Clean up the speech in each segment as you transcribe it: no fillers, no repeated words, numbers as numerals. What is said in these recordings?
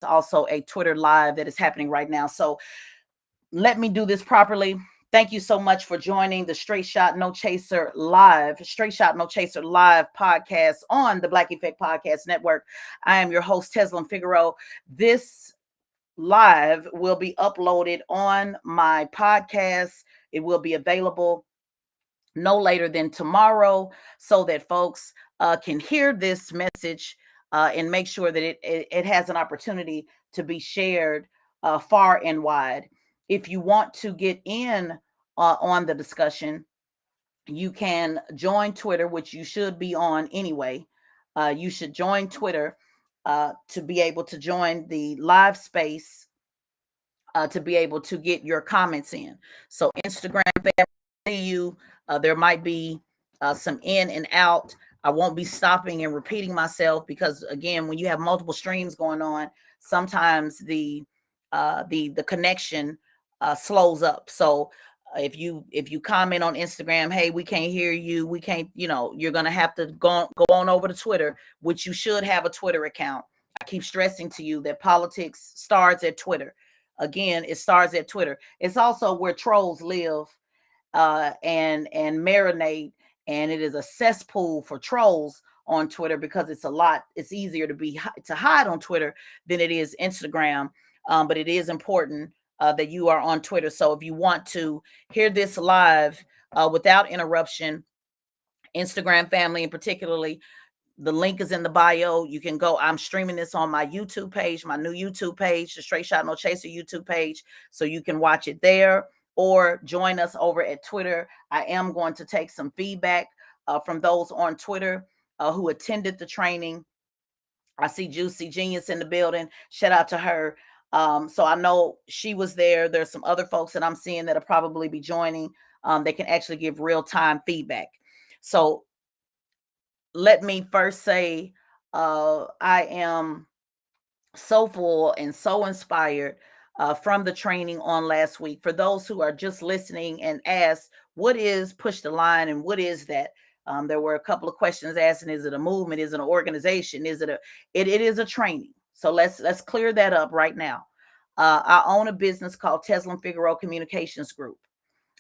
also a Twitter live that is happening right now. So let me do this properly. Thank you so much for joining the Straight Shot No Chaser live podcast on the Black Effect Podcast Network. I am your host, Tezlyn Figaro. This live will be uploaded on my podcast. It will be available no later than tomorrow so that folks can hear this message and make sure that it has an opportunity to be shared far and wide. If you want to get in on the discussion, you can join Twitter, which you should be on anyway. You should join Twitter to be able to join the live space to be able to get your comments in. So Instagram family, see you. There might be some in and out. I won't be stopping and repeating myself because again, when you have multiple streams going on, sometimes the connection slows up. So if you comment on Instagram, hey, we can't hear you, we can't, you're gonna have to go on over to Twitter, which you should have a Twitter account. I keep stressing to you that politics starts at Twitter. Again, it starts at Twitter. It's also where trolls live and marinate, and it is a cesspool for trolls on Twitter because it's easier to hide on Twitter than it is Instagram. But it is important that you are on Twitter. So if you want to hear this live without interruption, Instagram family, and particularly the link is in the bio. You can go. I'm streaming this on my YouTube page, my new YouTube page, the Straight Shot No Chaser YouTube page. So you can watch it there or join us over at Twitter. I am going to take some feedback from those on Twitter who attended the training. I see Juicy Genius in the building. Shout out to her. So I know she was there. There's some other folks that I'm seeing that'll probably be joining. They can actually give real-time feedback. So let me first say I am so full and so inspired from the training on last week. For those who are just listening and ask, what is Push the Line and what is that? There were a couple of questions asking, is it a movement? Is it an organization? It is a training. So let's clear that up right now. I own a business called Tezlyn Figaro Communications Group.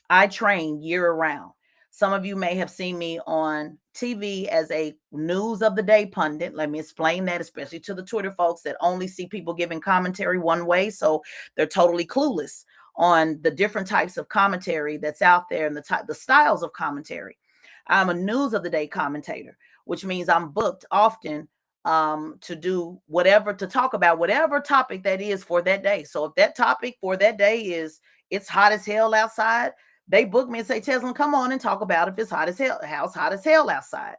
I train year round. Some of you may have seen me on TV as a news of the day pundit. Let me explain that, especially to the Twitter folks that only see people giving commentary one way. So they're totally clueless on the different types of commentary that's out there and the styles of commentary. I'm a news of the day commentator, which means I'm booked often to do whatever, to talk about whatever topic that is for that day. So if that topic for that day is it's hot as hell outside, they book me and say, Tezlyn, come on and talk about if it's hot as hell, how it's hot as hell outside.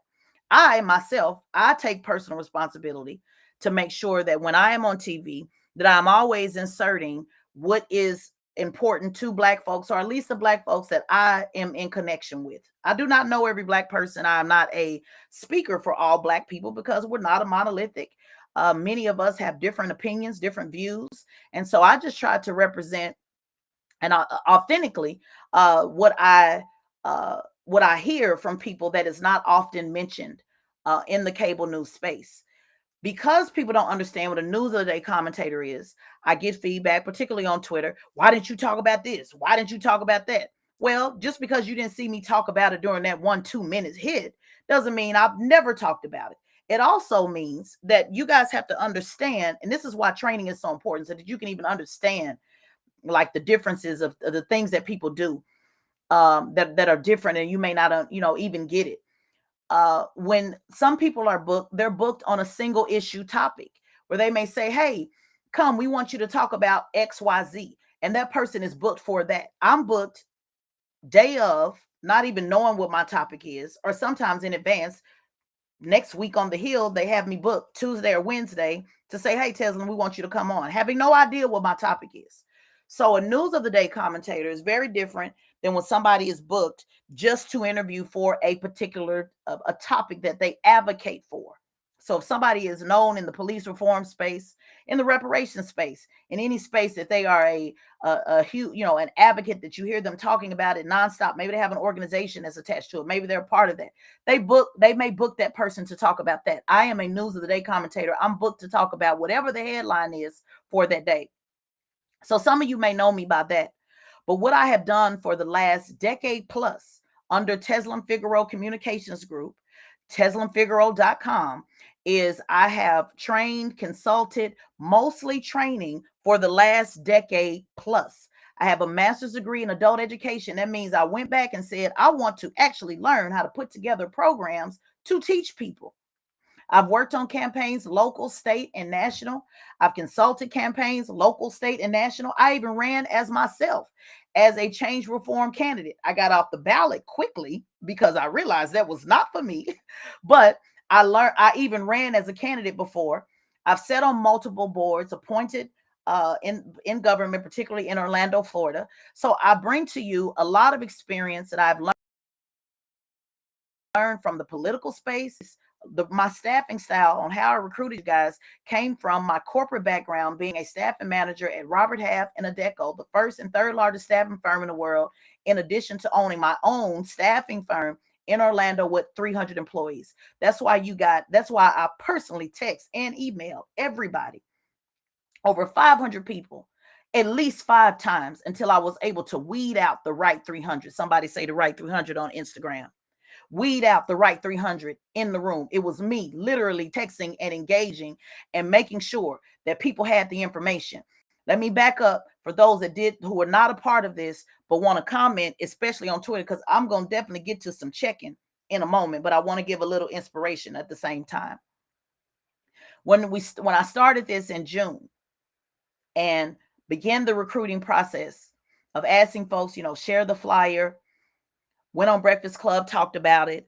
I take personal responsibility to make sure that when I am on TV, that I'm always inserting what is important to Black folks, or at least the Black folks that I am in connection with. I do not know every Black person. I am not a speaker for all Black people because we're not a monolithic. Many of us have different opinions, different views. And so I just try to represent and authentically what I hear from people that is not often mentioned in the cable news space. Because people don't understand what a news of the day commentator is, I get feedback, particularly on Twitter. Why didn't you talk about this? Why didn't you talk about that? Well, just because you didn't see me talk about it during that 1-2 minutes hit doesn't mean I've never talked about it. It also means that you guys have to understand, and this is why training is so important, so that you can even understand like the differences of the things that people do that are different, and you may not even get it. When some people are booked, they're booked on a single issue topic where they may say, hey, come, we want you to talk about XYZ, and that person is booked for that. I'm booked day of, not even knowing what my topic is, or sometimes in advance. Next week on the Hill, they have me booked Tuesday or Wednesday to say, hey, Tezlyn, we want you to come on, having no idea what my topic is. So a news of the day commentator is very different than when somebody is booked just to interview for a particular a topic that they advocate for. So if somebody is known in the police reform space, in the reparation space, in any space that they are a huge, an advocate, that you hear them talking about it nonstop, maybe they have an organization that's attached to it, maybe they're a part of that. They may book that person to talk about that. I am a news of the day commentator. I'm booked to talk about whatever the headline is for that day. So some of you may know me by that. But what I have done for the last decade plus under Tezlyn Figaro Communications Group, TezlynFigaro.com, is I have trained, consulted, mostly training for the last decade plus. I have a master's degree in adult education. That means I went back and said, I want to actually learn how to put together programs to teach people. I've worked on campaigns, local, state, and national. I've consulted campaigns, local, state, and national. I even ran as myself as a change reform candidate. I got off the ballot quickly because I realized that was not for me. But I even ran as a candidate before. I've sat on multiple boards, appointed in government, particularly in Orlando, Florida. So I bring to you a lot of experience that I've learned from the political space. My staffing style on how I recruited you guys came from my corporate background, being a staffing manager at Robert Half and Adecco, the first and third largest staffing firm in the world, in addition to owning my own staffing firm in Orlando with 300 employees. That's why I personally text and email everybody, over 500 people, at least 5 times, until I was able to weed out the right 300. Somebody say the right 300 on Instagram. Weed out the right 300 in the room. It was me literally texting and engaging and making sure that people had the information. Let me back up for those who are not a part of this but want to comment, especially on Twitter, because I'm going to definitely get to some checking in a moment, but I want to give a little inspiration at the same time. When I started this in June and began the recruiting process of asking folks, share the flyer, went on Breakfast Club, talked about it.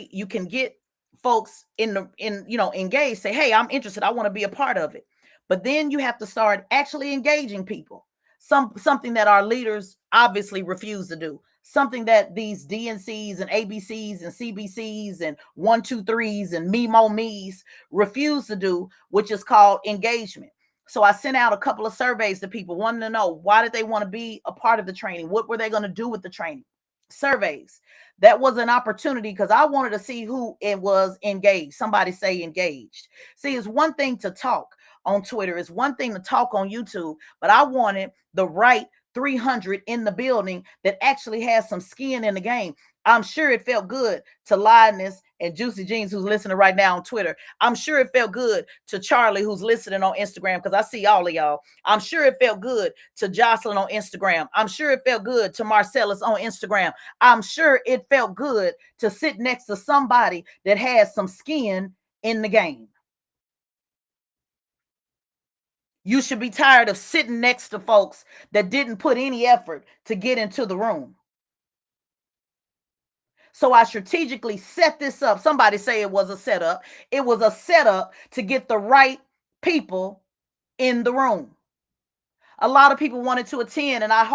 You can get folks engaged, say, hey, I'm interested. I want to be a part of it. But then you have to start actually engaging people. Something that our leaders obviously refuse to do. Something that these DNCs and ABCs and CBCs and 123s and me's refuse to do, which is called engagement. So I sent out a couple of surveys to people wanting to know, why did they want to be a part of the training? What were they going to do with the training? Surveys. That was an opportunity because I wanted to see who it was engaged. Somebody say engaged. See, it's one thing to talk on Twitter, it's one thing to talk on YouTube, but I wanted the right 300 in the building that actually has some skin in the game. I'm sure it felt good to Lioness and Juicy Jeans, who's listening right now on Twitter. I'm sure it felt good to Charlie, who's listening on Instagram, because I see all of y'all. I'm sure it felt good to Jocelyn on Instagram. I'm sure it felt good to Marcellus on Instagram. I'm sure it felt good to sit next to somebody that has some skin in the game. You should be tired of sitting next to folks that didn't put any effort to get into the room. So I strategically set this up. Somebody say it was a setup. It was a setup to get the right people in the room. A lot of people wanted to attend, and I'm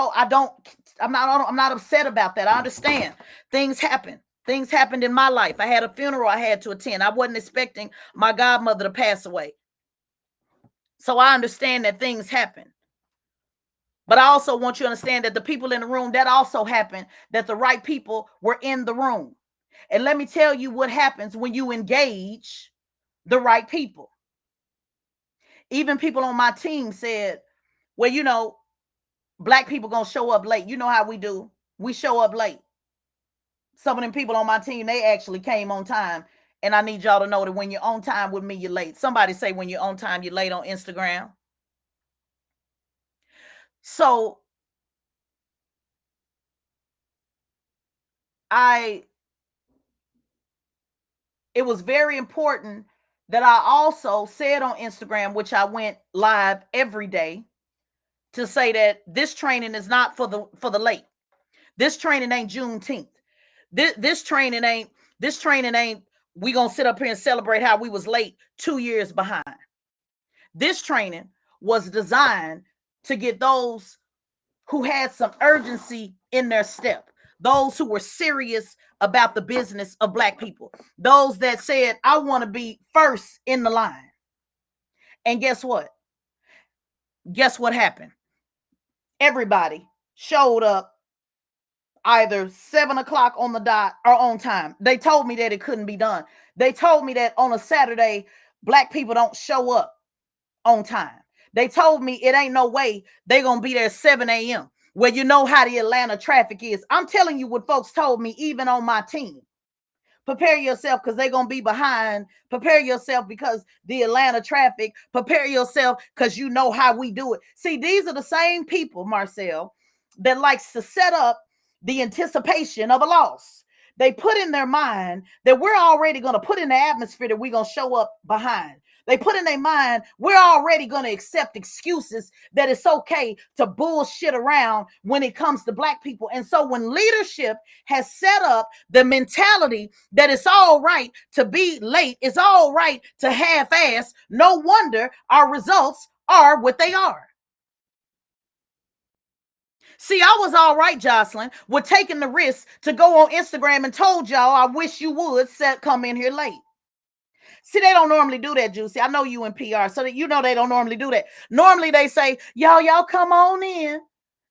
not upset about that. I understand things happen. Things happened in my life. I had a funeral I had to attend. I wasn't expecting my godmother to pass away. So I understand that things happen. But I also want you to understand that the people in the room, that also happened, that the right people were in the room. And let me tell you what happens when you engage the right people. Even people on my team said, well, Black people gonna show up late. You know how we do. We show up late. Some of them people on my team, they actually came on time. And I need y'all to know that when you're on time with me, you're late. Somebody say when you're on time, you're late on Instagram. So it was very important that I also said on Instagram, which I went live every day, to say that this training is not for the late. This training ain't Juneteenth. This training ain't we gonna sit up here and celebrate how we was late 2 years behind. This training was designed to get those who had some urgency in their step, those who were serious about the business of Black people, those that said, I want to be first in the line. And guess what? Guess what happened? Everybody showed up either 7 o'clock on the dot or on time. They told me that it couldn't be done. They told me that on a Saturday, Black people don't show up on time. They told me it ain't no way they gonna be there at 7 a.m. Well, you know how the Atlanta traffic is. I'm telling you what folks told me, even on my team. Prepare yourself because they're going to be behind. Prepare yourself because the Atlanta traffic. Prepare yourself because you know how we do it. See, these are the same people, Marcel, that likes to set up the anticipation of a loss. They put in their mind that we're already going to put in the atmosphere that we're going to show up behind. They put in their mind, we're already going to accept excuses that it's okay to bullshit around when it comes to Black people. And so when leadership has set up the mentality that it's all right to be late, it's all right to half-ass, no wonder our results are what they are. See, I was all right, Jocelyn, with taking the risk to go on Instagram and told y'all I wish you would come in here late. See, they don't normally do that, Juicy. I know you in PR, so that you know they don't normally do that. Normally they say, y'all come on in.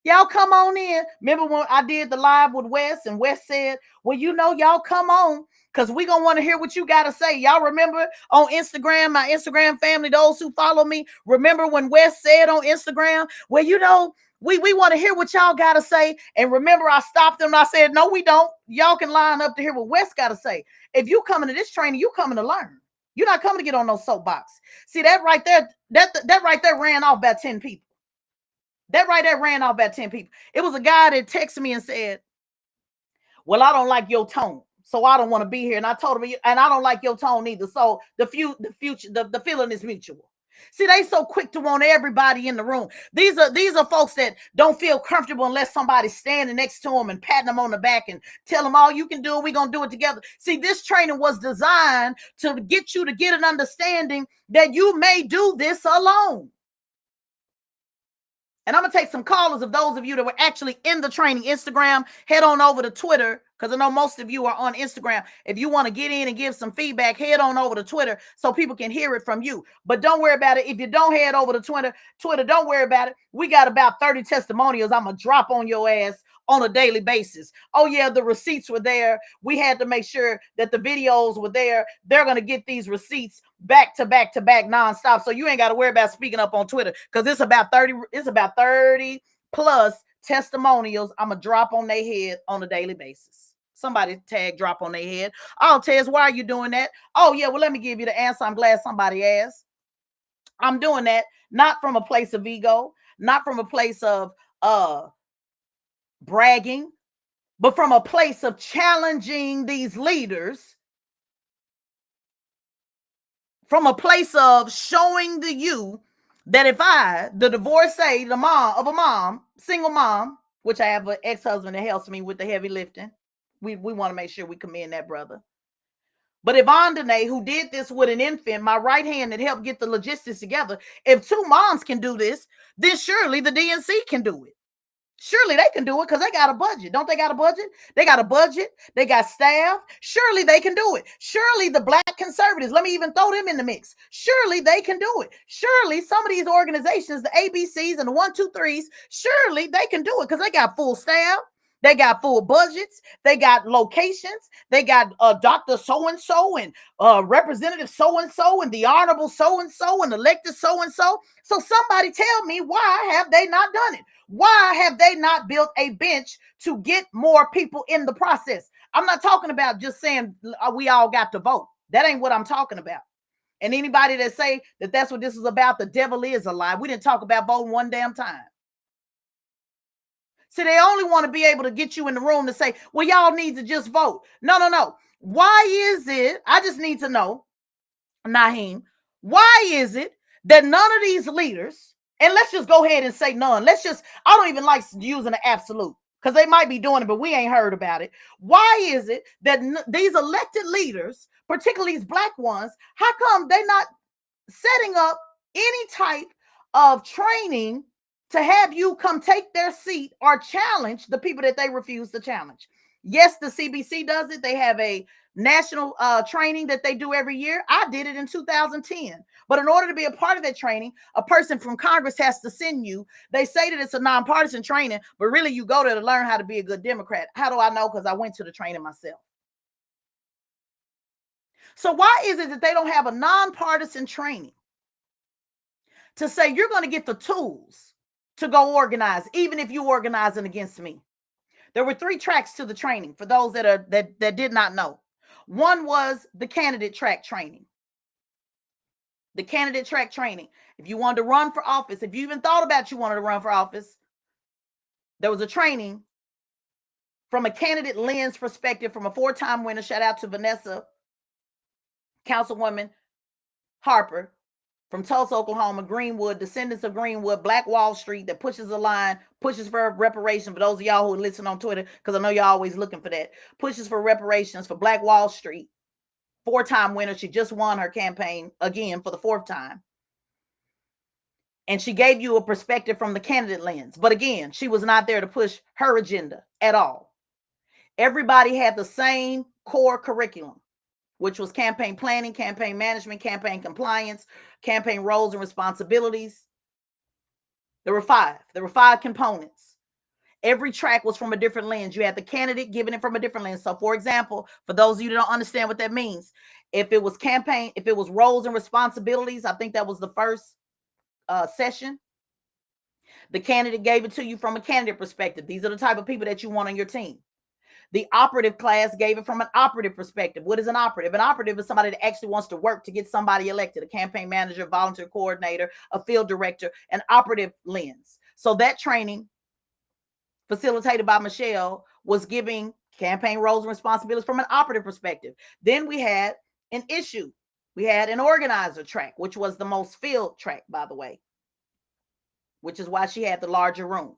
Y'all come on in. Remember when I did the live with Wes and Wes said, well, you know, y'all come on because we going to want to hear what you got to say. Y'all remember on Instagram, my Instagram family, those who follow me, remember when Wes said on Instagram, well, you know, we want to hear what y'all got to say. And remember, I stopped them and I said, no, we don't. Y'all can line up to hear what Wes got to say. If you coming to this training, you coming to learn. You're not coming to get on no soapbox. See, that right there, that right there ran off about 10 people. That right there ran off about 10 people. It was a guy that texted me and said, well, I don't like your tone, so I don't want to be here. And I told him, and I don't like your tone either. So the feeling is mutual. See, they so quick to want everybody in the room. These are folks that don't feel comfortable unless somebody's standing next to them and patting them on the back and tell them all you can do it. We're going to do it together. See, this training was designed to get you to get an understanding that you may do this alone. And I'm going to take some callers of those of you that were actually in the training. Instagram, head on over to Twitter, because I know most of you are on Instagram. If you want to get in and give some feedback, head on over to Twitter so people can hear it from you. But don't worry about it. If you don't head over to Twitter, don't worry about it. We got about 30 testimonials I'm going to drop on your ass on a daily basis. Oh yeah, the receipts were there. We had to make sure that the videos were there. They're going to get these receipts back to back nonstop. So you ain't got to worry about speaking up on Twitter because it's about 30 plus testimonials I'm going to drop on their head on a daily basis. Somebody tag drop on their head. Oh, Tez, why are you doing that? Oh yeah, well, let me give you the answer. I'm glad somebody asked. I'm doing that not from a place of ego, not from a place of bragging, but from a place of challenging these leaders, from a place of showing to you that if I, the divorcee, the mom of a mom, single mom, which I have an ex-husband that helps me with the heavy lifting, we want to make sure we commend that brother. But if Andane, who did this with an infant, my right hand that helped get the logistics together, if two moms can do this, then surely the DNC can do it. Surely they can do it because they got a budget. Don't they got a budget? They got a budget. They got staff. Surely they can do it. Surely the Black conservatives, let me even throw them in the mix. Surely they can do it. Surely some of these organizations, the ABCs and the 123s, surely they can do it because they got full staff. They got full budgets. They got locations. They got Dr. So-and-so and Representative so-and-so and the Honorable so-and-so and elected so-and-so. So somebody tell me, why have they not done it? Why have they not built a bench to get more people in the process? I'm not talking about just saying we all got to vote. That ain't what I'm talking about. And anybody that say that that's what this is about, the devil is a lie. We didn't talk about voting one damn time. So they only want to be able to get you in the room to say, well, y'all need to just vote. No. Why is it? I just need to know, Naheem, why is it that none of these leaders, and let's just go ahead and say none. I don't even like using the absolute because they might be doing it, but we ain't heard about it. Why is it that these elected leaders, particularly these Black ones, how come they're not setting up any type of training to have you come take their seat or challenge the people that they refuse to challenge? Yes, the CBC does it. They have a national training that they do every year. I did it in 2010. But in order to be a part of that training, a person from Congress has to send you. They say that it's a nonpartisan training, but really you go there to learn how to be a good Democrat. How do I know? Because I went to the training myself. So why is it that they don't have a nonpartisan training to say you're going to get the tools to go organize, even if you organizing against me? There were 3 tracks to the training for those that did not know. One was the candidate track training. The candidate track training. If you wanted to run for office, if you even thought about you wanted to run for office, there was a training from a candidate lens perspective from a 4-time winner. Shout out to Vanessa, Councilwoman Harper from Tulsa, Oklahoma, Greenwood, descendants of Greenwood, Black Wall Street, that pushes a line, pushes for reparation. For those of y'all who listen on Twitter, because I know y'all always looking for that, pushes for reparations for Black Wall Street. 4-time winner. She just won her campaign again for the 4th time. And she gave you a perspective from the candidate lens. But again, she was not there to push her agenda at all. Everybody had the same core curriculum, which was campaign planning, campaign management, campaign compliance, campaign roles and responsibilities. There were 5. There were 5 components. Every track was from a different lens. You had the candidate giving it from a different lens. So, for example, for those of you that don't understand what that means, if it was campaign, if it was roles and responsibilities, I think that was the first session. The candidate gave it to you from a candidate perspective. These are the type of people that you want on your team. The operative class gave it from an operative perspective. What is an operative? An operative is somebody that actually wants to work to get somebody elected, a campaign manager, volunteer coordinator, a field director, an operative lens. So that training, facilitated by Michelle, was giving campaign roles and responsibilities from an operative perspective. Then we had an issue. We had an organizer track, which was the most filled track, by the way, which is why she had the larger room.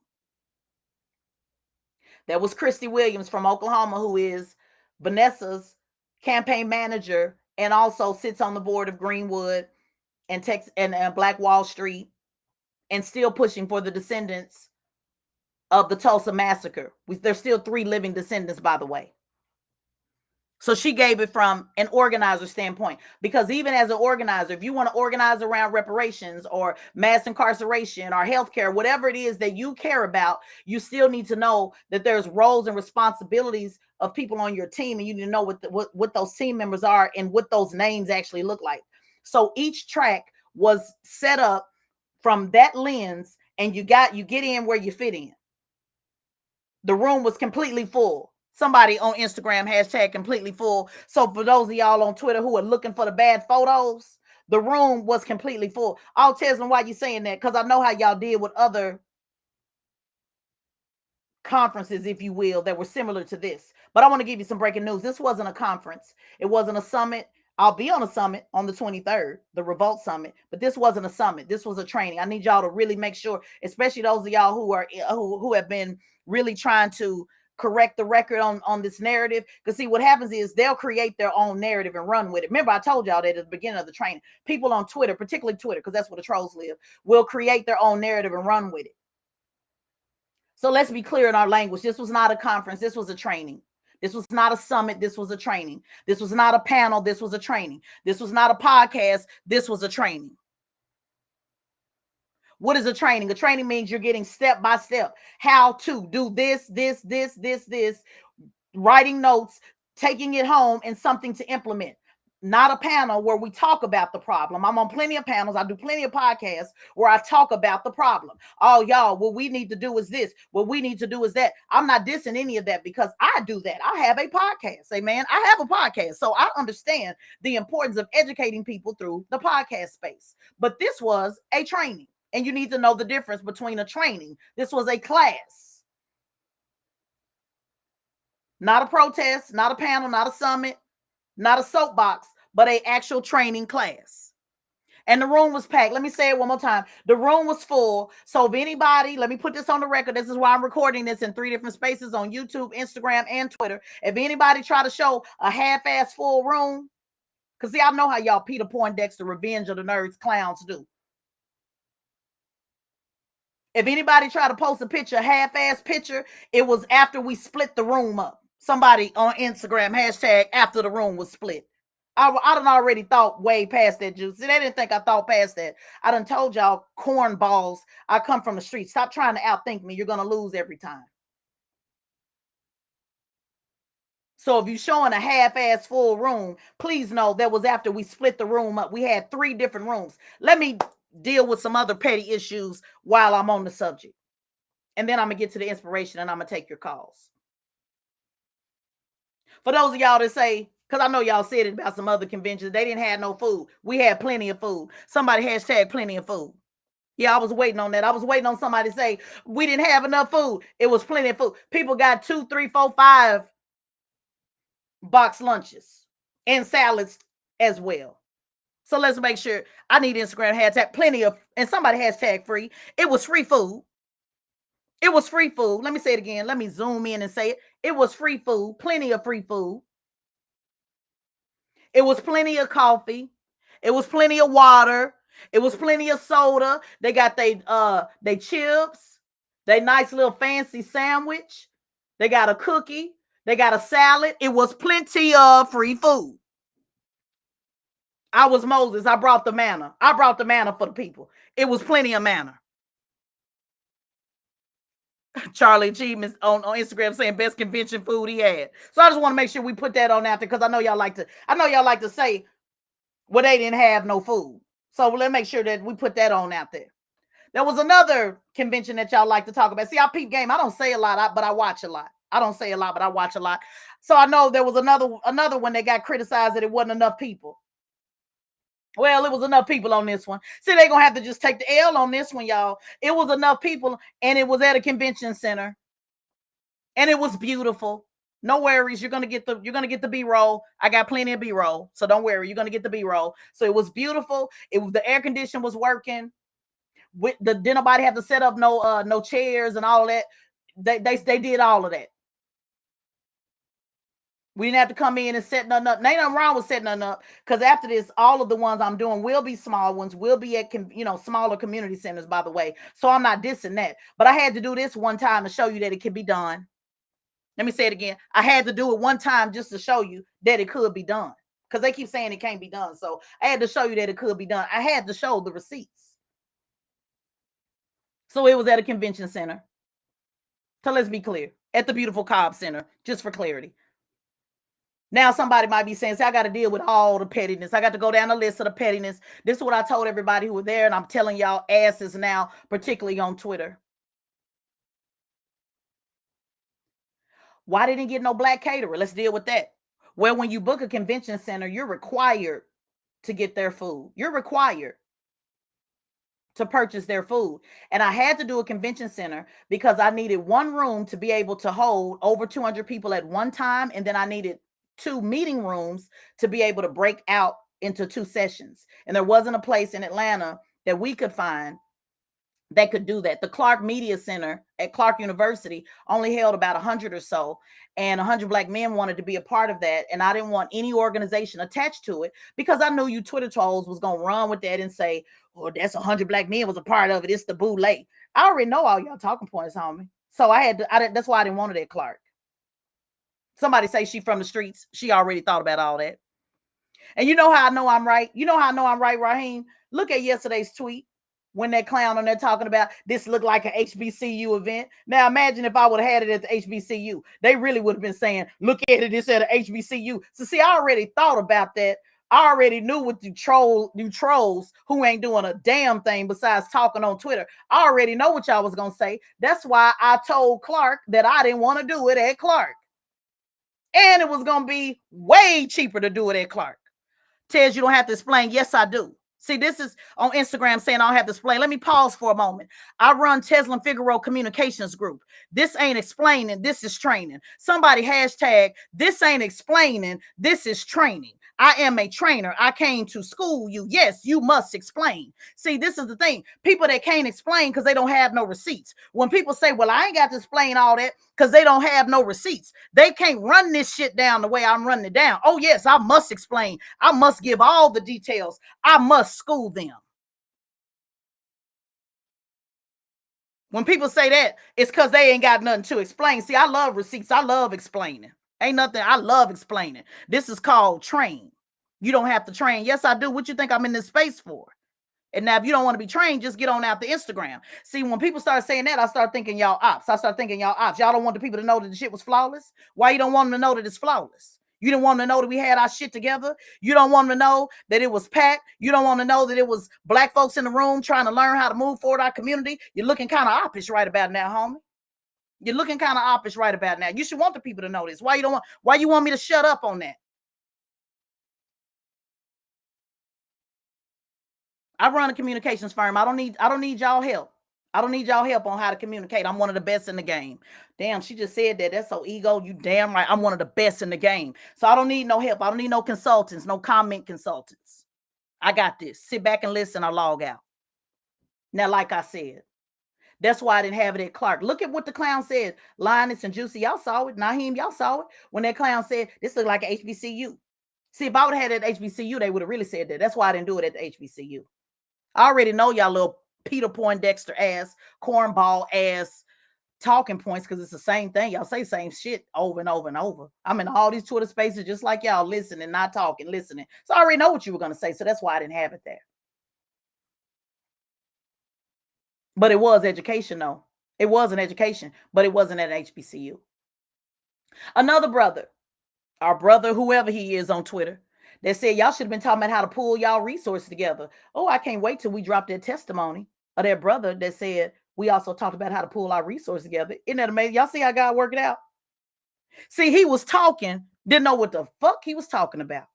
There was Christy Williams from Oklahoma, who is Vanessa's campaign manager and also sits on the board of Greenwood and Black Wall Street, and still pushing for the descendants of the Tulsa massacre. There's still 3 living descendants, by the way. So she gave it from an organizer standpoint, because even as an organizer, if you want to organize around reparations or mass incarceration or healthcare, whatever it is that you care about, you still need to know that there's roles and responsibilities of people on your team, and you need to know what those team members are and what those names actually look like. So each track was set up from that lens, and you get in where you fit in. The room was completely full. Somebody on Instagram hashtag completely full. So for those of y'all on Twitter who are looking for the bad photos, the room was completely full. I'll tell them why you saying that, because I know how y'all did with other conferences, if you will, that were similar to this. But I want to give you some breaking news. This wasn't a conference. It wasn't a summit. I'll be on a summit on the 23rd, the Revolt Summit, but this wasn't a summit. This was a training. I need y'all to really make sure, especially those of y'all who have been really trying to correct the record on this narrative. Because see, what happens is they'll create their own narrative and run with it. Remember, I told y'all that at the beginning of the training, people on Twitter, particularly Twitter, because that's where the trolls live, will create their own narrative and run with it. So let's be clear in our language. This was not a conference. This was a training. This was not a summit. This was a training. This was not a panel. This was a training. This was not a podcast. This was a training. What is a training? A training means you're getting step by step how to do this, writing notes, taking it home, and something to implement. Not a panel where we talk about the problem. I'm on plenty of panels. I do plenty of podcasts where I talk about the problem. Oh, y'all, what we need to do is this. What we need to do is that. I'm not dissing any of that, because I do that. I have a podcast. Amen. I have a podcast. So I understand the importance of educating people through the podcast space. But this was a training, and you need to know the difference between a training. This was a class. Not a protest, not a panel, not a summit, not a soapbox, but an actual training class. And the room was packed. Let me say it one more time. The room was full. So if anybody, let me put this on the record. This is why I'm recording this in 3 different spaces on YouTube, Instagram, and Twitter. If anybody try to show a half-ass full room, because see, I know how y'all Peter Poindexter, Revenge of the Nerds clowns do. If anybody try to post a picture, a half-ass picture, it was after we split the room up. Somebody on Instagram, hashtag after the room was split. I done already thought way past that, juice. See, they didn't think I thought past that. I done told y'all cornballs. I come from the streets. Stop trying to outthink me. You're going to lose every time. So if you're showing a half-ass full room, please know that was after we split the room up. We had 3 different rooms. Let me deal with some other petty issues while I'm on the subject. And then I'm going to get to the inspiration and I'm going to take your calls. For those of y'all that say, because I know y'all said it about some other conventions, they didn't have no food. We had plenty of food. Somebody hashtag plenty of food. Yeah, I was waiting on that. I was waiting on somebody to say we didn't have enough food. It was plenty of food. People got 2, 3, 4, 5 box lunches and salads as well. So let's make sure. I need Instagram hashtag plenty of, and somebody hashtag free. It was free food. It was free food. Let me say it again. Let me zoom in and say it. It was free food. Plenty of free food. It was plenty of coffee. It was plenty of water. It was plenty of soda. They got they chips, they nice little fancy sandwich. They got a cookie. They got a salad. It was plenty of free food. I was Moses. I brought the manna. I brought the manna for the people. It was plenty of manna. Charlie Achievements on Instagram saying best convention food he had. So I just want to make sure we put that on out there because I know y'all like to say, well, they didn't have no food. So let's make sure that we put that on out there. There was another convention that y'all like to talk about. See, I peep game. I don't say a lot, but I watch a lot. I don't say a lot, but I watch a lot. So I know there was another one that got criticized that it wasn't enough people. Well, it was enough people on this one. See, they're gonna have to just take the L on this one, y'all. It was enough people, and it was at a convention center, and it was beautiful. No worries, you're gonna get the B-roll. I got plenty of B-roll, so don't worry, you're gonna get the B-roll. So it was beautiful. The air condition was working. Didn't nobody have to set up no chairs and all that. They did all of that. We didn't have to come in and set nothing up. Ain't nothing wrong with setting nothing up because after this, all of the ones I'm doing will be small ones, will be at smaller community centers, by the way. So I'm not dissing that. But I had to do this one time to show you that it can be done. Let me say it again. I had to do it one time just to show you that it could be done because they keep saying it can't be done. So I had to show you that it could be done. I had to show the receipts. So it was at a convention center. So let's be clear. At the beautiful Cobb Center, just for clarity. Now somebody might be saying, see, I got to deal with all the pettiness. I got to go down the list of the pettiness. This is what I told everybody who were there, and I'm telling y'all asses now, particularly on Twitter. Why didn't get no black caterer? Let's deal with that. Well, when you book a convention center, you're required to get their food. You're required to purchase their food. And I had to do a convention center because I needed one room to be able to hold over 200 people at one time, and then I needed 2 meeting rooms to be able to break out into 2 sessions. And there wasn't a place in Atlanta that we could find that could do that. The Clark Media Center at Clark University only held about 100 or so, and 100 Black men wanted to be a part of that. And I didn't want any organization attached to it because I knew you Twitter trolls was going to run with that and say, oh, that's 100 Black men was a part of it. It's the boule. I already know all y'all talking points on me. So that's why I didn't want it at Clark. Somebody say she from the streets. She already thought about all that. And you know how I know I'm right? You know how I know I'm right, Raheem? Look at yesterday's tweet when that clown on there talking about this looked like an HBCU event. Now imagine if I would have had it at the HBCU. They really would have been saying, look at it, it's at an HBCU. So see, I already thought about that. I already knew what you trolls who ain't doing a damn thing besides talking on Twitter. I already know what y'all was going to say. That's why I told Clark that I didn't want to do it at Clark. And it was going to be way cheaper to do it at Clark. Tez, you don't have to explain. Yes, I do. See, this is on Instagram saying I don't have to explain. Let me pause for a moment. I run Tezlyn Figaro Communications Group. This ain't explaining. This is training. Somebody hashtag, this ain't explaining. This is training. I am a trainer. I came to school you. Yes, you must explain. See, this is the thing. People that can't explain because they don't have no receipts. When people say, well, I ain't got to explain all that because they don't have no receipts. They can't run this shit down the way I'm running it down. Oh, yes, I must explain. I must give all the details. I must school them. When people say that, it's because they ain't got nothing to explain. See, I love receipts. I love explaining. Ain't nothing. I love explaining. This is called train. You don't have to train. Yes, I do. What you think I'm in this space for? And now, if you don't want to be trained, just get on out the Instagram. See, when people start saying that, I start thinking y'all ops. I start thinking y'all ops. Y'all don't want the people to know that the shit was flawless. Why you don't want them to know that it's flawless? You didn't want them to know that we had our shit together. You don't want them to know that it was packed. You don't want to know that it was black folks in the room trying to learn how to move forward our community. You're looking kind of oppish right about now, homie. You're looking kind of oppish right about now. You should want the people to know this. Why you want me to shut up on that? I run a communications firm. I don't need y'all help. I don't need y'all help on how to communicate. I'm one of the best in the game. Damn, she just said that. That's so ego. You damn right. I'm one of the best in the game. So I don't need no help. I don't need no consultants, no comment consultants. I got this. Sit back and listen or log out. Now, like I said, that's why I didn't have it at Clark. Look at what the clown said. Linus and Juicy, y'all saw it. Naheem, y'all saw it. When that clown said, this looked like an HBCU. See, if I would have had it at HBCU, they would have really said that. That's why I didn't do it at the HBCU. I already know y'all little Peter Poindexter ass, cornball ass talking points because it's the same thing. Y'all say same shit over and over and over. I'm in all these Twitter spaces just like y'all, listening, not talking, listening. So I already know what you were going to say. So that's why I didn't have it there. But it was education, though. It was an education, but it wasn't at HBCU. Another brother, our brother, whoever he is on Twitter, that said y'all should have been talking about how to pull y'all resources together. Oh, I can't wait till we drop that testimony of that brother that said we also talked about how to pull our resources together. Isn't that amazing? Y'all see how God worked it out? See, he was talking, didn't know what the fuck he was talking about.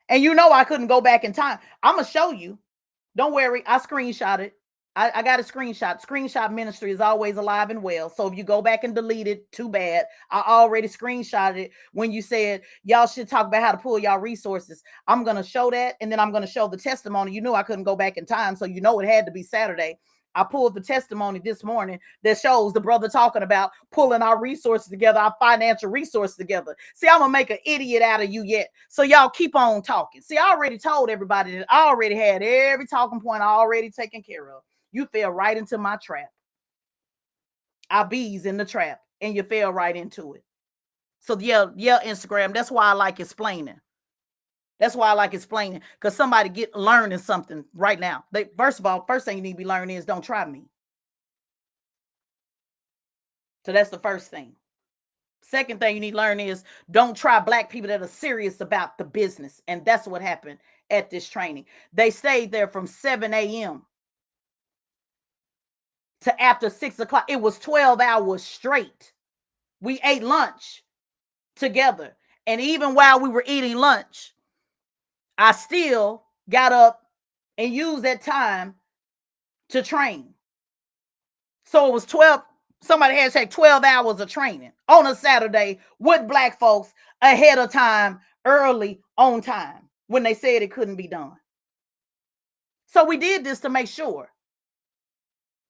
And you know I couldn't go back in time. I'm going to show you. Don't worry. I screenshot it. I got a screenshot. Screenshot ministry is always alive and well. So if you go back and delete it, too bad. I already screenshotted it when you said y'all should talk about how to pull y'all resources. I'm going to show that. And then I'm going to show the testimony. You knew I couldn't go back in time. So you know it had to be Saturday. I pulled the testimony this morning that shows the brother talking about pulling our resources together, our financial resources together. See, I'm going to make an idiot out of you yet. So y'all keep on talking. See, I already told everybody that I already had every talking point I already taken care of. You fell right into my trap. Our bees in the trap, and you fell right into it. So yeah, Instagram. That's why I like explaining. That's why I like explaining, because somebody learning something right now. First thing you need to be learning is don't try me. So that's the first thing. Second thing you need to learn is don't try black people that are serious about the business. And that's what happened at this training. They stayed there from 7 a.m. to after 6 o'clock. It was 12 hours straight. We ate lunch together. And even while we were eating lunch, I still got up and used that time to train. So it was 12. Somebody had to take 12 hours of training on a Saturday with black folks ahead of time, early, on time, when they said it couldn't be done. So we did this to make sure.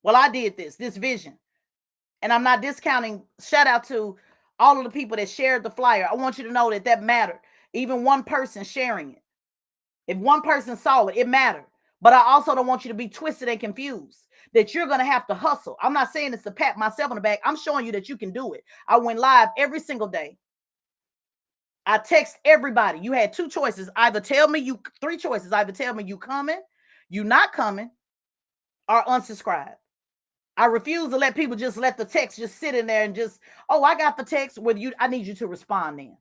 Well, I did this vision. And I'm not discounting. Shout out to all of the people that shared the flyer. I want you to know that mattered. Even one person sharing it. If one person saw it, it mattered. But I also don't want you to be twisted and confused that you're going to have to hustle. I'm not saying it's to pat myself on the back. I'm showing you that you can do it. I went live every single day. I text everybody. You had two choices. Three choices. Either tell me you coming, you not coming, or unsubscribe. I refuse to let people just let the text just sit in there and just, oh, I got the text. I need you to respond then.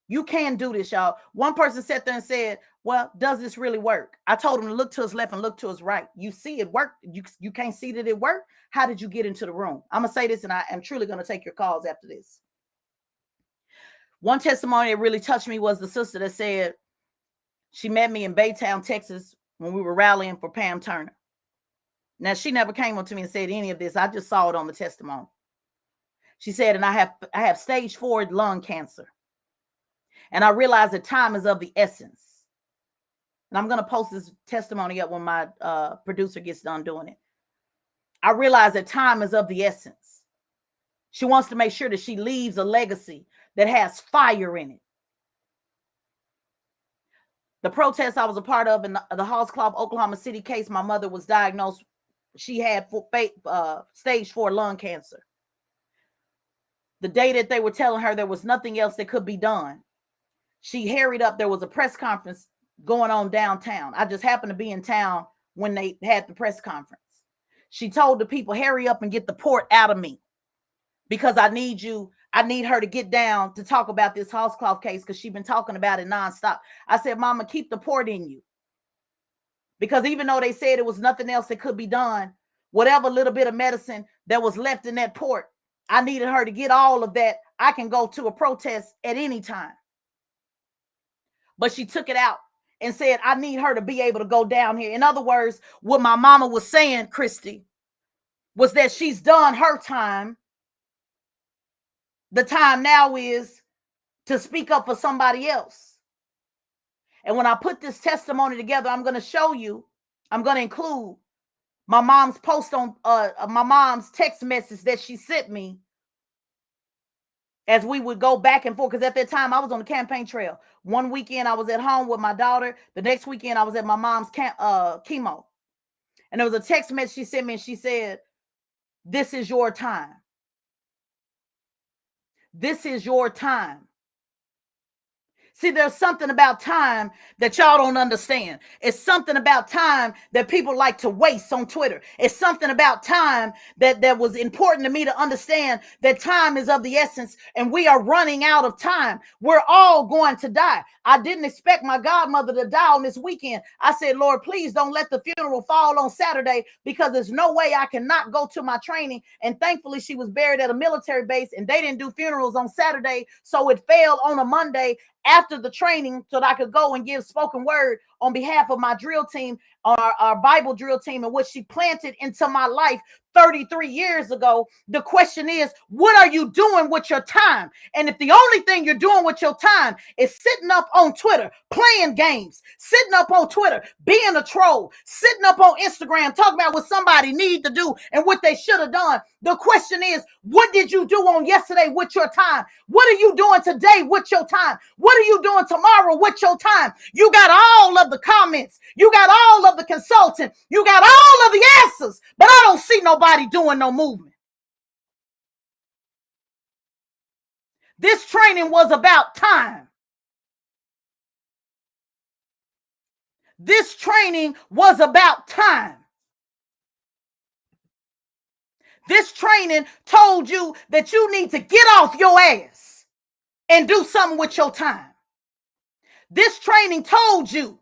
You can do this, y'all. One person sat there and said, well, does this really work? I told him to look to his left and look to his right. You see it work. You can't see that it worked. How did you get into the room? I'm going to say this, and I am truly going to take your calls after this. One testimony that really touched me was the sister that said she met me in Baytown, Texas, when we were rallying for Pam Turner. Now, she never came up to me and said any of this. I just saw it on the testimony. She said, and I have stage 4 lung cancer. And I realized that time is of the essence. And I'm going to post this testimony up when my producer gets done doing it. I realized that time is of the essence. She wants to make sure that she leaves a legacy that has fire in it. The protest I was a part of in the Halls Club, Oklahoma City case, my mother was diagnosed. She had stage 4 lung cancer. The day that they were telling her there was nothing else that could be done, she hurried up. There was a press conference going on downtown. I just happened to be in town when they had the press conference. She told the people, hurry up and get the port out of me, because I need her to get down to talk about this housecloth case, because she's been talking about it nonstop. I said, Mama, keep the port in you. Because even though they said it was nothing else that could be done, whatever little bit of medicine that was left in that port, I needed her to get all of that. I can go to a protest at any time. But she took it out and said, I need her to be able to go down here. In other words, what my mama was saying, Christy, was that she's done her time. The time now is to speak up for somebody else. And when I put this testimony together, I'm going to show you, I'm going to include my mom's post on my mom's text message that she sent me as we would go back and forth. Because at that time I was on the campaign trail. One weekend I was at home with my daughter. The next weekend I was at my mom's chemo. And there was a text message she sent me, and she said, this is your time. This is your time. See, there's something about time that y'all don't understand. It's something about time that people like to waste on Twitter. It's something about time that was important to me to understand, that time is of the essence and we are running out of time. We're all going to die. I didn't expect my godmother to die on this weekend. I said, Lord, please don't let the funeral fall on Saturday, because there's no way I cannot go to my training. And thankfully she was buried at a military base and they didn't do funerals on Saturday. So it fell on a Monday after the training, so that I could go and give spoken word on behalf of my drill team, our Bible drill team, and what she planted into my life 33 years ago. The question is, what are you doing with your time? And if the only thing you're doing with your time is sitting up on Twitter, playing games, sitting up on Twitter, being a troll, sitting up on Instagram, talking about what somebody need to do and what they should have done, the question is, what did you do on yesterday with your time? What are you doing today with your time? What are you doing tomorrow with your time? You got all of the comments. You got all of the consulting. You got all of the answers, but I don't see nobody doing no movement. This training was about time. This training was about time. This training told you that you need to get off your ass and do something with your time. This training told you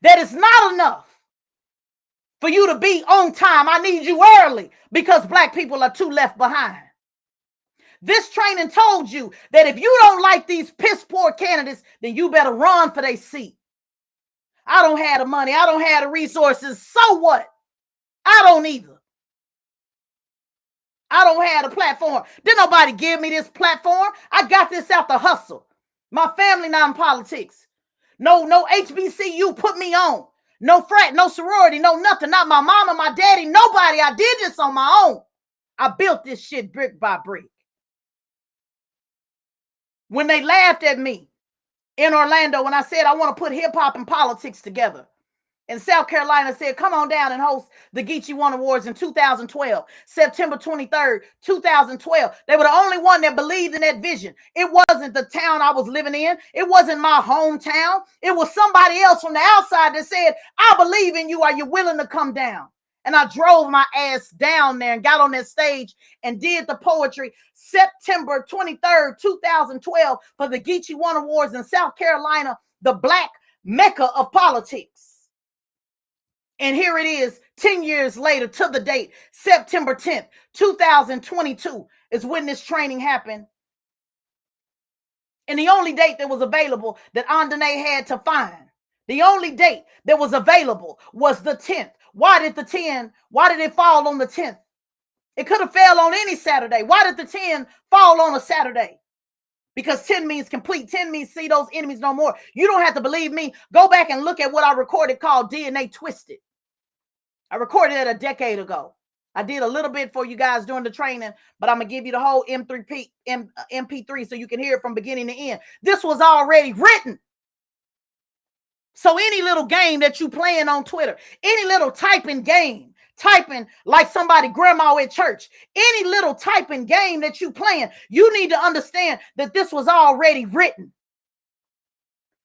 that it's not enough for you to be on time. I need you early because black people are too left behind. This training told you that if you don't like these piss poor candidates, then you better run for their seat. I don't have the money. I don't have the resources. So what? I don't either. I don't have the platform. Didn't nobody give me this platform. I got this out the hustle. My family not in politics. No HBCU put me on. No frat, no sorority, no nothing. Not my mama, my daddy, nobody. I did this on my own. I built this shit brick by brick. When they laughed at me in Orlando when I said I want to put hip hop and politics together, and South Carolina said, come on down and host the Geechee One Awards in 2012, September 23rd, 2012. They were the only one that believed in that vision. It wasn't the town I was living in. It wasn't my hometown. It was somebody else from the outside that said, I believe in you. Are you willing to come down? And I drove my ass down there and got on that stage and did the poetry September 23rd, 2012 for the Geechee One Awards in South Carolina, the black mecca of politics. And here it is 10 years later to the date, September 10th, 2022 is when this training happened. And the only date that was available that Andane had to find, the only date that was available was the 10th. Why did it fall on the 10th? It could have fell on any Saturday. Why did the 10 fall on a Saturday? Because 10 means complete. 10 means see those enemies no more. You don't have to believe me. Go back and look at what I recorded called DNA Twisted. I recorded it a decade ago. I did a little bit for you guys during the training, but I'm going to give you the whole MP3 so you can hear it from beginning to end. This was already written. So any little game that you playing on Twitter, any little typing game, typing like somebody grandma at church. Any little typing game that you playing, you need to understand that this was already written.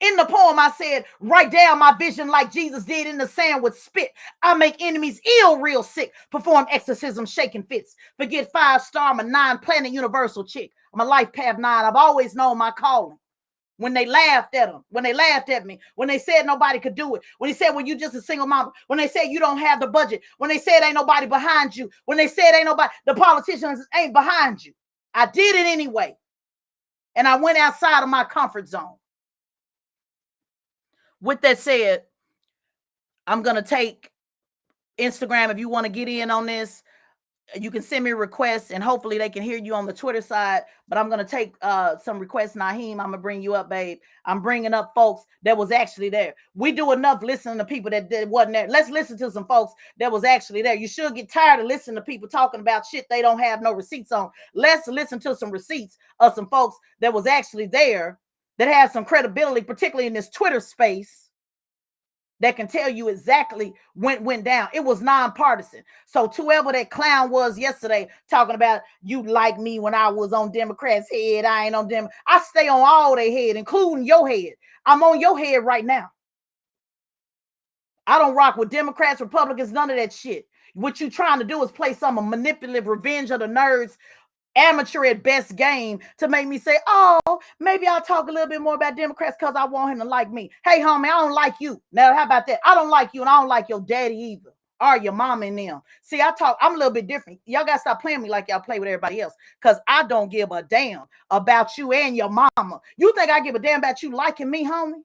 In the poem, I said, write down my vision like Jesus did in the sand with spit. I make enemies ill, real sick. Perform exorcism, shaking fits. Forget 5-star, I'm a 9-planet universal chick. I'm a life path 9. I've always known my calling. When they laughed at them, when they laughed at me, when they said nobody could do it, when they said, when you just a single mom, when they said you don't have the budget, when they said ain't nobody behind you, when they said ain't nobody, the politicians ain't behind you. I did it anyway. And I went outside of my comfort zone. With that said, I'm going to take Instagram. If you want to get in on this, you can send me requests and hopefully they can hear you on the Twitter side. But I'm going to take some requests. Naheem, I'm going to bring you up, babe. I'm bringing up folks that was actually there. We do enough listening to people that wasn't there. Let's listen to some folks that was actually there. You should get tired of listening to people talking about shit they don't have no receipts on. Let's listen to some receipts of some folks that was actually there, that have some credibility, particularly in this Twitter space, that can tell you exactly when went down. It was nonpartisan. So whoever that clown was yesterday talking about you like me when I was on Democrats' head, I ain't on them. I stay on all their head, including your head. I'm on your head right now. I don't rock with Democrats, Republicans, none of that shit. What you trying to do is play some manipulative revenge of the nerds, amateur at best game to make me say, oh, maybe I'll talk a little bit more about Democrats because I want him to like me. Hey, homie, I don't like you. Now, how about that? I don't like you, and I don't like your daddy either, or your mom and them. See, I'm a little bit different. Y'all got to stop playing me like y'all play with everybody else, because I don't give a damn about you and your mama. You think I give a damn about you liking me, homie?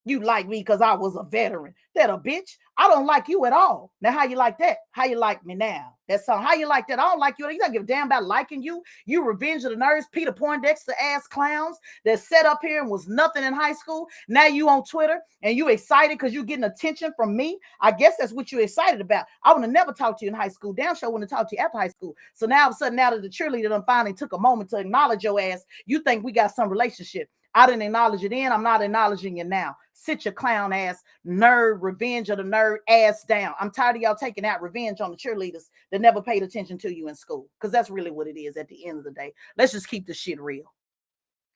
You like me because I was a veteran. That a bitch. I don't like you at all. Now, how you like that? How you like me now? That's all. How you like that? I don't like you. You don't give a damn about liking you. You revenge of the nerds, Peter Poindexter ass clowns that sat up here and was nothing in high school. Now you on Twitter and you excited because you getting attention from me. I guess that's what you're excited about. I would have never talked to you in high school. Damn sure wouldn't have talked to you after high school. So now all of a sudden, now that the cheerleader done finally took a moment to acknowledge your ass, you think we got some relationship. I didn't acknowledge it then. I'm not acknowledging it now. Sit your clown ass, nerd, revenge of the nerd ass down. I'm tired of y'all taking out revenge on the cheerleaders that never paid attention to you in school. Because that's really what it is at the end of the day. Let's just keep this shit real.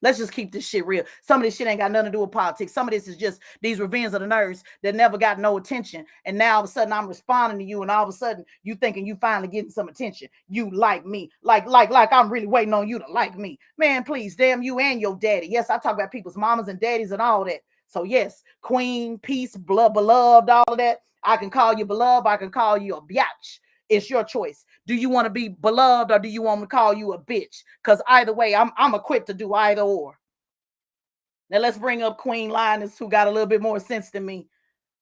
Let's just keep this shit real. Some of this shit ain't got nothing to do with politics. Some of this is just these revenge of the nerds that never got no attention. And now all of a sudden I'm responding to you, and all of a sudden you thinking you finally getting some attention. You like me. Like I'm really waiting on you to like me. Man, please, damn you and your daddy. Yes, I talk about people's mamas and daddies and all that. So yes, queen, peace, beloved, all of that. I can call you beloved. I can call you a biatch. It's your choice. Do you want to be beloved or do you want me to call you a bitch? Because either way, I'm equipped to do either or. Now let's bring up Queen Lioness, who got a little bit more sense than me.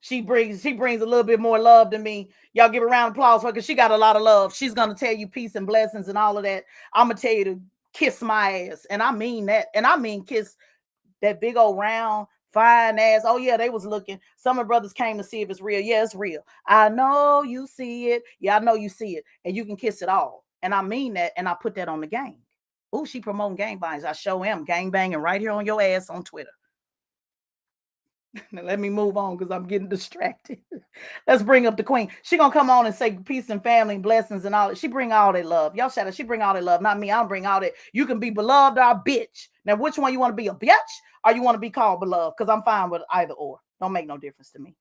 She brings a little bit more love than me. Y'all give a round of applause for her because she got a lot of love. She's gonna tell you peace and blessings and all of that. I'm gonna tell you to kiss my ass, and I mean that, and I mean kiss that big old round fine ass. Oh yeah, they was looking. Some of the brothers came to see if it's real. Yeah, it's real. I know you see it. Yeah, I know you see it. And you can kiss it all. And I mean that. And I put that on the gang. Oh, she promoting gang bangs. I show am gang banging right here on your ass on Twitter. Now let me move on because I'm getting distracted. Let's bring up the queen. She gonna come on and say peace and family and blessings and all that. She bring all that love. Y'all shout out. She bring all that love. Not me. I don't bring all that. You can be beloved or a bitch. Now, which one you want to be, a bitch or you want to be called beloved? Because I'm fine with either or. Don't make no difference to me.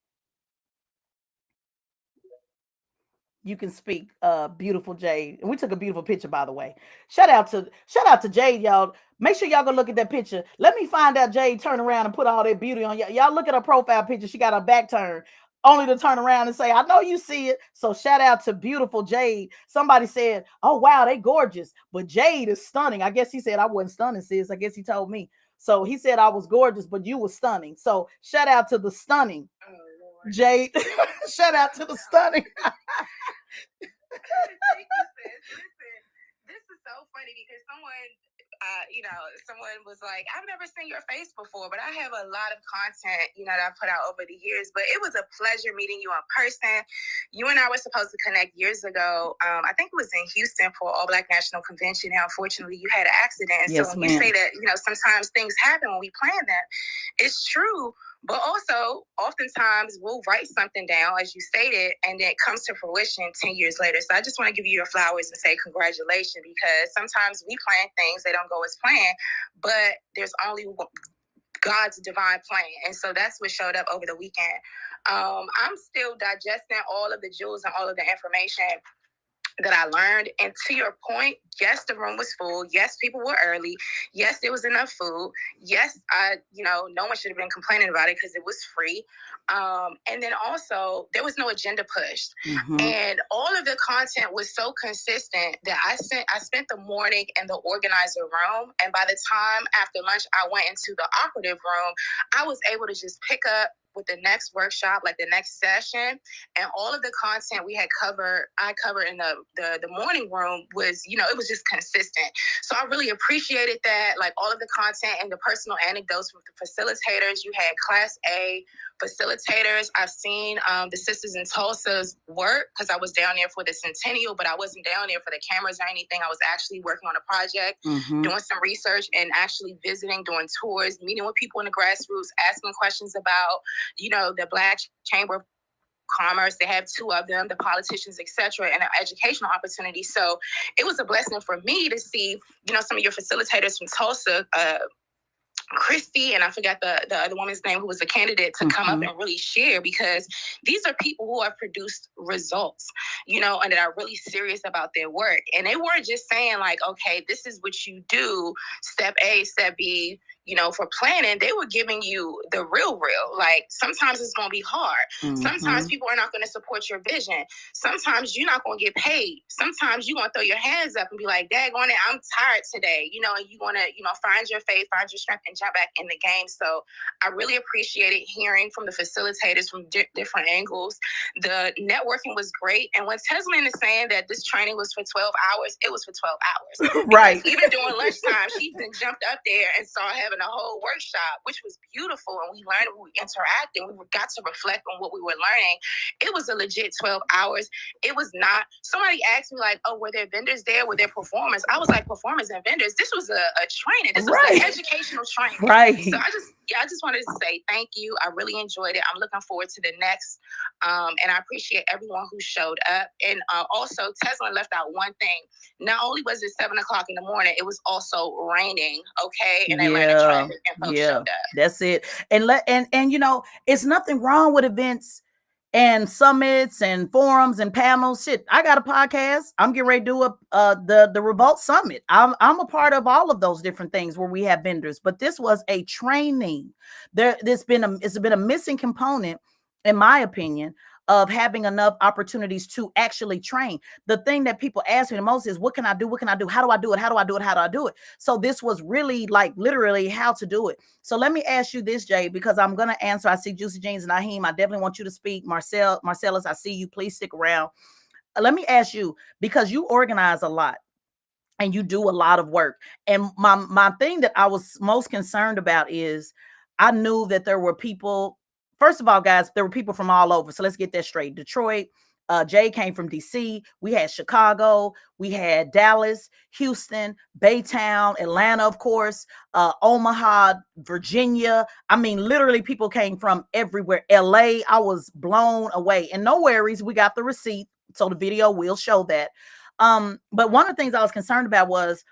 You can speak, beautiful Jade. And we took a beautiful picture, by the way. Shout out to Jade, y'all. Make sure y'all go look at that picture. Let me find out Jade turn around and put all that beauty on y'all. Y'all look at her profile picture. She got her back turned, only to turn around and say, I know you see it. So shout out to beautiful Jade. Somebody said, oh wow, they gorgeous. But Jade is stunning. I guess he said I wasn't stunning, sis. I guess he told me. So he said I was gorgeous, but you were stunning. So shout out to the stunning Jade. Shout out to the stunning. Thank you, sis. Listen, this is so funny because someone was like, I've never seen your face before, but I have a lot of content, that I've put out over the years. But it was a pleasure meeting you in person. You and I were supposed to connect years ago. I think it was in Houston for All Black National Convention. And unfortunately, you had an accident. And Yes, so when you say that, sometimes things happen when we plan them, it's true. But also, oftentimes we'll write something down, as you stated, and then it comes to fruition 10 years later. So I just want to give you your flowers and say congratulations, because sometimes we plan things, they don't go as planned, but there's only God's divine plan. And so that's what showed up over the weekend. I'm still digesting all of the jewels and all of the information that I learned. And to your point, yes, the room was full. Yes, people were early. Yes, there was enough food. Yes, no one should have been complaining about it because it was free. And then also, there was no agenda pushed. Mm-hmm. And all of the content was so consistent that I spent the morning in the organizer room. And by the time after lunch, I went into the operative room, I was able to just pick up with the next workshop, like the next session, and all of the content I covered in the morning room was, it was just consistent. So I really appreciated that, like all of the content and the personal anecdotes with the facilitators. You had Class A facilitators. I've seen the sisters in Tulsa's work because I was down there for the centennial, but I wasn't down there for the cameras or anything. I was actually working on a project, doing some research and actually visiting, doing tours, meeting with people in the grassroots, asking questions about, the Black Chamber of Commerce. They have two of them, the politicians, etc., and an educational opportunity. So it was a blessing for me to see, some of your facilitators from Tulsa, Christy, and I forgot the other woman's name who was a candidate, to come up and really share, because these are people who have produced results, and that are really serious about their work. And they weren't just saying like, okay, this is what you do, step A, step B, for planning. They were giving you the real. Like, sometimes it's going to be hard. Sometimes people are not going to support your vision. Sometimes you're not going to get paid. Sometimes you're going to throw your hands up and be like, daggone it, I'm tired today, and you want to, find your faith, find your strength, and jump back in the game. So I really appreciated hearing from the facilitators from different angles. The networking was great. And when Tezlyn is saying that this training was for 12 hours, it was for 12 hours. Right. Even during lunchtime, she then jumped up there and saw having a whole workshop, which was beautiful. And we learned, we interacted, we got to reflect on what we were learning. It was a legit 12 hours. It was not, somebody asked me like, oh, were there vendors there? Were there performers? I was like, performers and vendors. This was a training. This was an educational training. Right. So I just wanted to say thank you. I really enjoyed it. I'm looking forward to the next. And I appreciate everyone who showed up. And also, Tezlyn left out one thing. Not only was it 7 o'clock in the morning, it was also raining. Okay, and Atlanta traffic, and folks showed up. That's it. And it's nothing wrong with events and summits and forums and panels. Shit, I got a podcast. I'm getting ready to do the Revolt Summit. I'm a part of all of those different things where we have vendors. But this was a training. It's been a missing component, in my opinion, of having enough opportunities to actually train. The thing that people ask me the most is, what can I do? What can I do? How do I do it? How do I do it? How do I do it? So this was really like literally how to do it. So let me ask you this, Jay, because I'm going to answer. I see Juicy Jeans and Naheem. I definitely want you to speak. Marcellus, I see you. Please stick around. Let me ask you, because you organize a lot and you do a lot of work. And my thing that I was most concerned about is I knew that there were people. First of all, guys, there were people from all over. So let's get that straight. Detroit, Jay came from DC. We had Chicago. We had Dallas, Houston, Baytown, Atlanta, of course, Omaha, Virginia. I mean, literally people came from everywhere. LA, I was blown away. And no worries, we got the receipt. So the video will show that. But one of the things I was concerned about was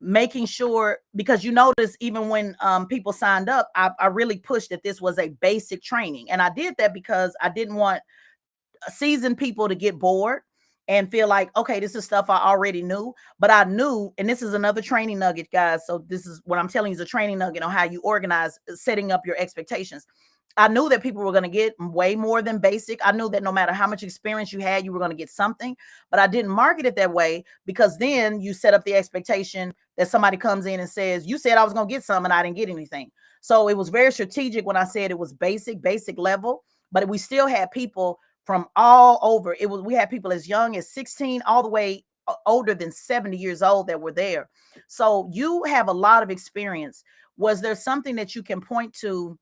making sure, because you notice even when people signed up, I really pushed that this was a basic training. And I did that because I didn't want seasoned people to get bored and feel like, okay, this is stuff I already knew. But I knew, and this is another training nugget, guys. So this is what I'm telling you is a training nugget on how you organize setting up your expectations. I knew that people were going to get way more than basic. I knew that no matter how much experience you had, you were going to get something, but I didn't market it that way, because then you set up the expectation that somebody comes in and says, you said I was going to get some and I didn't get anything. So it was very strategic when I said it was basic level, but we still had people from all over. We had people as young as 16 all the way older than 70 years old that were there. So you have a lot of experience. Was there something that you can point to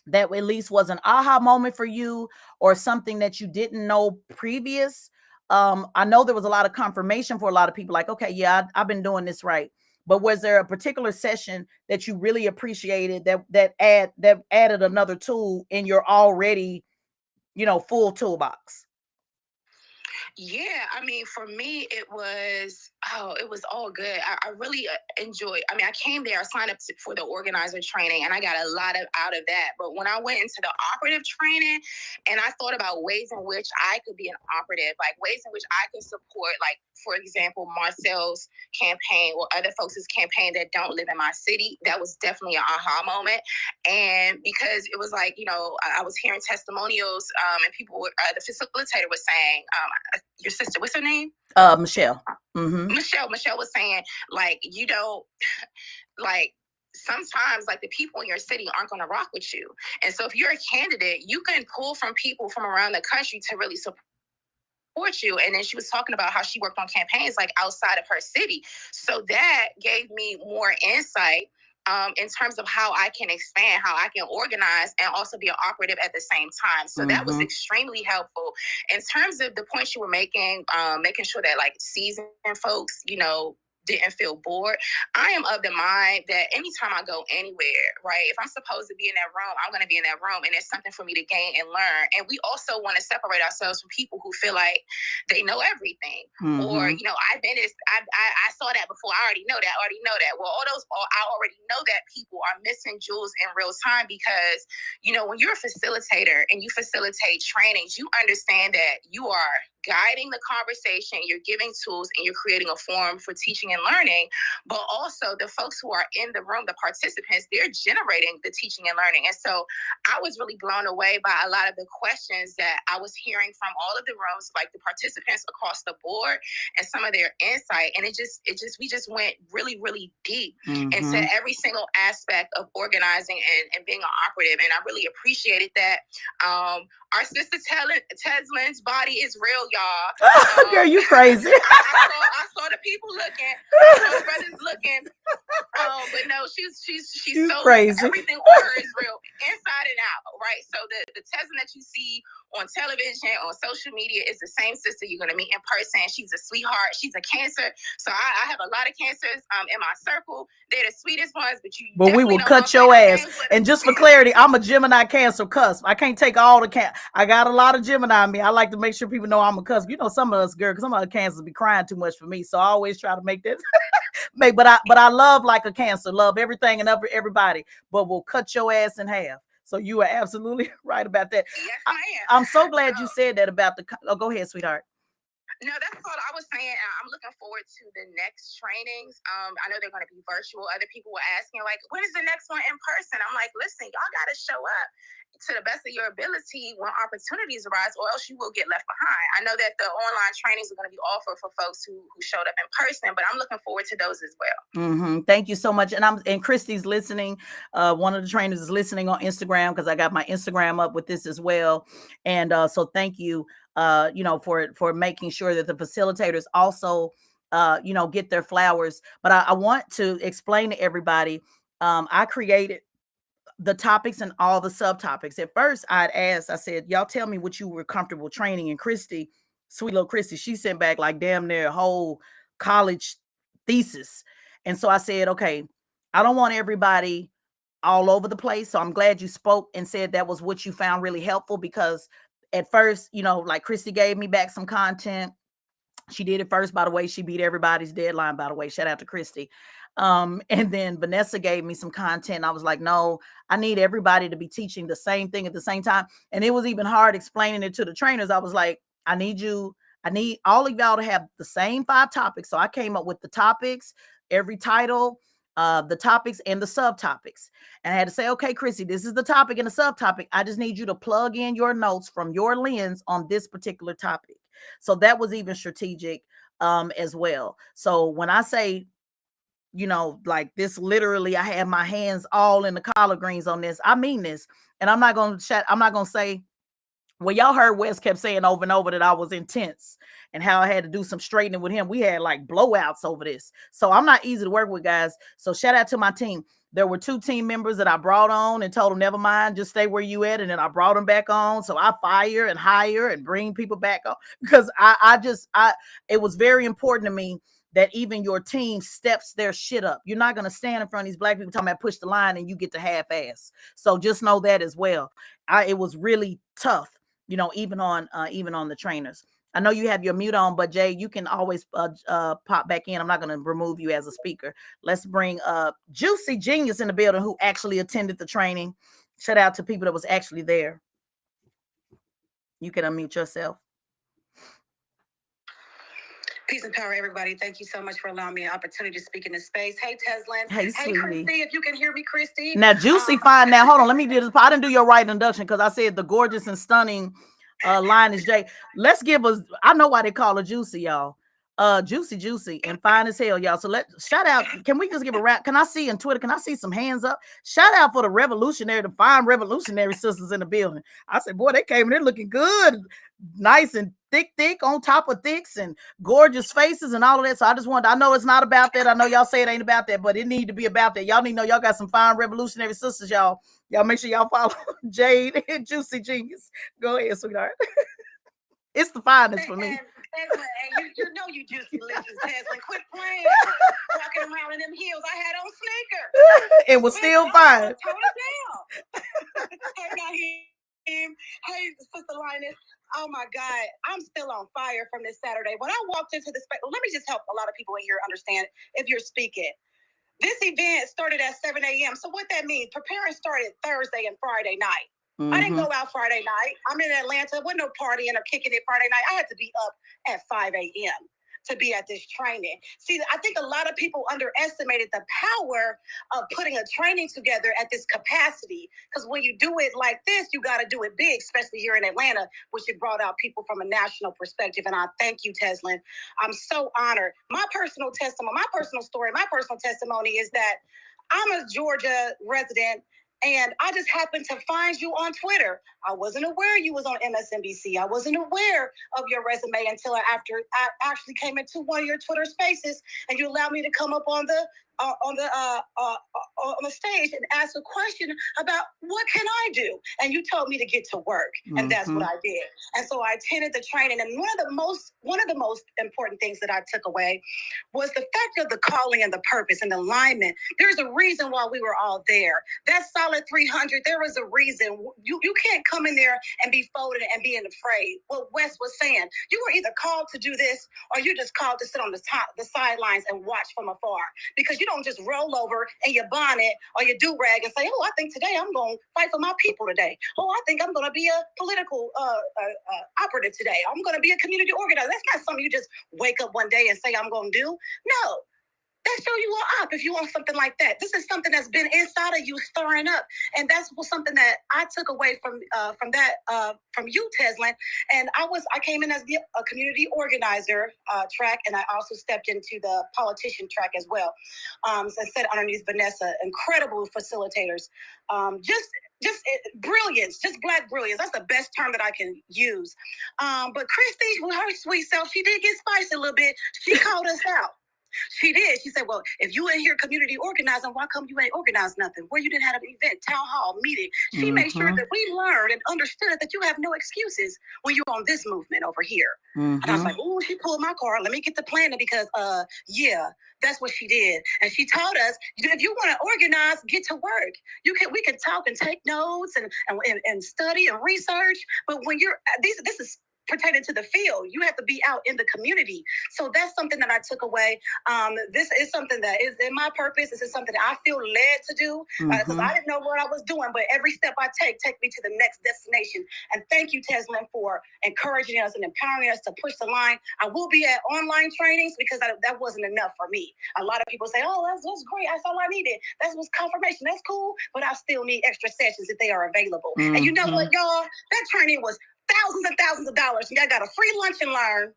that at least was an aha moment for you, or something that you didn't know previous? I know there was a lot of confirmation for a lot of people, like, okay, yeah, I've been doing this right. but was there a particular session that you really appreciated that added another tool in your already, full toolbox? Yeah, I mean, for me, it was all good. I really enjoyed. I mean, I came there, I signed up for the organizer training, and I got a lot out of that. But when I went into the operative training, and I thought about ways in which I could be an operative, like ways in which I could support, like for example, Marcel's campaign or other folks' campaign that don't live in my city, that was definitely an aha moment. And because it was like, I was hearing testimonials, and people were, the facilitator was saying, your sister, what's her name? Michelle. Mm-hmm. Michelle was saying, like, you don't, like, sometimes like the people in your city aren't going to rock with you. And so if you're a candidate, you can pull from people from around the country to really support you. And then she was talking about how she worked on campaigns like outside of her city. So that gave me more insight, in terms of how I can expand, how I can organize, and also be an operative at the same time. So that was extremely helpful. In terms of the points you were making, making sure that like seasoned folks, didn't feel bored. I am of the mind that anytime I go anywhere, right, if I'm supposed to be in that room, I'm going to be in that room, and there's something for me to gain and learn. And we also want to separate ourselves from people who feel like they know everything, or I saw that before. I already know that. Well, I already know that people are missing jewels in real time because when you're a facilitator and you facilitate trainings, you understand that you are guiding the conversation, you're giving tools, and you're creating a forum for teaching and learning. But also the folks who are in the room, the participants, they're generating the teaching and learning. And so I was really blown away by a lot of the questions that I was hearing from all of the rooms, like the participants across the board, and some of their insight. And we just went really, really deep into every single aspect of organizing and being an operative. And I really appreciated that. Our sister Tezlyn's body is real, y'all. Girl, you crazy. I saw the people looking. I saw the brothers looking. But no, she's so crazy. Everything on her is real, inside and out, right? So the Tezlyn that you see on television, on social media, is the same sister you're gonna meet in person. She's a sweetheart. She's a Cancer. So I have a lot of Cancers in my circle. They're the sweetest ones, but we will cut your ass. And just for clarity, I'm a Gemini Cancer cusp. I can't take all the I got a lot of Gemini in me. I like to make sure people know I'm a cusp. Some of us, girl, because some of the Cancers be crying too much for me. So I always try to make this but I love like a Cancer, love everything and everybody, but we'll cut your ass in half. So you are absolutely right about that. Yes, I am. I'm so glad you said that about go ahead, sweetheart. No, that's all I was saying. I'm looking forward to the next trainings. I know they're going to be virtual. Other people were asking, like, when is the next one in person? I'm like, listen, y'all got to show up to the best of your ability when opportunities arise, or else you will get left behind. I know that the online trainings are going to be offered for folks who showed up in person, but I'm looking forward to those as well. Thank you so much. And Christy's listening. One of the trainers is listening on Instagram, because I got my Instagram up with this as well. And so thank you, for making sure that the facilitators also, get their flowers. But I want to explain to everybody, I created the topics and all the subtopics. At first, I said, y'all tell me what you were comfortable training. And Christy, sweet little Christy, she sent back like damn near a whole college thesis. And so I said, okay, I don't want everybody all over the place. So I'm glad you spoke and said that was what you found really helpful, because at first, like Christy gave me back some content. She did it first, by the way. She beat everybody's deadline, by the way. Shout out to Christy. And then Vanessa gave me some content. I was like, no, I need everybody to be teaching the same thing at the same time. And it was even hard explaining it to the trainers. I was like, I need all of y'all to have the same 5 topics. So I came up with the topics, every title, the topics and the subtopics. And I had to say, okay, Chrissy, this is the topic and the subtopic. I just need you to plug in your notes from your lens on this particular topic. So that was even strategic as well. So when I say, like this, literally, I have my hands all in the collard greens on this. I mean this. And I'm not going to say, well, y'all heard Wes kept saying over and over that I was intense and how I had to do some straightening with him. We had like blowouts over this. So I'm not easy to work with, guys. So shout out to my team. There were 2 team members that I brought on and told them, never mind, just stay where you at. And then I brought them back on. So I fire and hire and bring people back on, because it was very important to me that even your team steps their shit up. You're not going to stand in front of these black people talking about push the line and you get to half ass. So just know that as well. It was really tough, even on the trainers. I know you have your mute on, but Jay, you can always pop back in. I'm not going to remove you as a speaker. Let's bring Juicy Genius in the building who actually attended the training. Shout out to people that was actually there. You can unmute yourself. Peace and power, everybody. Thank you so much for allowing me an opportunity to speak in this space. Hey, Tezlyn. Hey, Christy, if you can hear me, Christy. Now, Juicy, fine. Now, hold on. Let me do this. I didn't do your right induction because I said the gorgeous and stunning line is Jay. Let's give us, I know why they call her Juicy, y'all. Juicy and fine as hell, y'all. So shout out. Can we just give a rap? Can I see in Twitter? Can I see some hands up? Shout out for the fine revolutionary sisters in the building. I said, boy, they came in there looking good, nice and thick on top of thicks and gorgeous faces and all of that. So I know it's not about that. I know y'all say it ain't about that, but it need to be about that. Y'all need to know y'all got some fine revolutionary sisters, y'all. Y'all make sure y'all follow Jade and Juicy Genius. Go ahead, sweetheart. It's the finest for me. And you know you juicy delicious, Tezlyn. Quit playing. Walking around in them heels I had on sneakers. It was still fine. Tone it down. Hey, Sister Linus. Oh my God, I'm still on fire from this Saturday. When I walked into the space, let me just help a lot of people in here understand if you're speaking. This event started at 7 a.m. So what that means, preparing started Thursday and Friday night. Mm-hmm. I didn't go out Friday night. I'm in Atlanta. Wasn't no partying or kicking it Friday night. I had to be up at 5 a.m. to be at this training. See, I think a lot of people underestimated the power of putting a training together at this capacity. Because when you do it like this, you got to do it big, especially here in Atlanta, which it brought out people from a national perspective. And I thank you, Tezlyn. I'm so honored. My personal story, my personal testimony is that I'm a Georgia resident. And I just happened to find you on Twitter. I wasn't aware you was on MSNBC. I wasn't aware of your resume until after I actually came into one of your Twitter spaces, and you allowed me to come up on the stage and ask a question about what can I do, and you told me to get to work, and that's what I did. And so I attended the training, and one of the most important things that I took away was the fact of the calling and the purpose and the alignment. There's a reason why we were all there. That solid 300, there was a reason. You can't come in there and be folded and being afraid. What Wes was saying, you were either called to do this or you're just called to sit on the sidelines and watch from afar, because you don't just roll over in your bonnet or your do-rag and say, oh, I think today I'm going to fight for my people today. Oh, I think I'm going to be a political operative today. I'm going to be a community organizer. That's not something you just wake up one day and say I'm going to do. No. That show you are up if you want something like that. This is something that's been inside of you stirring up. And that's something that I took away from you, Tezlyn. And I came in as a community organizer track, and I also stepped into the politician track as well. So I sat underneath Vanessa, incredible facilitators. Just brilliance, just Black brilliance. That's the best term that I can use. But Christy, with her sweet self, she did get spicy a little bit. She called us out. She did. She said, well, if you ain't here community organizing, why come you ain't organized nothing? Where you didn't have an event, town hall, meeting. She made sure that we learned and understood that you have no excuses when you're on this movement over here. And I was like, oh, she pulled my card. Let me get the planner because, yeah, that's what she did. And she taught us, if you want to organize, get to work. We can talk and take notes and study and research. But when this is pertaining to the field, you have to be out in the community. So that's something that I took away. This is something that is in my purpose. This is something that I feel led to do because I didn't know what I was doing, but every step I take me to the next destination. And thank you, Tezlyn, for encouraging us and empowering us to push the line. I will be at online trainings because that wasn't enough for me. A lot of people say, oh, that's great. That's all I needed. That was confirmation. That's cool. But I still need extra sessions if they are available. And you know what, y'all? That training was thousands and thousands of dollars. And y'all got a free lunch and learn.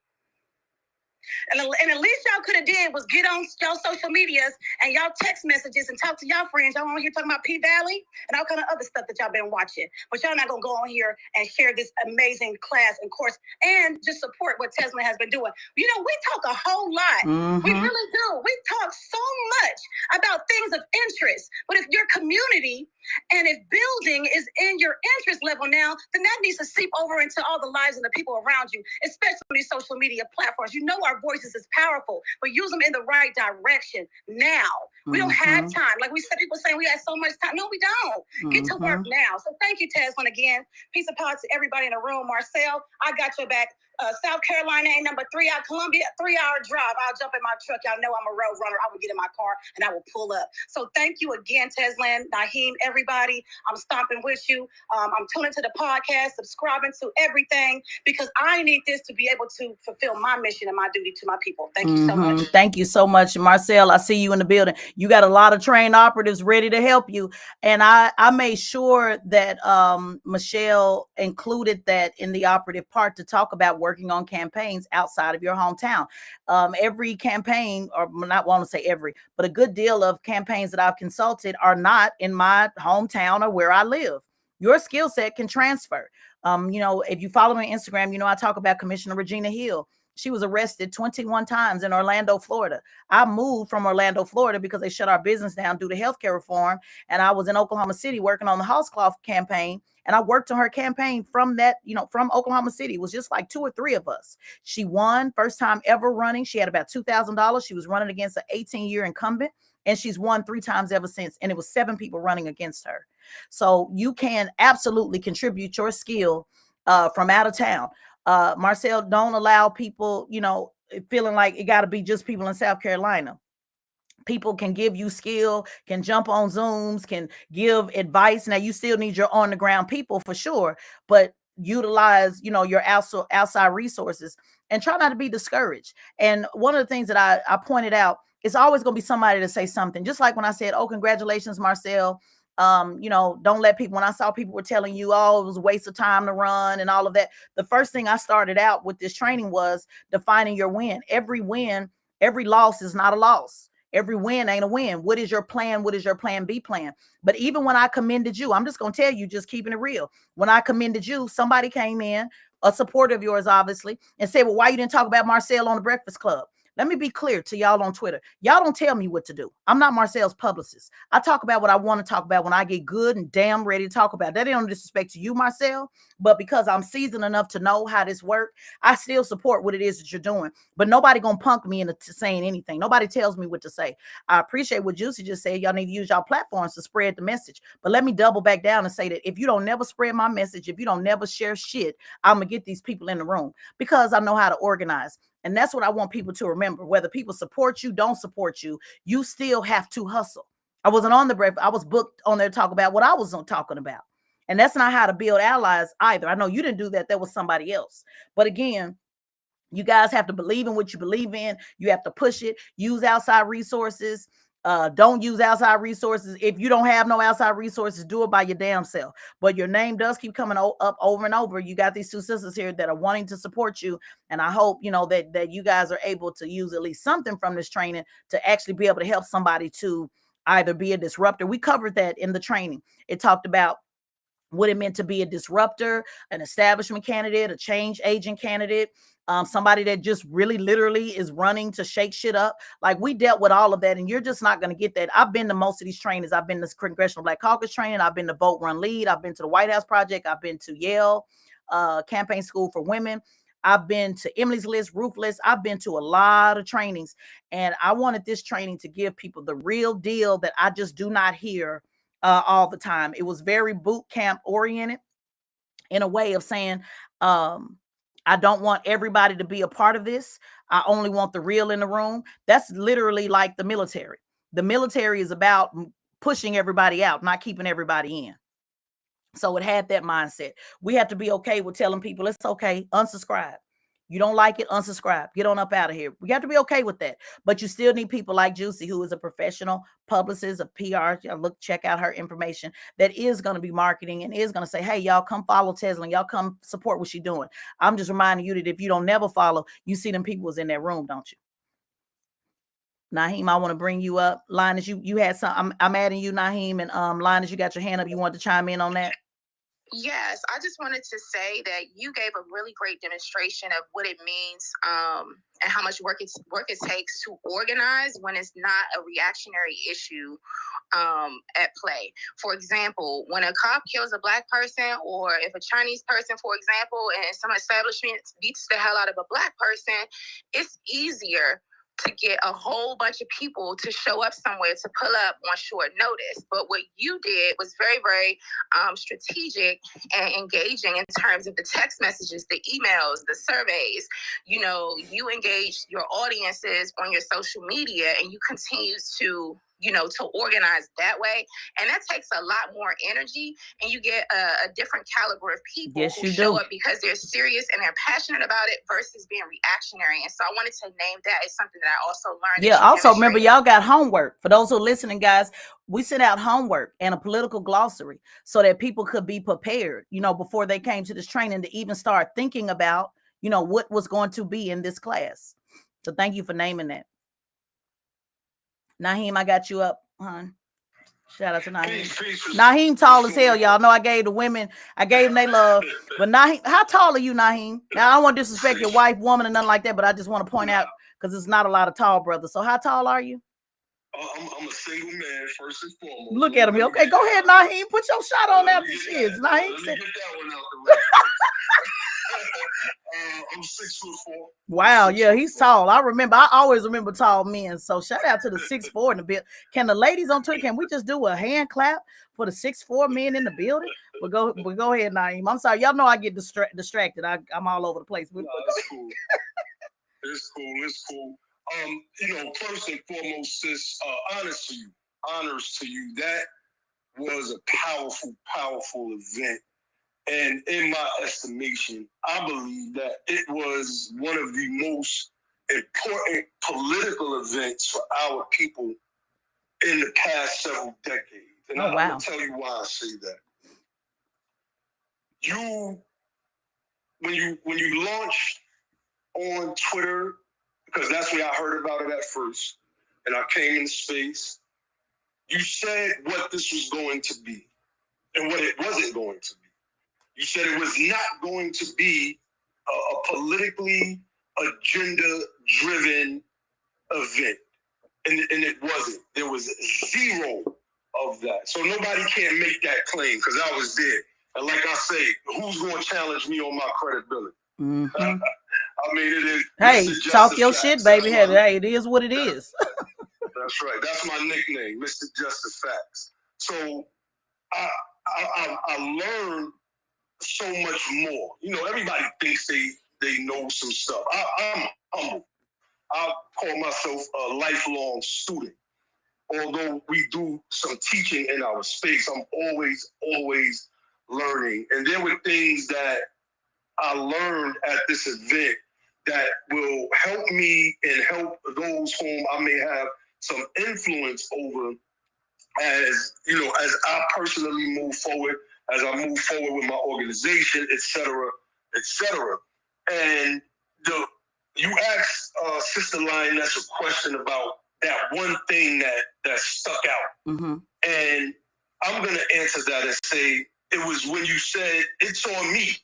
And at least y'all could have did was get on y'all social medias and y'all text messages and talk to y'all friends. Y'all on here talking about P-Valley and all kind of other stuff that y'all been watching. But y'all not going to go on here and share this amazing class and course and just support what Tezlyn has been doing. You know, we talk a whole lot. We really do. We talk so much about things of interest. But if your community And if building is in your interest level now, then that needs to seep over into all the lives and the people around you, especially on these social media platforms. You know our voices is powerful, but use them in the right direction now. We don't have time. Like we said, people saying we have so much time. No, we don't. Get to work now. So thank you, Tezlyn, again. Peace and power to everybody in the room. Marcel, I got your back. South Carolina ain't number 3 out. Columbia, 3-hour drive. I'll jump in my truck. Y'all know I'm a road runner. I will get in my car and I will pull up. So thank you again, Tezlyn, Naheem, everybody. I'm stomping with you. I'm tuning to the podcast, subscribing to everything, because I need this to be able to fulfill my mission and my duty to my people. Thank you so much. Thank you so much, Marcel. I see you in the building. You got a lot of trained operatives ready to help you. And I made sure that Michelle included that in the operative part to talk about working on campaigns outside of your hometown. Every campaign, or not want to say every, but a good deal of campaigns that I've consulted are not in my hometown or where I live. Your skill set can transfer. If you follow me on Instagram, I talk about Commissioner Regina Hill. She was arrested 21 times in Orlando, Florida. I moved from Orlando, Florida because they shut our business down due to healthcare reform. And I was in Oklahoma City working on the Housecloth campaign. And I worked on her campaign from from Oklahoma City. It was just like 2 or 3 of us. She won, first time ever running. She had about $2,000. She was running against an 18-year incumbent. And she's won 3 times ever since. And it was 7 people running against her. So you can absolutely contribute your skill from out of town. Marcel, don't allow people, feeling like it got to be just people in South Carolina. People can give you skill, can jump on Zooms, can give advice. Now, you still need your on the ground people for sure, but utilize, your outside resources and try not to be discouraged. And one of the things that I pointed out, it's always going to be somebody to say something. Just like when I said, oh, congratulations, Marcel. Don't let people, when I saw people were telling you, oh, it was a waste of time to run and all of that. The first thing I started out with this training was defining your win. Every win, every loss is not a loss. Every win ain't a win. What is your plan? What is your plan B plan? But even when I commended you, I'm just going to tell you, just keeping it real. When I commended you, somebody came in, a supporter of yours, obviously, and said, well, why you didn't talk about Marcel on the Breakfast Club? Let me be clear to y'all on Twitter. Y'all don't tell me what to do. I'm not Marcel's publicist. I talk about what I want to talk about when I get good and damn ready to talk about. That ain't no disrespect to you, Marcel, but because I'm seasoned enough to know how this works, I still support what it is that you're doing. But nobody gonna punk me into saying anything. Nobody tells me what to say. I appreciate what Juicy just said. Y'all need to use y'all platforms to spread the message. But let me double back down and say that if you don't never spread my message, if you don't never share shit, I'm gonna get these people in the room because I know how to organize. And that's what I want people to remember. Whether people support you, don't support you, you still have to hustle. I wasn't on the breakfast. I was booked on there to talk about what I was talking about. And that's not how to build allies either. I know you didn't do that. That was somebody else. But again, you guys have to believe in what you believe in. You have to push it. Use outside resources. Don't use outside resources. If you don't have no outside resources, do it by your damn self. But your name does keep coming up over and over. You got these 2 sisters here that are wanting to support you. And I hope, that you guys are able to use at least something from this training to actually be able to help somebody to either be a disruptor. We covered that in the training. It talked about what it meant to be a disruptor, an establishment candidate, a change agent candidate, somebody that just really literally is running to shake shit up. Like, we dealt with all of that, and you're just not going to get that. I've been to most of these trainings. I've been to Congressional Black Caucus training. I've been to Vote Run Lead. I've been to the White House Project. I've been to Yale Campaign School for Women. I've been to Emily's List, Ruthless. I've been to a lot of trainings, and I wanted this training to give people the real deal that I just do not hear all the time. It was very boot camp oriented in a way of saying, I don't want everybody to be a part of this. I only want the real in the room. That's literally like the military. The military is about pushing everybody out, not keeping everybody in. So it had that mindset. We have to be okay with telling people it's okay, unsubscribe. You don't like it, unsubscribe. Get on up out of here. We have to be okay with that. But you still need people like Juicy, who is a professional publicist, a PR. Check out her information, that is going to be marketing and is going to say, hey, y'all come follow Tezlyn. Y'all come support what she's doing. I'm just reminding you that if you don't never follow, you see them people was in that room, don't you? Naheem, I want to bring you up. Linus, you had some. I'm adding you, Naheem, and Linus, you got your hand up. You want to chime in on that? Yes, I just wanted to say that you gave a really great demonstration of what it means and how much work it takes to organize when it's not a reactionary issue at play. For example, when a cop kills a Black person, or if a Chinese person, for example, and some establishment beats the hell out of a Black person, it's easier to get a whole bunch of people to show up somewhere to pull up on short notice. But what you did was very, very strategic and engaging in terms of the text messages, the emails, the surveys. You know, you engaged your audiences on your social media, and you continue to, you know, to organize that way. And that takes a lot more energy, and you get a different caliber of people who show up because they're serious and they're passionate about it versus being reactionary. And so I wanted to name that as something that I also learned. Yeah, also remember, y'all got homework. For those who are listening, guys, we sent out homework and a political glossary so that people could be prepared, you know, before they came to this training, to even start thinking about, you know, what was going to be in this class. So thank you for naming that. Naheem, I got you up, hon. Shout out to Naheem. Naheem tall as hell, y'all know. I gave the women, I gave them they love. But Naheem, how tall are you, Naheem? Now, I don't want to disrespect your wife, woman, and nothing like that, but I just want to point out, because it's not a lot of tall brothers. So how tall are you? I'm a single man, first and foremost. Look at him here. Okay, go ahead, Naheem. Put your shot on after she is. Naheem Let me said, get that one out the way. I'm 6'4". wow, yeah, he's tall. I always remember tall men. So shout out to the 6'4" in the building. Can the ladies on Twitter, can we just do a hand clap for the 6'4" men in the building? But go ahead, Naeem. I'm sorry, y'all know I get distracted. I'm all over the place. No, it's cool. It's cool. You know, first and foremost, sis, honors to you. That was a powerful event. And in my estimation, I believe that it was one of the most important political events for our people in the past several decades. And I'm going to tell you why I say that. When you launched on Twitter, because that's where I heard about it at first, and I came in space, you said what this was going to be and what it wasn't going to be. You said it was not going to be a politically agenda-driven event, and it wasn't. There was zero of that. So nobody can make that claim because I was there. And like I say, who's going to challenge me on my credibility? Mm-hmm. I mean, it is. Hey, talk your shit, baby. Hey, it is what it is. That's right. That's my nickname, Mr. Just the Facts. So I learned so much more. You know, everybody thinks they know some stuff. I'm humble. I call myself a lifelong student. Although we do some teaching in our space, I'm always learning. And there were things that I learned at this event that will help me and help those whom I may have some influence over as, you know, as I personally move forward, as I move forward with my organization, et cetera, et cetera. And you asked Sister Lioness a question about that one thing that stuck out. Mm-hmm. And I'm going to answer that and say it was when you said, it's on me.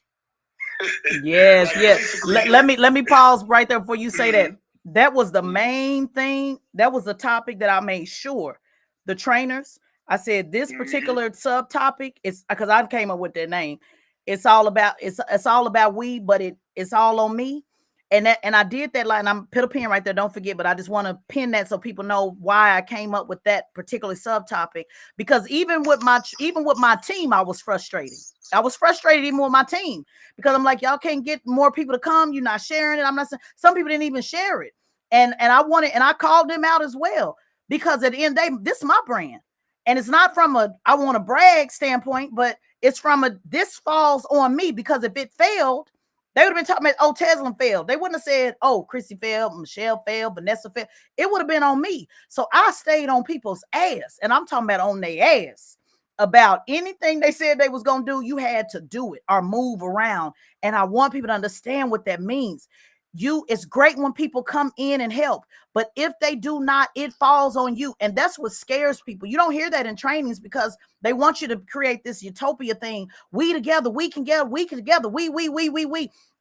Yes, like, yes. Let me pause right there before you say that. That was the main thing. That was the topic that I made sure the trainers. I said this particular subtopic is because I came up with that name. It's all about we, but it's all on me. And I did that line. I'm put a pin right there. Don't forget, but I just want to pin that so people know why I came up with that particular subtopic. Because even with my team, I was frustrated. I was frustrated even with my team because I'm like, y'all can't get more people to come. You're not sharing it. I'm not saying some people didn't even share it. And I called them out as well, because at the end of the day, this is my brand. And it's not from I want to brag standpoint, but it's from this falls on me, because if it failed, they would have been talking about, oh, Tezlyn failed. They wouldn't have said, oh, Chrissy failed, Michelle failed, Vanessa failed. It would have been on me. So I stayed on people's ass, and I'm talking about on their ass. About anything they said they was going to do, you had to do it or move around. And I want people to understand what that means. It's great when people come in and help, but if they do not, it falls on you. And that's what scares people. You don't hear that in trainings because they want you to create this utopia thing. We together, we can get, we can together, we.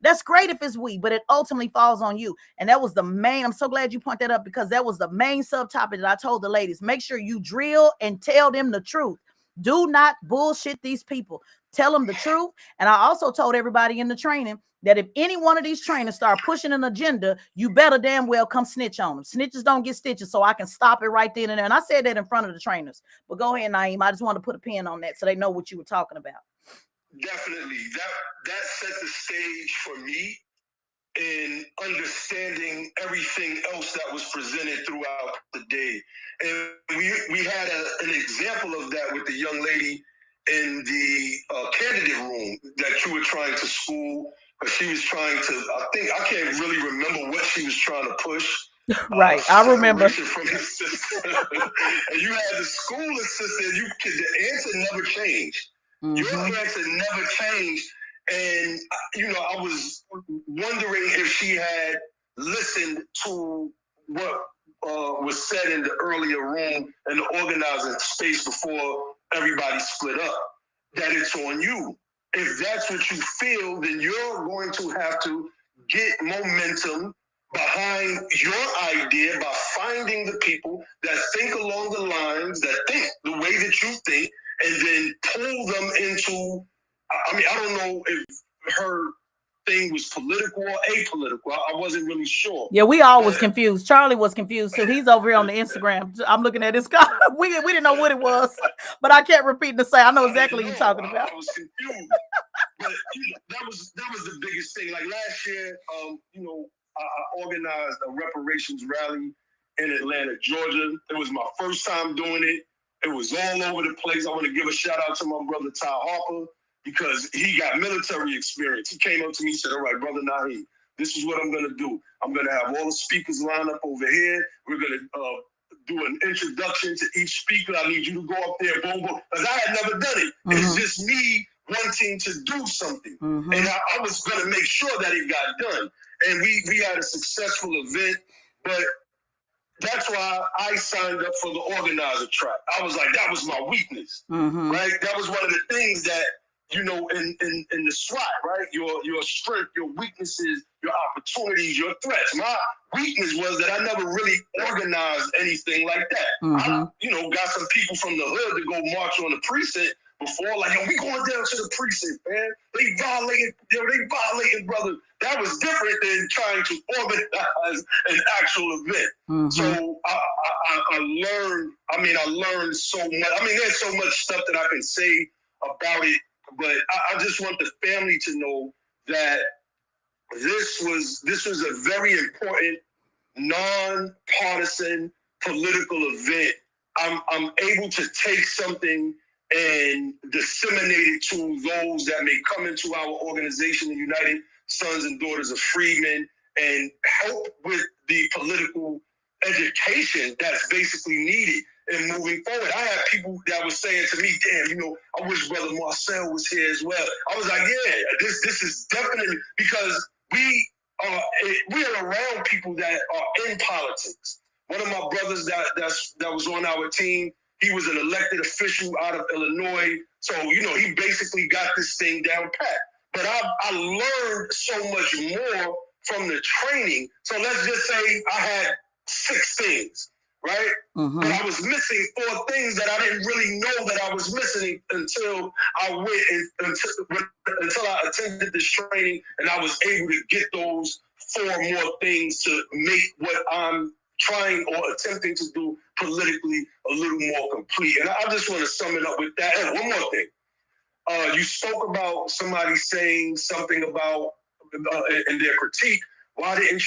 That's great if it's we, but it ultimately falls on you. And that was the main, I'm so glad you point that up, because that was the main subtopic that I told the ladies. Make sure you drill and tell them the truth. Do not bullshit these people. Tell them the truth. And I also told everybody in the training that if any one of these trainers start pushing an agenda, you better damn well come snitch on them. Snitches don't get stitches, so I can stop it right then and there. And I said that in front of the trainers. But go ahead, Naeem. I just want to put a pin on that so they know what you were talking about. Definitely. That set the stage for me in understanding everything else that was presented throughout the day. And we had an example of that with the young lady in the candidate room that you were trying to school. But she was trying to, I can't really remember what she was trying to push. Right, I remember. From the system. And you had the school assistant, the answer never changed. Mm-hmm. Your answer never changed. And, I was wondering if she had listened to what was said in the earlier room in the organizing space before everybody split up, that it's on you. If that's what you feel, then you're going to have to get momentum behind your idea by finding the people that think along the lines, that think the way that you think, and then pull them into, I don't know if her thing was political or apolitical. I wasn't really sure. Yeah, we all was confused. Charlie was confused too. He's over here on the Instagram. I'm looking at his car. We didn't know what it was, but I can't repeat the same. I know exactly what you're talking about. I was confused. But that was the biggest thing. Like last year, I organized a reparations rally in Atlanta, Georgia. It was my first time doing it. It was all over the place. I want to give a shout out to my brother Ty Harper, because he got military experience. He came up to me and said, all right, brother Naheem, this is what I'm going to do. I'm going to have all the speakers lined up over here. We're going to do an introduction to each speaker. I need you to go up there, boom, boom. Because I had never done it. Mm-hmm. It's just me wanting to do something. Mm-hmm. And I was going to make sure that it got done. And we had a successful event, but that's why I signed up for the organizer track. I was like, that was my weakness, mm-hmm. right? That was one of the things that, in the SWAT, right? Your strength, your weaknesses, your opportunities, your threats. My weakness was that I never really organized anything like that. Mm-hmm. I, got some people from the hood to go march on the precinct before, like, we going down to the precinct, man. They violating, brother. That was different than trying to organize an actual event. Mm-hmm. So I learned, I learned so much. There's so much stuff that I can say about it, but I just want the family to know that this was a very important, non-partisan political event. I'm able to take something and disseminate it to those that may come into our organization, the United Sons and Daughters of Freedmen, and help with the political education that's basically needed in moving forward. I had people that were saying to me, damn, I wish Brother Marcel was here as well. I was like, yeah, this is definitely, because we are around people that are in politics. One of my brothers that was on our team, he was an elected official out of Illinois. So, he basically got this thing down pat. But I learned so much more from the training. So let's just say I had 6 things, right? Mm-hmm. But I was missing 4 things that I didn't really know that I was missing until I until I attended this training, and I was able to get those 4 more things to make what I'm trying or attempting to do politically a little more complete. And I just want to sum it up with that. And one more thing. You spoke about somebody saying something about in their critique. Why didn't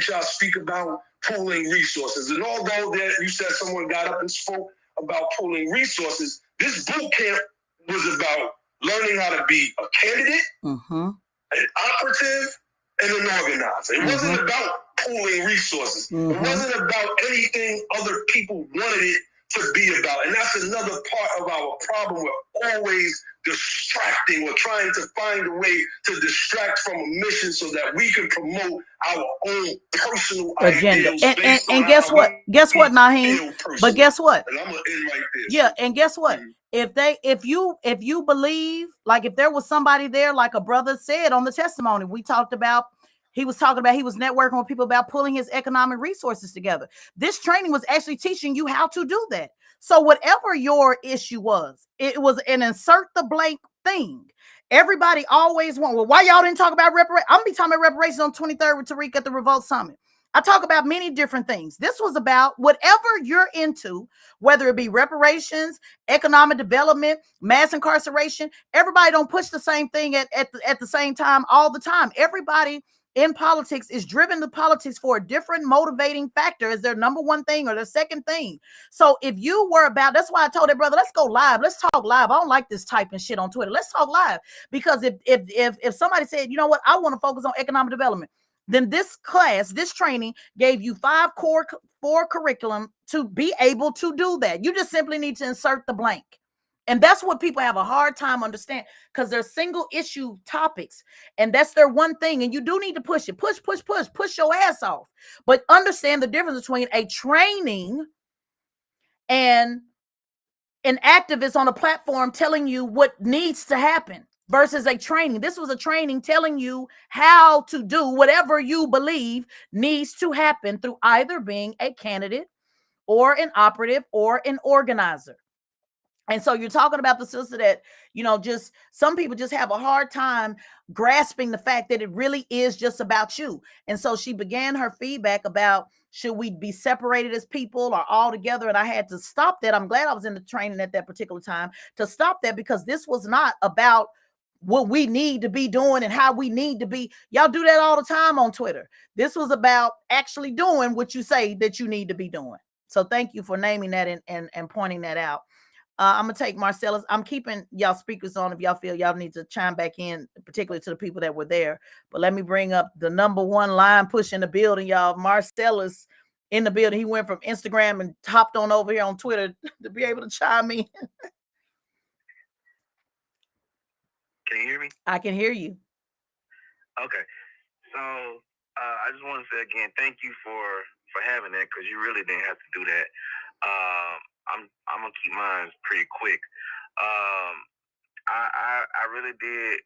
y'all speak about pooling resources? And although that you said someone got up and spoke about pooling resources, this boot camp was about learning how to be a candidate, mm-hmm. an operative, and an organizer. It mm-hmm. wasn't about pooling resources. Mm-hmm. It wasn't about anything other people wanted it to be about. And that's another part of our problem. We're always distracting. We're trying to find a way to distract from a mission so that we can promote our own personal agenda. ideals. And guess what? Guess what, Naheem? But guess what? And I'm gonna end right there. Yeah, and guess what? If you believe, like if there was somebody there, like a brother said on the testimony, we talked about, he was networking with people about pulling his economic resources together. This training was actually teaching you how to do that. So whatever your issue was, it was an insert the blank thing. Everybody always want, well, why y'all didn't talk about reparations? I'm gonna be talking about reparations on 23rd with Tariq at the Revolt Summit. I talk about many different things. This was about whatever you're into, whether it be reparations, economic development, mass incarceration. Everybody don't push the same thing at the same time all the time. Everybody in politics is driven to politics for a different motivating factor as their number one thing or their second thing. So if you were about, that's why I told that brother, let's go live. Let's talk live. I don't like this typing shit on Twitter. Let's talk live. Because if somebody said, you know what, I want to focus on economic development, then this class, this training gave you four curriculum to be able to do that. You just simply need to insert the blank. And that's what people have a hard time understanding, because they're single issue topics and that's their one thing. And you do need to push it, push your ass off. But understand the difference between a training and an activist on a platform telling you what needs to happen versus a training. This was a training telling you how to do whatever you believe needs to happen through either being a candidate or an operative or an organizer. And so you're talking about the sister that, just some people just have a hard time grasping the fact that it really is just about you. And so she began her feedback about, should we be separated as people or all together? And I had to stop that. I'm glad I was in the training at that particular time to stop that, because this was not about what we need to be doing and how we need to be. Y'all do that all the time on Twitter. This was about actually doing what you say that you need to be doing. So thank you for naming that and pointing that out. I'm gonna take Marcellus. I'm keeping y'all speakers on if y'all feel y'all need to chime back in, particularly to the people that were there. But let me bring up the number one line push in the building, y'all. Marcellus in the building. He went from Instagram and hopped on over here on Twitter to be able to chime in. Can you hear me? I can hear you. Okay. So I just want to say again, thank you for having that, because you really didn't have to do that. I'm gonna keep mine pretty quick. I really did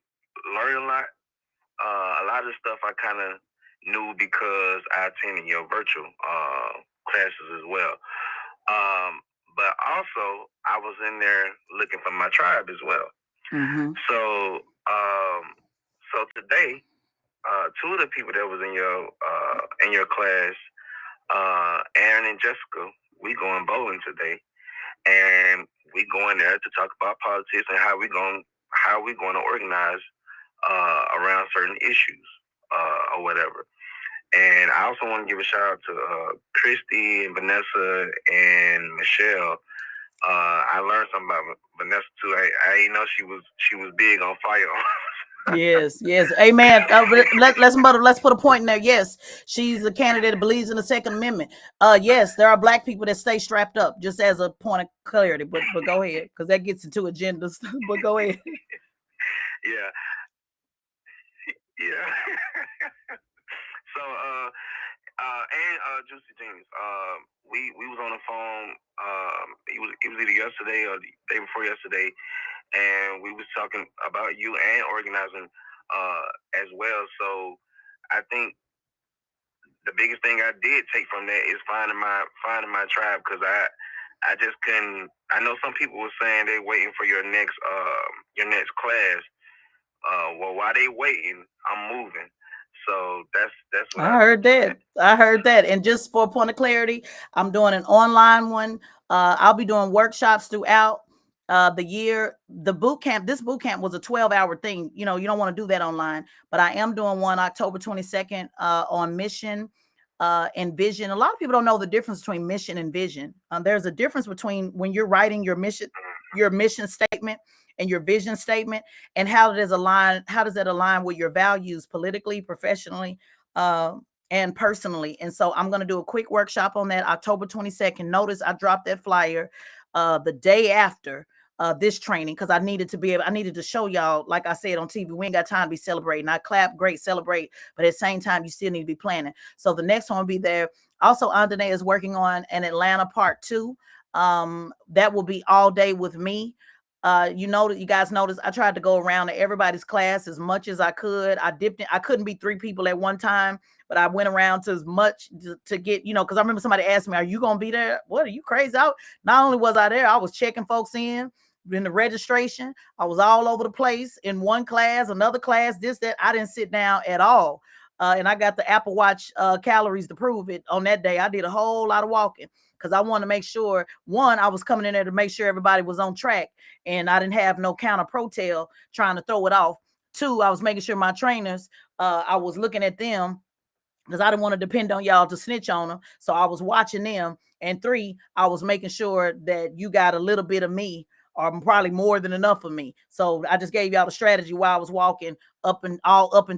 learn a lot. A lot of stuff I kind of knew because I attended your virtual classes as well. But also I was in there looking for my tribe as well. Mm-hmm. So today, two of the people that was in your class, Aaron and Jessica, we going bowling today. And we go in there to talk about politics and how we going to organize around certain issues or whatever. And I also want to give a shout out to Christy and Vanessa and Michelle. I learned something about Vanessa too. I didn't know she was big on firearms. Yes. Amen. Let's put a point in there. Yes, she's a candidate that believes in the Second Amendment. Yes, there are Black people that stay strapped up, just as a point of clarity. But go ahead, because that gets into agendas. But go ahead. Yeah. So and Juicy Jeans, we was on the phone. It was either yesterday or the day before yesterday, and we was talking about you and organizing as well. So I think the biggest thing I did take from that is finding my tribe, because I just couldn't. I know some people were saying they waiting for your next class. Well, while they waiting, I'm moving. So that's what I heard that. And just for a point of clarity, I'm doing an online one. I'll be doing workshops throughout the year. This boot camp was a 12-hour thing. You don't want to do that online, but I am doing one October 22nd on mission and vision. A lot of people don't know the difference between mission and vision. There's a difference between when you're writing your mission statement and your vision statement, and how does that align with your values politically, professionally, and personally. And so I'm going to do a quick workshop on that October 22nd. Notice I dropped that flyer the day after this training, because I needed to show y'all, like I said on TV, we ain't got time to be celebrating. I clap, great, celebrate, but at the same time, you still need to be planning. So the next one will be there. Also, Andane is working on an Atlanta part 2. That will be all day with me. You guys notice I tried to go around to everybody's class as much as I could. I dipped in, I couldn't be 3 people at one time, but I went around to as much to get, because I remember somebody asked me, are you going to be there? What, are you crazy? Not only was I there, I was checking folks in the registration. I was all over the place in one class, another class, this, that. I didn't sit down at all. And I got the Apple Watch calories to prove it on that day. I did a whole lot of walking because I wanted to make sure, one, I was coming in there to make sure everybody was on track and I didn't have no counter protel trying to throw it off. Two, I was making sure my trainers, I was looking at them because I didn't want to depend on y'all to snitch on them. So I was watching them. And 3, I was making sure that you got a little bit of me, or probably more than enough of me. So I just gave y'all the strategy while I was walking up and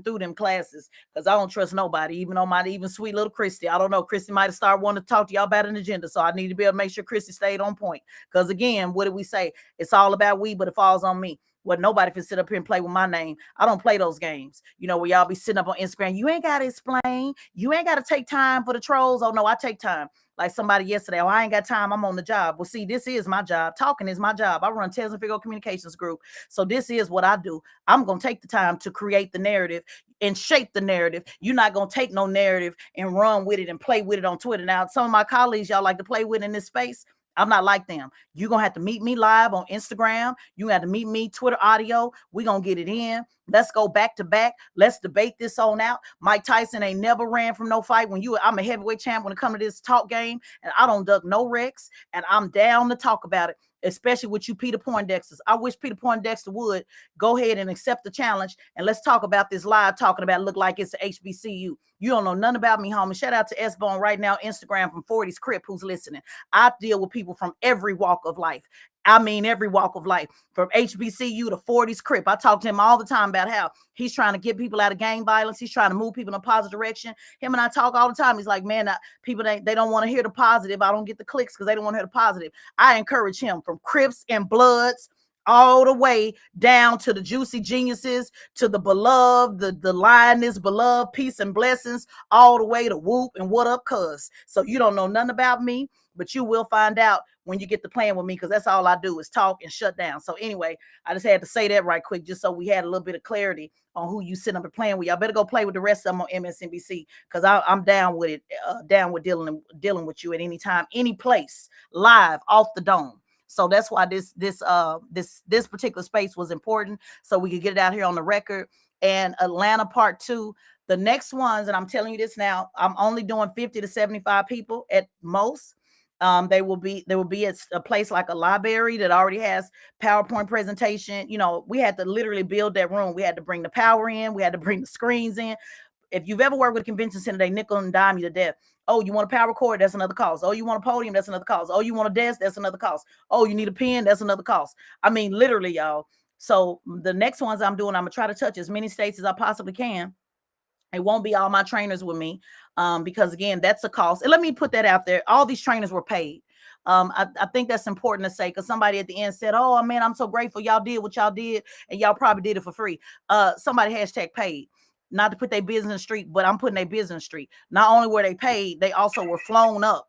through them classes, because I don't trust nobody, even sweet little Christy. I don't know. Christy might have started wanting to talk to y'all about an agenda. So I need to be able to make sure Christy stayed on point. Because again, what did we say? It's all about we, but it falls on me. Well, nobody can sit up here and play with my name. I don't play those games. Where y'all be sitting up on Instagram. You ain't got to explain. You ain't got to take time for the trolls. Oh, no, I take time. Like somebody yesterday, oh, I ain't got time. I'm on the job. Well, see, this is my job. Talking is my job. I run Tezlyn Figaro Communications Group. So this is what I do. I'm going to take the time to create the narrative and shape the narrative. You're not going to take no narrative and run with it and play with it on Twitter. Now, some of my colleagues y'all like to play with in this space. I'm not like them. You're going to have to meet me live on Instagram. You have to meet me Twitter audio. We're going to get it in. Let's go back to back. Let's debate this on out. Mike Tyson ain't never ran from no fight. I'm a heavyweight champ when it comes to this talk game, and I don't duck no wrecks, and I'm down to talk about it, especially with you Peter Poindexters. I wish Peter Poindexter would go ahead and accept the challenge, and let's talk about this live talking about look like it's a HBCU. You don't know nothing about me, homie. Shout out to S-Bone right now, Instagram from 40's Crip, who's listening. I deal with people from every walk of life. I mean, every walk of life, from HBCU to 40's Crip. I talk to him all the time about how he's trying to get people out of gang violence. He's trying to move people in a positive direction. Him and I talk all the time. He's like, man, people, they don't want to hear the positive. I don't get the clicks because they don't want to hear the positive. I encourage him from Crips and Bloods all the way down to the Juicy Geniuses, to the beloved, the lioness, beloved, peace and blessings, all the way to Whoop and What Up Cuz. So you don't know nothing about me, but you will find out when you get to playing with me, because that's all I do is talk and shut down. So anyway, I just had to say that right quick, just so we had a little bit of clarity on who you sitting up and playing with. Y'all better go play with the rest of them on MSNBC, because I'm down with it, down with dealing with you at any time, any place, live, off the dome. So that's why this particular space was important, so we could get it out here on the record. And Atlanta part 2, the next ones, and I'm telling you this now, I'm only doing 50 to 75 people at most. They will be at a place like a library that already has PowerPoint presentation. We had to literally build that room. We had to bring the power in. We had to bring the screens in. If you've ever worked with a convention center, they nickel and dime you to death. Oh, you want a power cord? That's another cost. Oh, you want a podium? That's another cost. Oh, you want a desk? That's another cost. Oh, you need a pen? That's another cost. I mean, literally, y'all. So the next ones I'm doing, I'm going to try to touch as many states as I possibly can. It won't be all my trainers with me, because, again, that's a cost. And let me put that out there. All these trainers were paid. I think that's important to say, because somebody at the end said, oh, man, I'm so grateful y'all did what y'all did, and y'all probably did it for free. Somebody hashtag paid. Not to put their business street, but I'm putting their business street. Not only were they paid, they also were flown up,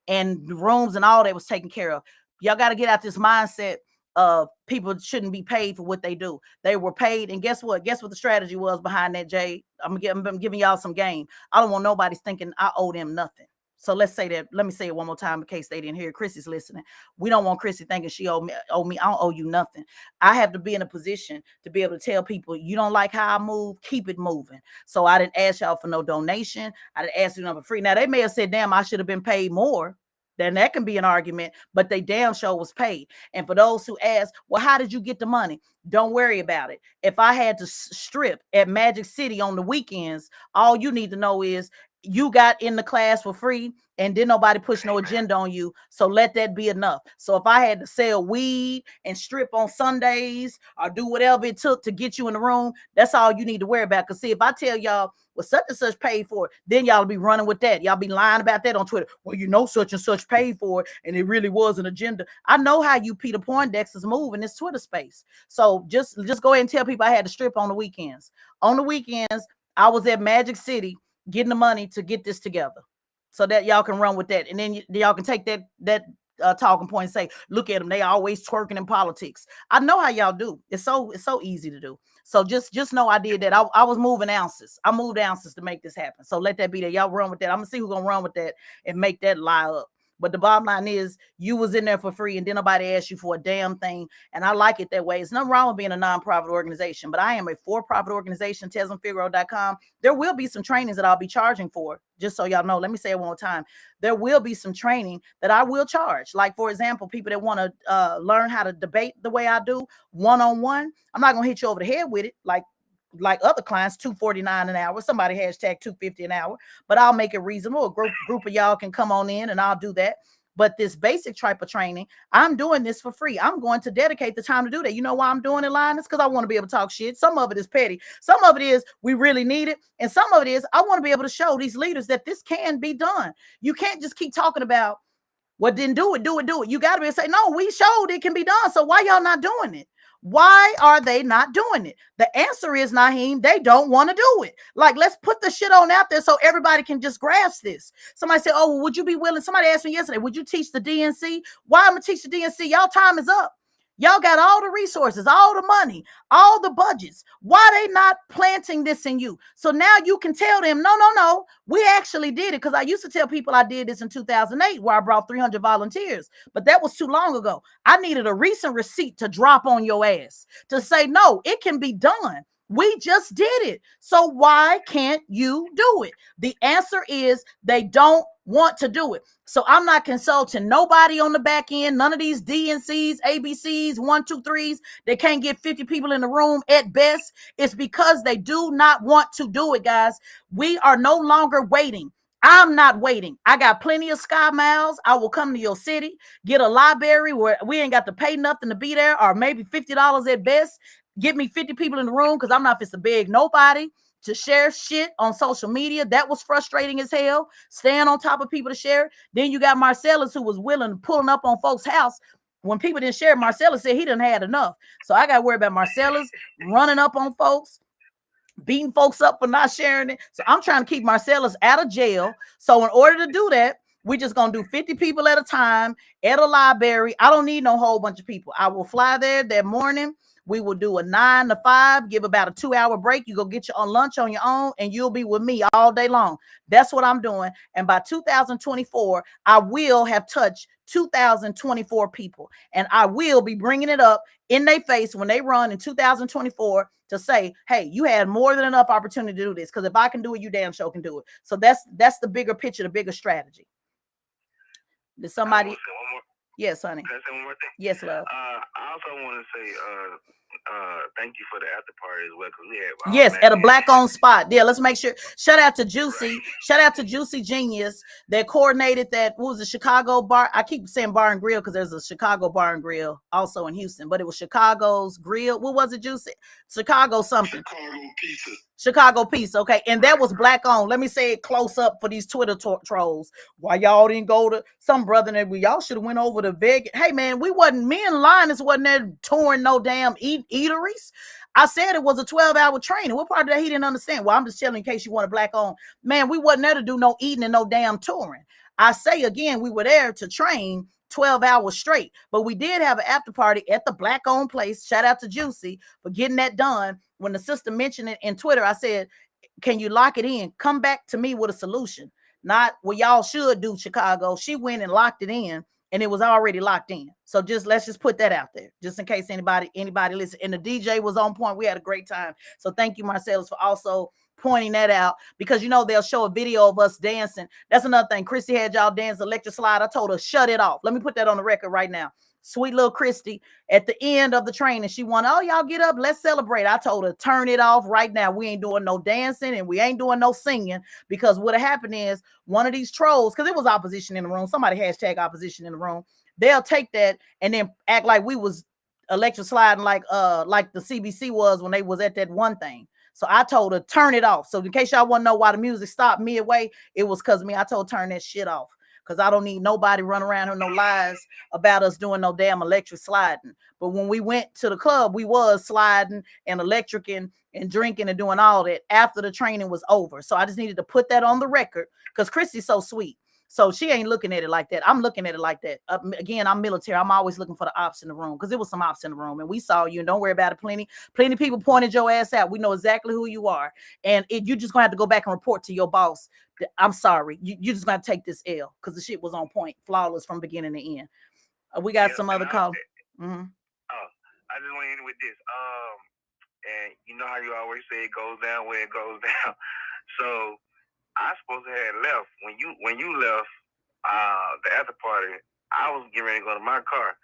and rooms and all that was taken care of. Y'all got to get out this mindset of people shouldn't be paid for what they do. They were paid, and guess what? Guess what the strategy was behind that, Jay? I'm giving y'all some game. I don't want nobody's thinking I owe them nothing. So let's say that. Let me say it one more time in case they didn't hear. Chrissy's listening. We don't want Chrissy thinking she owe me. I don't owe you nothing. I have to be in a position to be able to tell people, you don't like how I move, keep it moving. So I didn't ask y'all for no donation. I didn't ask you for free. Now they may have said, damn, I should have been paid more. Then that can be an argument, but they damn sure was paid. And for those who ask, well, how did you get the money? Don't worry about it. If I had to strip at Magic City on the weekends, all you need to know is you got in the class for free and didn't nobody push no agenda on you. So let that be enough. So if I had to sell weed and strip on Sundays or do whatever it took to get you in the room, that's all you need to worry about. Because see, if I tell y'all, well, such and such paid for it, then y'all be running with that. Y'all be lying about that on Twitter. Well, you know, such and such paid for it, and it really was an agenda. I know how you Peter Poindexters move in this Twitter space. So just go ahead and tell people I had to strip on the weekends. On the weekends, I was at Magic City getting the money to get this together, so that y'all can run with that, and then y'all can take that talking point and say, look at them, they always twerking in politics. I know how y'all do. It's so easy to do. So just know I did that. I was moving ounces. I moved ounces to make this happen. So let that be there. Y'all run with that. I'm gonna see who's gonna run with that and make that lie up. But the bottom line is, you was in there for free and then nobody asked you for a damn thing. And I like it that way. It's nothing wrong with being a nonprofit organization, but I am a for-profit organization, TezlynFigaro.com. There will be some trainings that I'll be charging for. Just so y'all know, let me say it one more time. There will be some training that I will charge. Like, for example, people that want to learn how to debate the way I do, one-on-one. I'm not going to hit you over the head with it like other clients, $249 an hour. Somebody hashtag $250 an hour, but I'll make it reasonable. A group of y'all can come on in and I'll do that. But this basic type of training, I'm doing this for free. I'm going to dedicate the time to do that. You know why I'm doing it, Linus? Because I want to be able to talk shit. Some of it is petty. Some of it is we really need it. And some of it is I want to be able to show these leaders that this can be done. You can't just keep talking about, well, then do it. You got to be able to say, no, we showed it can be done. So why y'all not doing it? Why are they not doing it? The answer is, Naheem, they don't want to do it. Like, let's put the shit on out there so everybody can just grasp this. Somebody said, oh, well, would you be willing? Somebody asked me yesterday, would you teach the DNC? Why am I teach the DNC? Y'all time is up. Y'all got all the resources, all the money, all the budgets. Why they not planting this in you? So now you can tell them, no, we actually did it. Because I used to tell people I did this in 2008 where I brought 300 volunteers. But that was too long ago. I needed a recent receipt to drop on your ass to say, no, it can be done. We just did it. So why can't you do it? The answer is they don't want to do it. So I'm not consulting nobody on the back end, none of these DNCs, ABCs, 1, 2, 3s. They can't get 50 people in the room at best. It's because they do not want to do it, guys. We are no longer waiting. I'm not waiting. I got plenty of sky miles. I will come to your city, get a library where we ain't got to pay nothing to be there, or maybe $50 at best. Get me 50 people in the room, because I'm not just to beg nobody to share shit on social media. That was frustrating as hell. Staying on top of people to share it. Then you got Marcellus, who was willing, pulling up on folks' house. When people didn't share, Marcellus said he didn't have enough. So I got to worry about Marcellus running up on folks, beating folks up for not sharing it. So I'm trying to keep Marcellus out of jail. So in order to do that, we're just going to do 50 people at a time at a library. I don't need no whole bunch of people. I will fly there that morning. We will do a 9 to 5, give about a 2-hour break. You go get your lunch on your own, and you'll be with me all day long. That's what I'm doing. And by 2024, I will have touched 2024 people. And I will be bringing it up in their face when they run in 2024 to say, hey, you had more than enough opportunity to do this. Because if I can do it, you damn sure can do it. So that's the bigger picture, the bigger strategy. Did somebody... Yes, honey. Can I say one more thing? Yes, love. I also want to say thank you for the after party as well, because we had yes, at a black-owned spot. Yeah, let's make sure. Shout out to Juicy. Right. Shout out to Juicy Genius that coordinated that. What was the Chicago bar? I keep saying bar and grill because there's a Chicago bar and grill also in Houston, but it was Chicago's grill. What was it, Juicy? Chicago something. Chicago Pizza. Chicago Pizza, okay, and that was black owned. Let me say it close up for these Twitter trolls. Why y'all didn't go to some brother that y'all should have went over to Vegas? Hey man, me and Linus wasn't there touring no damn eateries. I said it was a 12-hour training. What part of that he didn't understand? Well, I'm just telling in case you want a black owned. Man, we wasn't there to do no eating and no damn touring. I say again, we were there to train 12 hours straight, but we did have an after party at the black owned place. Shout out to Juicy for getting that done. When the sister mentioned it in Twitter, I said, can you lock it in? Come back to me with a solution. Not what y'all should do, Chicago. She went and locked it in, and it was already locked in. So let's just put that out there, just in case anybody listen. And the DJ was on point. We had a great time. So thank you, Marcellus, for also pointing that out, because they'll show a video of us dancing. That's another thing. Chrissy had y'all dance electric slide. I told her, shut it off. Let me put that on the record right now. Sweet little Christy, at the end of the training, she wanted, oh, y'all get up, let's celebrate. I told her, turn it off right now. We ain't doing no dancing and we ain't doing no singing, because what happened is one of these trolls, because it was opposition in the room, somebody hashtag opposition in the room, they'll take that and then act like we was electric sliding like the CBC was when they was at that one thing. So I told her, turn it off. So in case y'all want to know why the music stopped midway, it was because of me. I told her, turn that shit off. Because I don't need nobody running around with no lies about us doing no damn electric sliding. But when we went to the club, we was sliding and electricing and drinking and doing all that after the training was over. So I just needed to put that on the record because Christy's so sweet. So she ain't looking at it like that. I'm looking at it like that. Again, I'm military. I'm always looking for the ops in the room because there was some ops in the room and we saw you. And don't worry about it. Plenty of people pointed your ass out. We know exactly who you are. And you just going to have to go back and report to your boss. I'm sorry. You just got to take this L because the shit was on point, flawless from beginning to end. We got some other call. Mm-hmm. I just went in with this. And you know how you always say it goes down where it goes down. So I supposed to have left when you left the after party. I was getting ready to go to my car,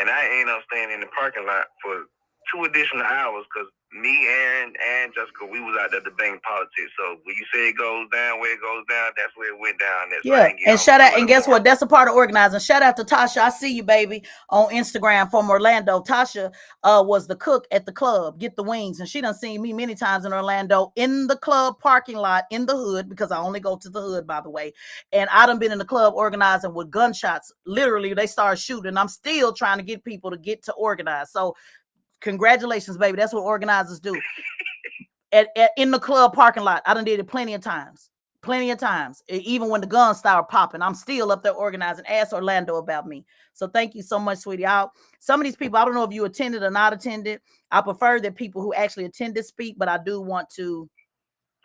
and I ended up staying in the parking lot for 2 additional hours because me, Aaron, and Jessica, we was out there debating politics. So when you say it goes down where it goes down, that's where it went down. Yeah, and shout out, and guess what? That's a part of organizing. Shout out to Tasha. I see you, baby, on Instagram from Orlando. Tasha was the cook at the club, Get the Wings, and she done seen me many times in Orlando in the club parking lot in the hood, because I only go to the hood, by the way. And I done been in the club organizing with gunshots. Literally, they started shooting. I'm still trying to get people to get to organize. So congratulations, baby. That's what organizers do. In the club parking lot. I done did it plenty of times. Even when the guns started popping, I'm still up there organizing. Ask Orlando about me. So thank you so much, sweetie. Some of these people, I don't know if you attended or not attended. I prefer that people who actually attended speak, but I do want to.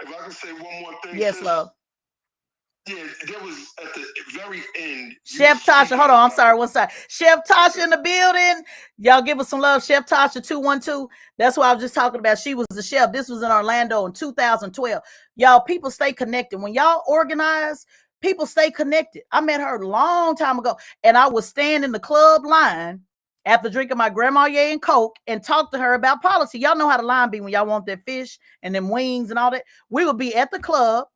If I can say one more thing. Yes, love. Yeah, there was at the very end. Chef Tasha, hold on. I'm sorry. One side. Chef Tasha in the building. Y'all give us some love. Chef Tasha 212. That's what I was just talking about. She was the chef. This was in Orlando in 2012. Y'all, people stay connected. When y'all organize, people stay connected. I met her a long time ago, and I would stand in the club line after drinking my Grandma and Coke and talk to her about policy. Y'all know how the line be when y'all want that fish and them wings and all that. We would be at the Club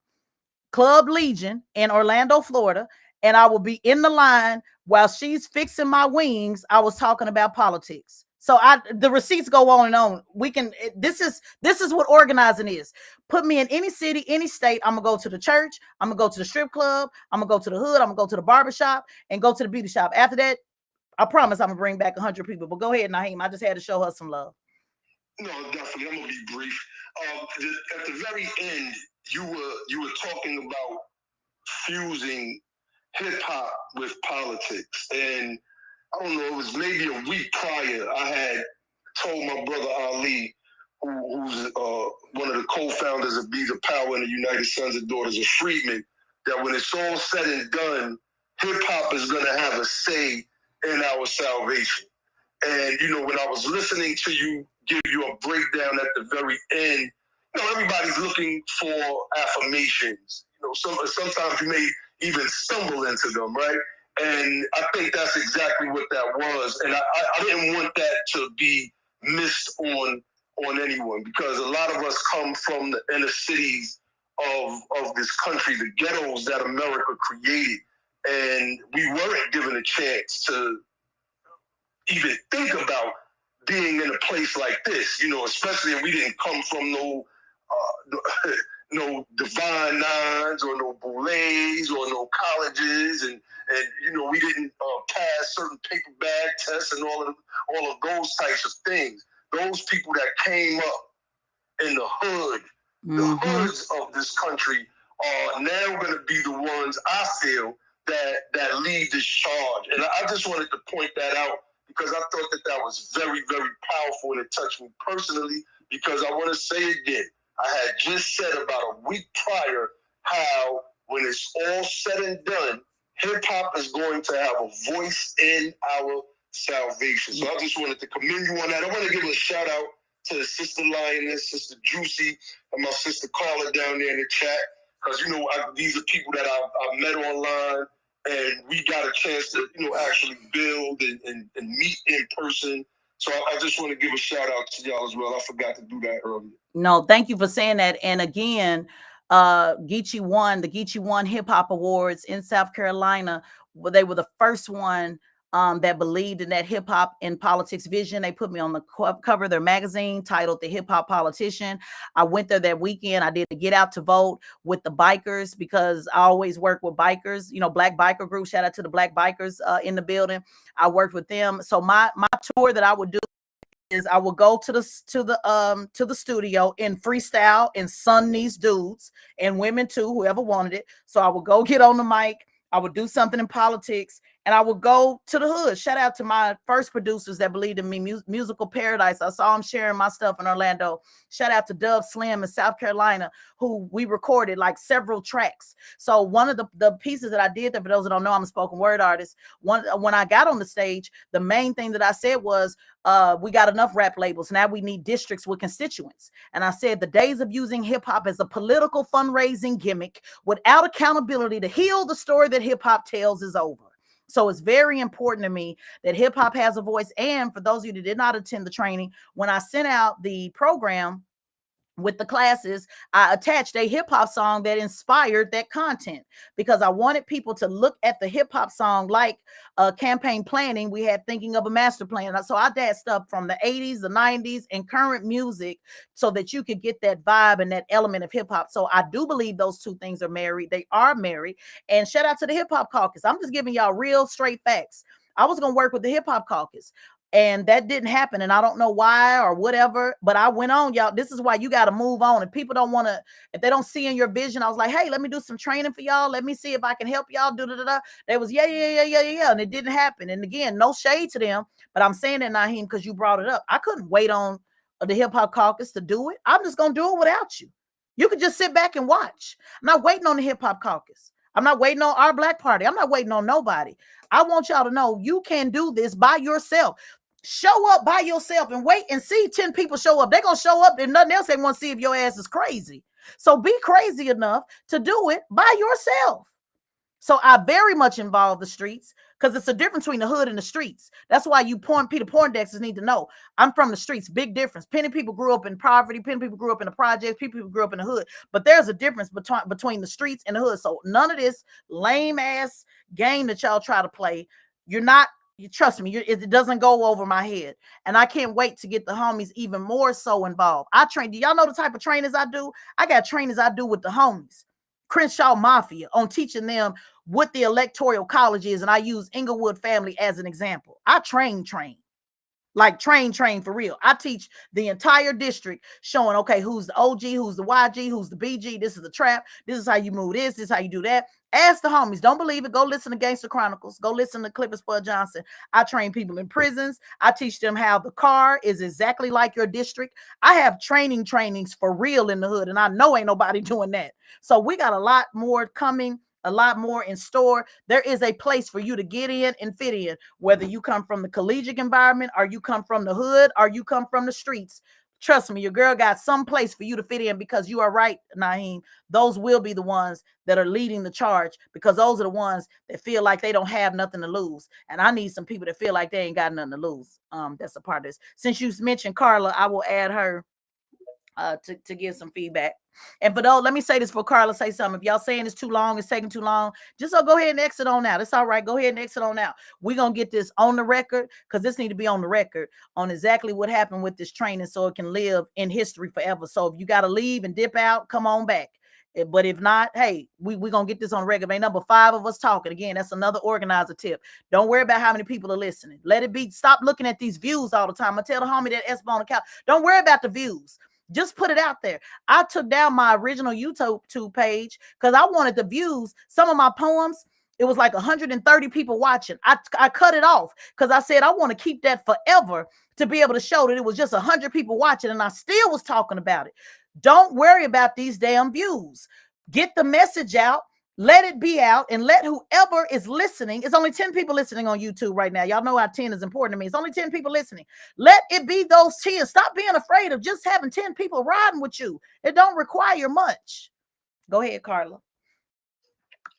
Legion in Orlando, Florida, and I will be in the line while she's fixing my wings. I was talking about politics. So the receipts go on and on. This is what organizing is. Put me in any city, any state. I'm gonna go to the church. I'm gonna go to the strip club. I'm gonna go to the hood. I'm gonna go to the barbershop and go to the beauty shop. After that, I promise I'm gonna bring back 100 people. But go ahead, Naheem. I just had to show her some love. No, definitely. I'm gonna be brief. At the very end, you were talking about fusing hip hop with politics, and I don't know, it was maybe a week prior. I had told my brother Ali, who's one of the co-founders of Be the Power and the United Sons and Daughters of Freedmen, that when it's all said and done, hip hop is gonna have a say in our salvation. And when I was listening to you give you a breakdown at the very end, everybody's looking for affirmations. Sometimes you may even stumble into them, right? And I think that's exactly what that was. And I didn't want that to be missed on anyone, because a lot of us come from the inner cities of this country, the ghettos that America created. And we weren't given a chance to even think about being in a place like this, especially if we didn't come from no Divine Nines or no Boulets or no colleges, and we didn't pass certain paper bag tests and all of those types of things. Those people that came up in the hood, the hoods of this country, are now going to be the ones, I feel, that lead this charge. And I just wanted to point that out, because I thought that was very, very powerful, and it touched me personally, because I want to say again, I had just said about a week prior how when it's all said and done, hip-hop is going to have a voice in our salvation. So I just wanted to commend you on that. I want to give a shout-out to Sister Lioness, Sister Juicy, and my sister Carla down there in the chat, because, these are people that I've met online, and we got a chance to, actually build and meet in person. So I just want to give a shout out to y'all as well. I forgot to do that earlier. No, thank you for saying that. And again, Geechee won the Geechee One Hip Hop Awards in South Carolina. They were the first one that believed in that hip hop and politics vision. They put me on the cover of their magazine titled The Hip Hop Politician. I went there that weekend. I did a get out to vote with the bikers because I always work with bikers, black biker group. Shout out to the black bikers in the building. I worked with them. So my tour that I would do is I would go to the studio and freestyle and sun these dudes and women too, whoever wanted it. So I would go get on the mic. I would do something in politics, and I would go to the hood. Shout out to my first producers that believed in me, Musical Paradise. I saw them sharing my stuff in Orlando. Shout out to Dub Slim in South Carolina, who we recorded like several tracks. So one of the pieces that I did there, for those that don't know, I'm a spoken word artist. When I got on the stage, the main thing that I said was, we got enough rap labels. Now we need districts with constituents. And I said the days of using hip hop as a political fundraising gimmick without accountability to heal the story that hip hop tells is over. So it's very important to me that hip hop has a voice. And for those of you that did not attend the training, when I sent out the program with the classes, I attached a hip hop song that inspired that content because I wanted people to look at the hip hop song like campaign planning. We had thinking of a master plan. So I did stuff from the 80s, the 90s, and current music so that you could get that vibe and that element of hip hop. So I do believe those two things are married. They are married. And shout out to the Hip Hop Caucus. I'm just giving y'all real straight facts. I was going to work with the Hip Hop Caucus, and that didn't happen. And I don't know why or whatever, but I went on, y'all. This is why you got to move on. If people don't want to, if they don't see in your vision, I was like, hey, let me do some training for y'all. Let me see if I can help y'all. They was, yeah. And it didn't happen. And again, no shade to them, but I'm saying that, Naheem, because you brought it up. I couldn't wait on the Hip Hop Caucus to do it. I'm just going to do it without you. You could just sit back and watch. I'm not waiting on the Hip Hop Caucus. I'm not waiting on our Black Party. I'm not waiting on nobody. I want y'all to know you can do this by yourself. Show up by yourself and wait and see 10 people show up. They're going to show up and nothing else. They want to see if your ass is crazy. So be crazy enough to do it by yourself. So I very much involve the streets because it's a difference between the hood and the streets. That's why Peter Poindexters need to know. I'm from the streets. Big difference. Plenty of people grew up in poverty. Plenty of people grew up in the projects. People grew up in the hood. But there's a difference between the streets and the hood. So none of this lame ass game that y'all try to play. You're not. You trust me, it doesn't go over my head. And I can't wait to get the homies even more so involved. I train. Do y'all know the type of trainings I do? I got trainings I do with the homies. Crenshaw Mafia on teaching them what the electoral college is. And I use Inglewood family as an example. I train. Like train for real. I teach the entire district showing, okay, who's the OG, who's the YG, who's the BG. This is the trap. This is how you move this. This is how you do that. Ask the homies. Don't believe it. Go listen to Gangster Chronicles. Go listen to Clifford Spud Johnson. I train people in prisons. I teach them how the car is exactly like your district. I have trainings for real in the hood, and I know ain't nobody doing that. So we got a lot more coming. A lot more in store. There is a place for you to get in and fit in, whether you come from the collegiate environment or you come from the hood or you come from the streets. Trust me, your girl got some place for you to fit in because you are right, Naheem. Those will be the ones that are leading the charge because those are the ones that feel like they don't have nothing to lose. And I need some people that feel like they ain't got nothing to lose. That's a part of this. Since you mentioned Carla, I will add her to give some feedback. And for those, let me say this for Carla, say something. If y'all saying it's too long, it's taking too long, just go ahead and exit on out. It's all right. Go ahead and exit on out. We're going to get this on the record because this need to be on the record on exactly what happened with this training so it can live in history forever. So if you got to leave and dip out, come on back. But if not, hey, we're going to get this on record. Ain't number 5 of us talking. Again, that's another organizer tip. Don't worry about how many people are listening. Let it be. Stop looking at these views all the time. I tell the homie that S on the couch, don't worry about the views. Just put it out there. I took down my original YouTube page because I wanted the views. Some of my poems, it was like 130 people watching. I cut it off because I said I want to keep that forever to be able to show that it was just 100 people watching and I still was talking about it. Don't worry about these damn views. Get the message out. Let it be out and let whoever is listening, it's only 10 people listening on YouTube right now. Y'all know how 10 is important to me. It's only 10 people listening. Let it be those 10. Stop being afraid of just having 10 people riding with you. It don't require much. Go ahead, Carla.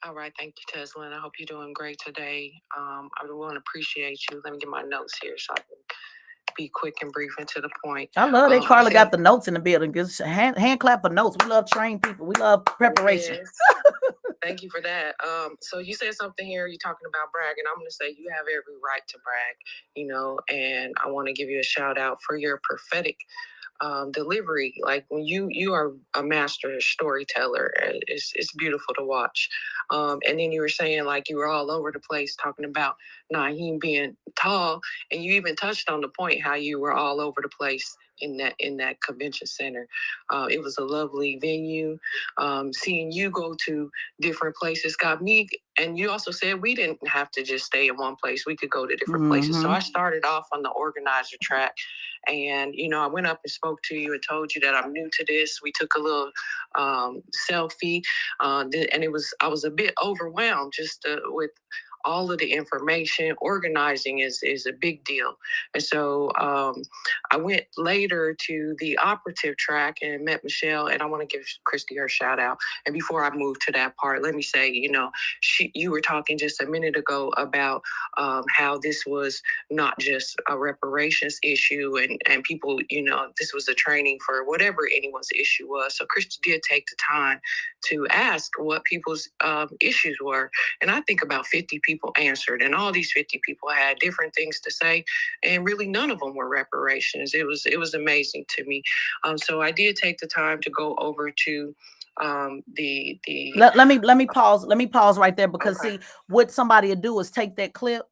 All right, thank you, Tezlyn. I hope you're doing great today. I want to appreciate you. Let me get my notes here so I can be quick and brief and to the point. I love that Carla got the notes in the building. Just hand clap for notes. We love trained people. We love preparation. Yes. Thank you for that. So you said something here. You're talking about bragging. I'm going to say you have every right to brag, and I want to give you a shout out for your prophetic delivery. Like when you are a master storyteller, it's beautiful to watch. And then you were saying like you were all over the place talking about Naheem being tall, and you even touched on the point how you were all over the place in that convention center. It was a lovely venue. Seeing you go to different places got me. And you also said we didn't have to just stay in one place. We could go to different places. So I started off on the organizer track. And, I went up and spoke to you and told you that I'm new to this. We took a little selfie. And I was a bit overwhelmed just with all of the information. Organizing is a big deal. And so I went later to the operative track and met Michelle, and I want to give Christy her shout out. And before I move to that part, let me say, you were talking just a minute ago about how this was not just a reparations issue and people, this was a training for whatever anyone's issue was. So Christy did take the time to ask what people's issues were. And I think about 50 people answered, and all these 50 people had different things to say, and really none of them were reparations. It was amazing to me. So I did take the time to go over to the let me pause right there, because see what somebody will do is take that clip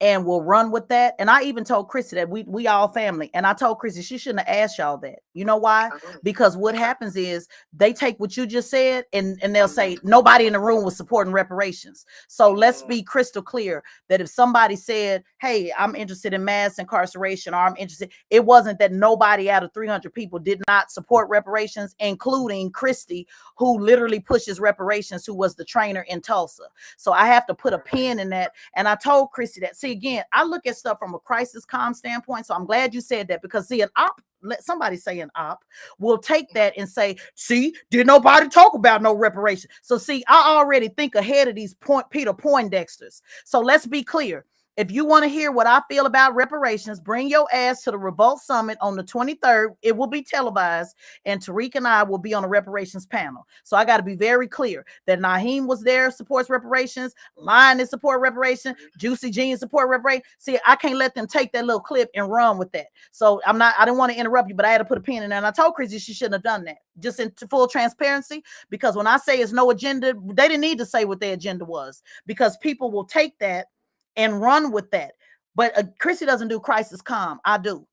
and we'll run with that. And I even told Chrissy that we all family. And I told Chrissy she shouldn't have asked y'all that. You know why? Because what happens is they take what you just said and they'll say nobody in the room was supporting reparations. So let's be crystal clear that if somebody said, hey, I'm interested in mass incarceration, or I'm interested, it wasn't that nobody out of 300 people did not support reparations, including Christy, who literally pushes reparations, who was the trainer in Tulsa. So I have to put a pin in that. And I told Christy that, see, again, I look at stuff from a crisis comm standpoint. So I'm glad you said that, because see, an op, let somebody say an op will take that and say, see, did nobody talk about no reparation? So see, I already think ahead of these Peter Poindexters. So let's be clear. If you want to hear what I feel about reparations, bring your ass to the Revolt Summit on the 23rd. It will be televised, and Tariq and I will be on a reparations panel. So I got to be very clear that Naheem was there, supports reparations. Lion is support reparation. Juicy Jeans support reparation. See, I can't let them take that little clip and run with that. So I didn't want to interrupt you, but I had to put a pin in there. And I told Chrissy she shouldn't have done that, just in full transparency, because when I say it's no agenda, they didn't need to say what their agenda was, because people will take that and run with that. But Christy doesn't do crisis comm. I do.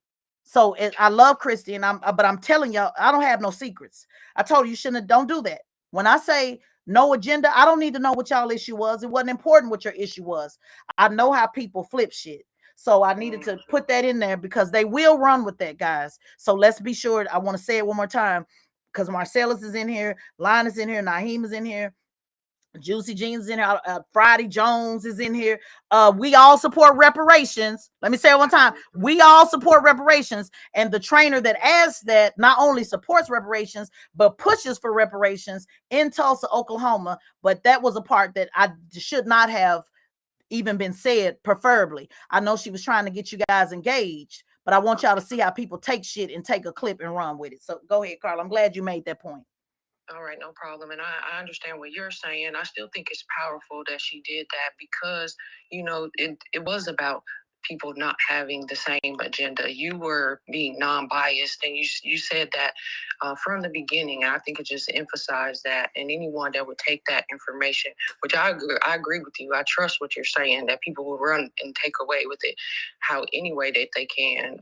So I love Christy, but I'm telling y'all, I don't have no secrets. I told you don't do that. When I say no agenda, I don't need to know what y'all issue was. It wasn't important what your issue was. I know how people flip shit. So I needed to put that in there, because they will run with that, guys. So let's be sure. I want to say it one more time, because Marcellus is in here, Lion is in here, Naheem is in here, Juicy Jeans is in here, Friday Jones is in here. We all support reparations. Let me say it one time. We all support reparations. And the trainer that asked that not only supports reparations, but pushes for reparations in Tulsa, Oklahoma. But that was a part that I should not have even been said, preferably. I know she was trying to get you guys engaged, but I want y'all to see how people take shit and take a clip and run with it. So go ahead, Carl. I'm glad you made that point. All right, no problem. And I understand what you're saying. I still think it's powerful that she did that, because, it was about people not having the same agenda. You were being non-biased, and you said that from the beginning. And I think it just emphasized that. And anyone that would take that information, which I agree with you. I trust what you're saying, that people will run and take away with it how any way that they can.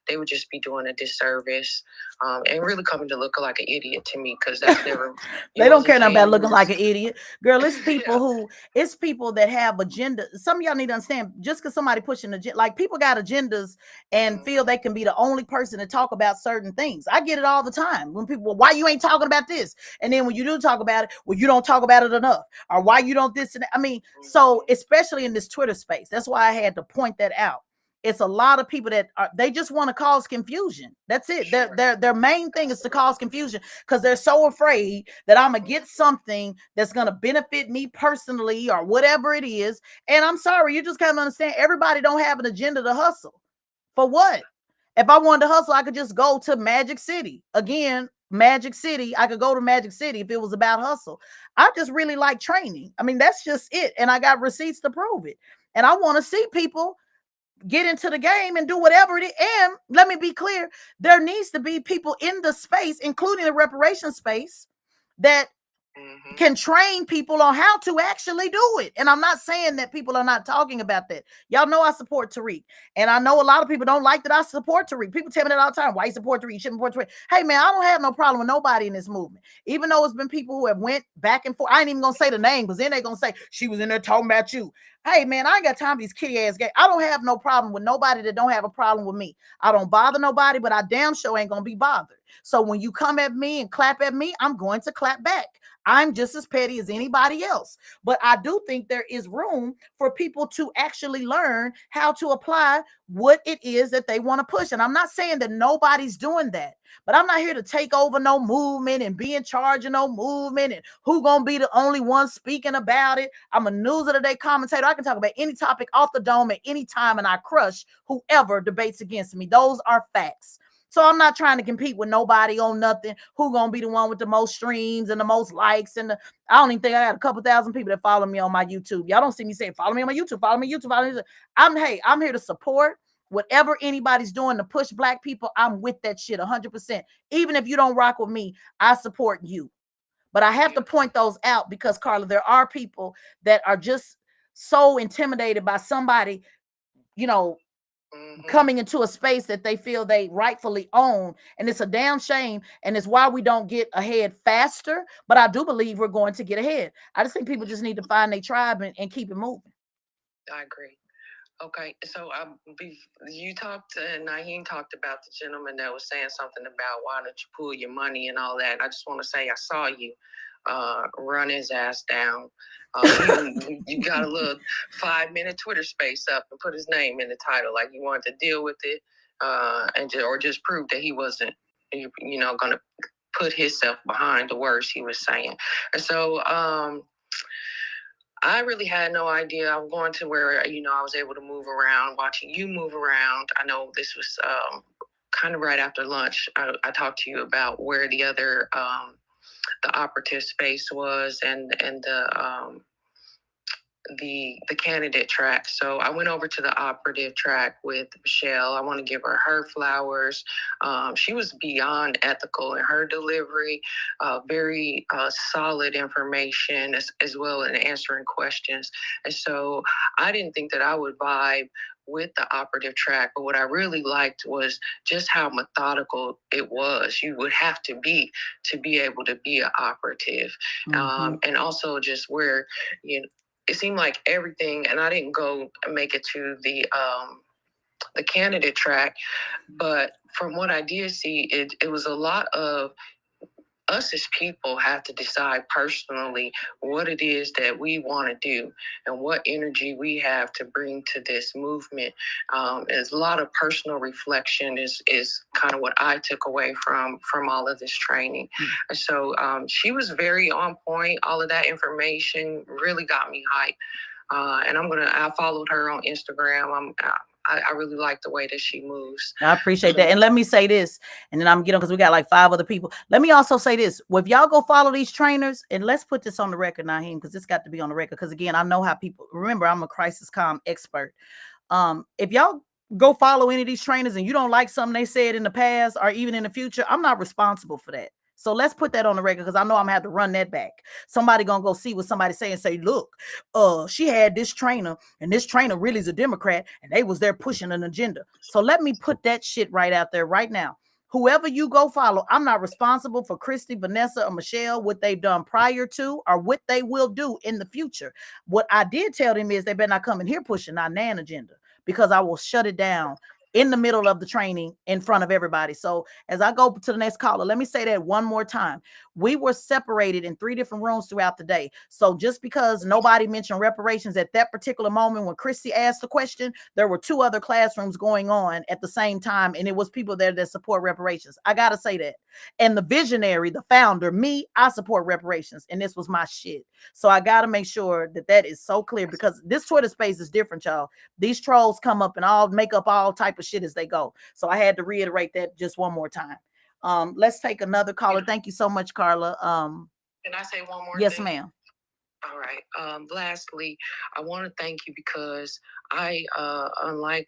They would just be doing a disservice and really coming to look like an idiot to me, because that's never. They don't care about looking like an idiot, girl. It's people it's people that have agenda. Some of y'all need to understand, just because somebody pushing agenda, like people got agendas and feel they can be the only person to talk about certain things. I get it all the time when people, well, why you ain't talking about this? And then when you do talk about it, well, you don't talk about it enough, or why you don't this and that. I mean, so especially in this Twitter space, that's why I had to point that out. it's a lot of people that they just want to cause confusion. That's it. Sure. Their main thing is to cause confusion because they're so afraid that I'm gonna get something that's gonna benefit me personally or whatever it is. And I'm sorry, you just can't understand. Everybody don't have an agenda to hustle. For what? If I wanted to hustle, I could just go to Magic City. Again, Magic City. I could go to Magic City if it was about hustle. I just really like training. I mean, that's just it. And I got receipts to prove it. And I want to see people get into the game and do whatever it is. And let me be clear, there needs to be people in the space, including the reparation space, that can train people on how to actually do it. And I'm not saying that people are not talking about that. Y'all know I support Tariq. And I know a lot of people don't like that I support Tariq. People tell me that all the time. Why you support Tariq? You shouldn't support Tariq. Hey, man, I don't have no problem with nobody in this movement. Even though it's been people who have went back and forth. I ain't even going to say the name because then they're going to say, she was in there talking about you. Hey, man, I ain't got time for these kitty ass games. I don't have no problem with nobody that don't have a problem with me. I don't bother nobody, but I damn sure ain't going to be bothered. So when you come at me and clap at me, I'm going to clap back. I'm just as petty as anybody else. But I do think there is room for people to actually learn how to apply what it is that they want to push. And I'm not saying that nobody's doing that, but I'm not here to take over no movement and be in charge of no movement and who gonna be the only one speaking about it. I'm a news of the day commentator. I can talk about any topic off the dome at any time, and I crush whoever debates against me. Those are facts. So I'm not trying to compete with nobody on nothing. Who gonna be the one with the most streams and the most likes? And I don't even think I got a couple thousand people that follow me on my YouTube. Y'all don't see me saying follow me on my YouTube, follow me YouTube, follow me. I'm here to support whatever anybody's doing to push Black people. I'm with that shit 100%. Even if you don't rock with me, I support you. But I have to point those out because, Carla, there are people that are just so intimidated by somebody, you know, coming into a space that they feel they rightfully own. And it's a damn shame. And it's why we don't get ahead faster. But I do believe we're going to get ahead. I just think people just need to find their tribe and keep it moving. I agree. Okay, so you talked, Naheem talked about the gentleman that was saying something about why don't you pull your money and all that. I just want to say I saw you run his ass down. You got a little 5-minute Twitter space up and put his name in the title, like you wanted to deal with it, or just prove that he wasn't, going to put himself behind the words he was saying. And so, I really had no idea. I'm going to where, I was able to move around, watching you move around. I know this was kind of right after lunch. I talked to you about where the other, the operative space was and the candidate track. So I went over to the operative track with Michelle. I want to give her flowers. She was beyond ethical in her delivery, very solid information as well in answering questions. And so I didn't think that I would vibe with the operative track, but what I really liked was just how methodical it was. You would have to be able to be an operative. And also just where, it seemed like everything, and I didn't go and make it to the candidate track, but from what I did see, it was a lot of us as people have to decide personally what it is that we want to do and what energy we have to bring to this movement. There's a lot of personal reflection is kind of what I took away from all of this training. And so she was very on point. All of that information really got me hyped. And I followed her on Instagram. I really like the way that she moves. I appreciate that. And let me say this, and then I'm getting, because we got like 5 other people. Let me also say this. Well, if y'all go follow these trainers, and let's put this on the record, Naheem, because it's got to be on the record. Because again, I know how people, remember, I'm a crisis comm expert. If y'all go follow any of these trainers and you don't like something they said in the past or even in the future, I'm not responsible for that. So let's put that on the record, because I know I'm gonna have to run that back. Somebody gonna go see what somebody say and say, look, she had this trainer, and this trainer really is a Democrat, and they was there pushing an agenda. So let me put that shit right out there right now. Whoever you go follow, I'm not responsible for Christy, Vanessa, or Michelle, what they've done prior to or what they will do in the future. What I did tell them is they better not come in here pushing our NAN agenda, because I will shut it down in the middle of the training in front of everybody. So as I go to the next caller, let me say that one more time. We were separated in 3 different rooms throughout the day. So just because nobody mentioned reparations at that particular moment when Christy asked the question, there were 2 other classrooms going on at the same time, and it was people there that support reparations. I gotta say that. And the visionary, the founder, me, I support reparations, and this was my shit. So I gotta make sure that that is so clear, because this Twitter space is different, y'all. These trolls come up and all make up all type of shit as they go. So I had to reiterate that just one more time. Let's take another caller. Thank you so much, Carla. Can I say one more yes, thing? ma'am. All right. Lastly, I want to thank you because unlike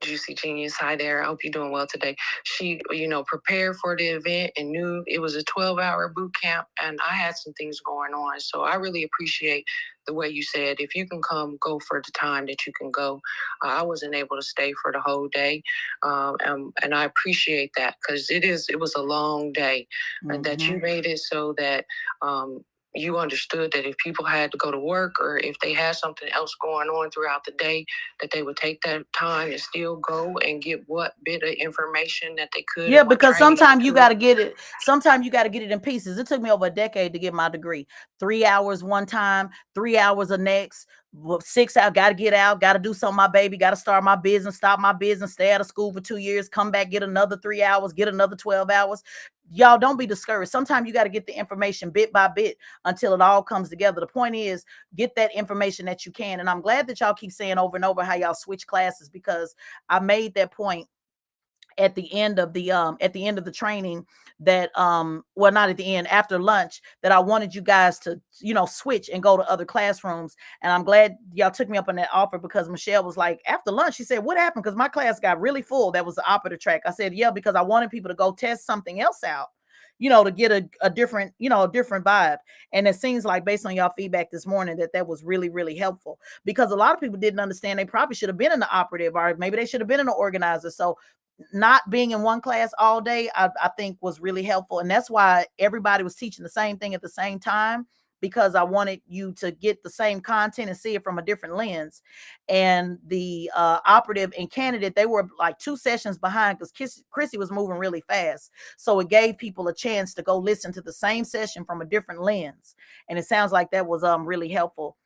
Juicy Genius, hi there. I hope you're doing well today. She, prepared for the event and knew it was a 12-hour boot camp, and I had some things going on. So I really appreciate the way you said, if you can come, go for the time that you can go. I wasn't able to stay for the whole day, and I appreciate that, because it was a long day, and that you made it so that you understood that if people had to go to work or if they had something else going on throughout the day, that they would take that time and still go and get what bit of information that they could. Yeah, because sometimes you got to get it. Sometimes you got to get it in pieces. It took me over a decade to get my degree. 3 hours one time, 3 hours the next. 6 hours, got to get out, got to do something. My baby, got to start my business, stop my business, stay out of school for 2 years, come back, get another 3 hours, get another 12 hours. Y'all don't be discouraged. Sometimes you got to get the information bit by bit until it all comes together. The point is, get that information that you can. And I'm glad that y'all keep saying over and over how y'all switch classes, because I made that point at the end of the training that well, not at the end, after lunch, that I wanted you guys to switch and go to other classrooms. And I'm glad y'all took me up on that offer, because Michelle was like, after lunch, she said, what happened? Because my class got really full. That was the operative track. I said, yeah, because I wanted people to go test something else out, to get a different, a different vibe. And it seems like, based on y'all feedback this morning, that was really, really helpful, because a lot of people didn't understand. They probably should have been in the operative, or maybe they should have been in the organizer. So not being in one class all day, I think was really helpful. And that's why everybody was teaching the same thing at the same time, because I wanted you to get the same content and see it from a different lens. And the operative and candidate, they were like 2 sessions behind, because Chrissy was moving really fast. So it gave people a chance to go listen to the same session from a different lens. And it sounds like that was really helpful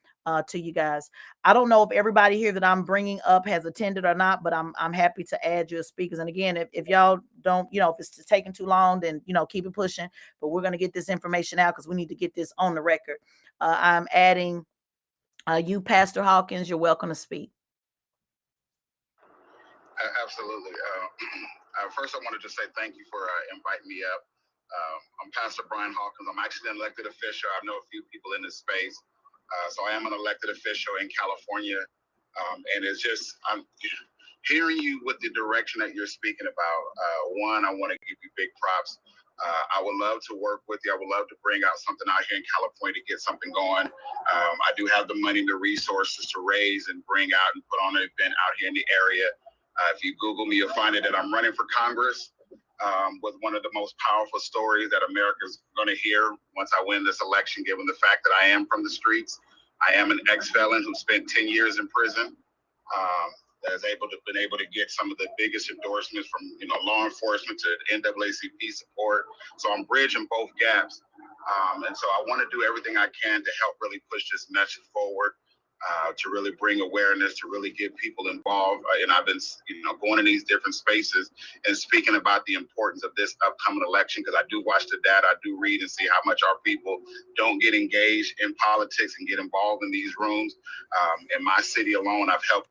to you guys. I don't know if everybody here that I'm bringing up has attended or not, but I'm happy to add you as speakers. And again, if y'all don't, if it's taking too long, then keep it pushing. But we're gonna get this information out, because we need to get this on the record. I'm adding you, Pastor Hawkins. You're welcome to speak. Absolutely. First, I wanted to say thank you for inviting me up. I'm Pastor Brian Hawkins. I'm actually an elected official. I know a few people in this space. So I am an elected official in California. And it's just, I'm hearing you with the direction that you're speaking about. One, I want to give you big props. I would love to work with you. I would love to bring out something out here in California to get something going. I do have the money and the resources to raise and bring out and put on an event out here in the area. If you Google me, you'll find it that I'm running for Congress with one of the most powerful stories that America's going to hear once I win this election, given the fact that I am from the streets. I am an ex-felon who spent 10 years in prison. That has been able to get some of the biggest endorsements from law enforcement to NAACP support. So I'm bridging both gaps, and so I want to do everything I can to help really push this message forward, to really bring awareness, to really get people involved. And I've been going in these different spaces and speaking about the importance of this upcoming election, because I do watch the data, I do read and see how much our people don't get engaged in politics and get involved in these rooms. In my city alone, I've helped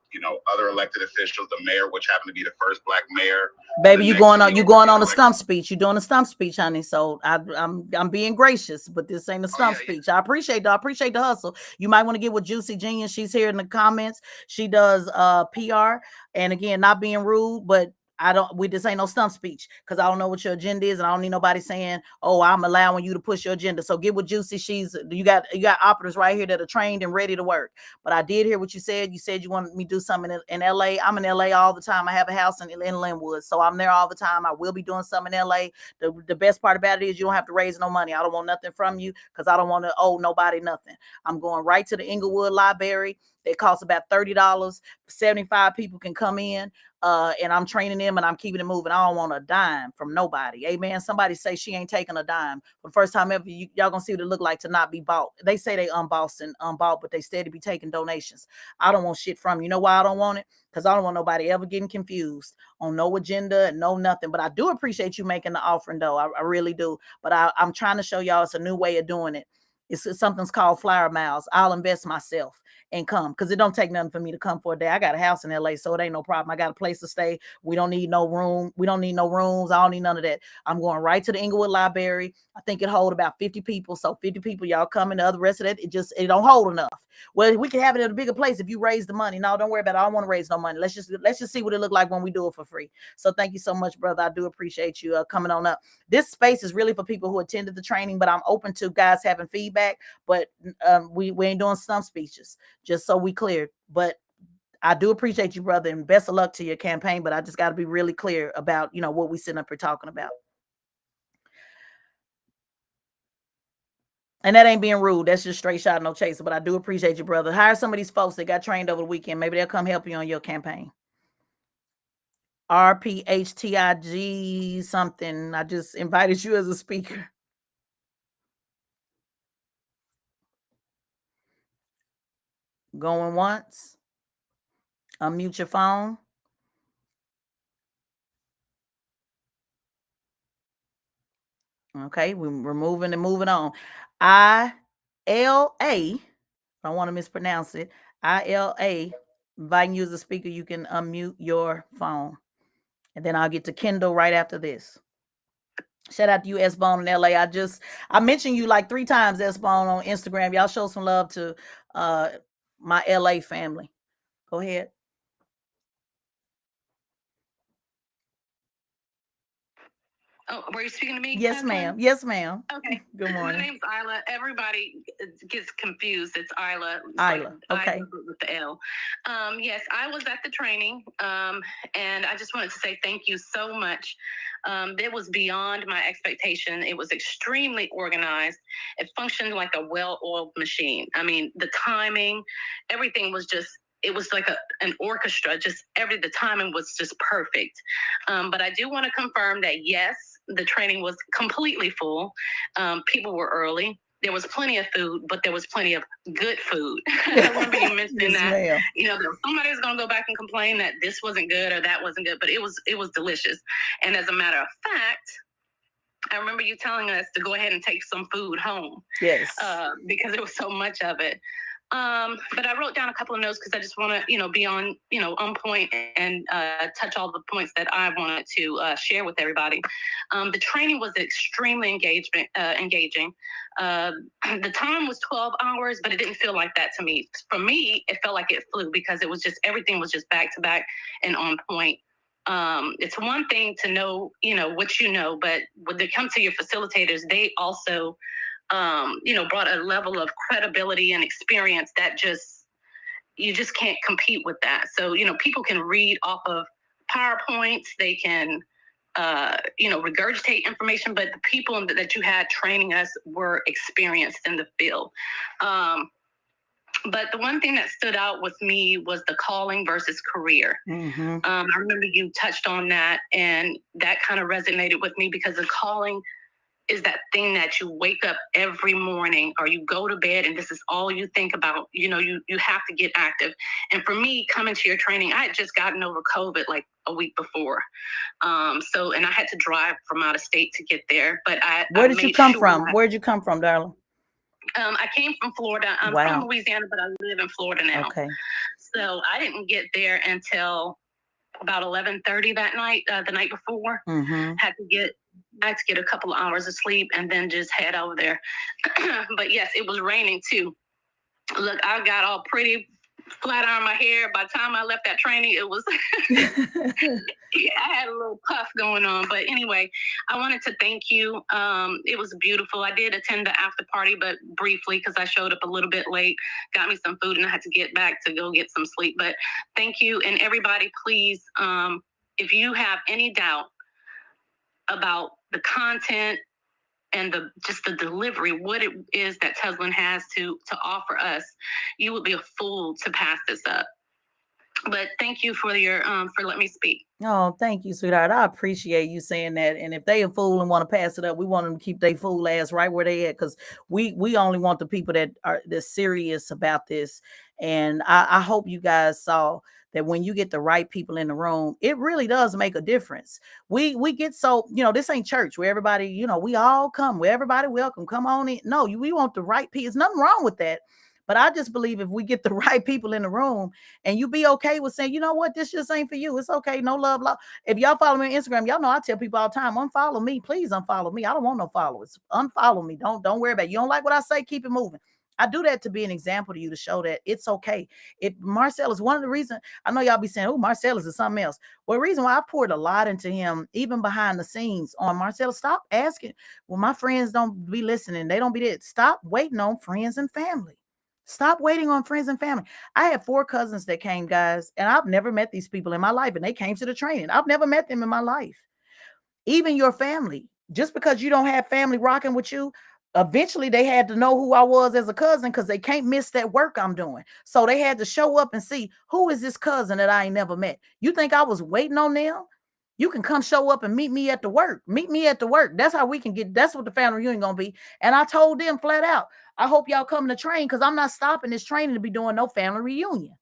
other elected officials, the mayor, which happened to be the first Black mayor. Baby, you going on a stump speech. You're doing a stump speech, honey. So I'm being gracious, but this ain't a stump speech. Yeah. I appreciate the hustle. You might want to get with Juicy Genius. She's here in the comments. She does PR, and again, not being rude, but this ain't no stump speech, because I don't know what your agenda is, and I don't need nobody saying, oh, I'm allowing you to push your agenda. So get with Juicy. You got operatives right here that are trained and ready to work. But I did hear what you said. You said you wanted me to do something in LA. I'm in LA all the time. I have a house in Linwood, so I'm there all the time. I will be doing something in LA. The best part about it is you don't have to raise no money. I don't want nothing from you, because I don't want to owe nobody nothing. I'm going right to the Inglewood Library. It costs about $30. 75 people can come in, and I'm training them and I'm keeping it moving. I don't want a dime from nobody. Amen. Somebody say she ain't taking a dime. For the first time ever, y'all gonna see what it look like to not be bought. They say they unbossed and unbought, but they steady be taking donations. I don't want shit from you. You know why I don't want it? Because I don't want nobody ever getting confused on no agenda and no nothing. But I do appreciate you making the offering, though. I really do. But I'm trying to show y'all it's a new way of doing it. It's something's called flower miles. I'll invest myself and come, because it don't take nothing for me to come for a day. I got a house in LA, so it ain't no problem. I got a place to stay. We don't need no room. We don't need no rooms. I don't need none of that. I'm going right to the Inglewood Library. I think it hold about 50 people. So 50 people, y'all coming. The other rest of that, it don't hold enough. Well, we can have it at a bigger place if you raise the money. No, don't worry about it. I don't want to raise no money. Let's just see what it look like when we do it for free. So thank you so much, brother. I do appreciate you coming on up. This space is really for people who attended the training, but I'm open to guys having feedback. But we ain't doing stump speeches, just so we clear. But I do appreciate you, brother, and best of luck to your campaign. But I just got to be really clear about, what we sitting up here talking about. And that ain't being rude. That's just straight shot, no chaser. But I do appreciate you, brother. Hire some of these folks that got trained over the weekend. Maybe they'll come help you on your campaign. RPHTIG something. I just invited you as a speaker. Going once. Unmute your phone. Okay, we're moving and moving on. ILA. I don't want to mispronounce it. ILA. Inviting you as a speaker. You can unmute your phone. And then I'll get to Kendall right after this. Shout out to you, S-Bone in LA. I mentioned you like 3 times, S-Bone, on Instagram. Y'all show some love to my LA family. Go ahead. Oh, were you speaking to me? Yes, ma'am. Yes, ma'am. Okay. Good morning. My name's Isla. Everybody gets confused. It's Isla. It's Isla. Okay. Isla with the L. Yes, I was at the training, and I just wanted to say thank you so much. It was beyond my expectation. It was extremely organized. It functioned like a well-oiled machine. I mean, the timing, everything was just, it was like an orchestra. The timing was just perfect. But I do want to confirm that, yes, the training was completely full. People were early. There was plenty of food, but there was plenty of good food. I remember you mentioning Yes, that. ma'am. Somebody's going to go back and complain that this wasn't good or that wasn't good, but it was delicious. And as a matter of fact, I remember you telling us to go ahead and take some food home. Yes. Because there was so much of it. But I wrote down a couple of notes because I just want to, be on point and touch all the points that I wanted to share with everybody. The training was extremely engaging. The time was 12 hours, but it didn't feel like that to me. For me, it felt like it flew because it was just, everything was just back to back and on point. It's one thing to know, what you know, but when they come to your facilitators, they also brought a level of credibility and experience that you just can't compete with that. So, people can read off of PowerPoints, they can, regurgitate information, but the people that you had training us were experienced in the field. But the one thing that stood out with me was the calling versus career. Mm-hmm. I remember you touched on that, and that kind of resonated with me because the calling is that thing that you wake up every morning or you go to bed and this is all you think about. You have to get active. And for me, coming to your training, I had just gotten over COVID like a week before. And I had to drive from out of state to get there. But Where did you come from? Where'd you come from, darling? I came from Florida. I'm from Louisiana, but I live in Florida now. Okay. So I didn't get there until about 11:30 that night, the night before. Mm-hmm. I had to get a couple of hours of sleep and then just head over there. But yes, it was raining too. Look, I got all pretty, flat iron my hair. By the time I left that training, it was, I had a little puff going on. But anyway, I wanted to thank you. It was beautiful. I did attend the after party, but briefly because I showed up a little bit late, got me some food and I had to get back to go get some sleep. But thank you. And everybody, please, if you have any doubt about the content, and just the delivery, what it is that Tezlyn has to offer us, you would be a fool to pass this up. But thank you for your for letting me speak. Oh, thank you, sweetheart. I appreciate you saying that. And if they a fool and want to pass it up, we want them to keep their fool ass right where they at, because we only want the people that are serious about this. And I hope you guys saw that when you get the right people in the room, it really does make a difference. We get so, this ain't church where everybody, we all come, where everybody welcome, come on in. No, we want the right people. There's nothing wrong with that. But I just believe if we get the right people in the room, and you be okay with saying, you know what, this just ain't for you. It's okay. No love, love. If y'all follow me on Instagram, y'all know I tell people all the time, unfollow me. Please unfollow me. I don't want no followers. Unfollow me. Don't worry about it. You don't like what I say, keep it moving. I do that to be an example to you, to show that it's okay. Marcel is one of the reasons. I know y'all be saying, oh, Marcellus is something else. Well, the reason why I poured a lot into him, even behind the scenes on Marcellus, stop asking. Well, my friends don't be listening. They don't be there. Stop waiting on friends and family. Stop waiting on friends and family. I had 4 cousins that came, guys, and I've never met these people in my life, and they came to the training. I've never met them in my life. Even your family, just because you don't have family rocking with you, eventually they had to know who I was as a cousin, because they can't miss that work I'm doing. So they had to show up and see, who is this cousin that I ain't never met? You think I was waiting on them? You can come show up and meet me at the work. Meet me at the work. That's how we can get, that's what the family reunion gonna be. And I told them flat out, I hope y'all come to train, because I'm not stopping this training to be doing no family reunion.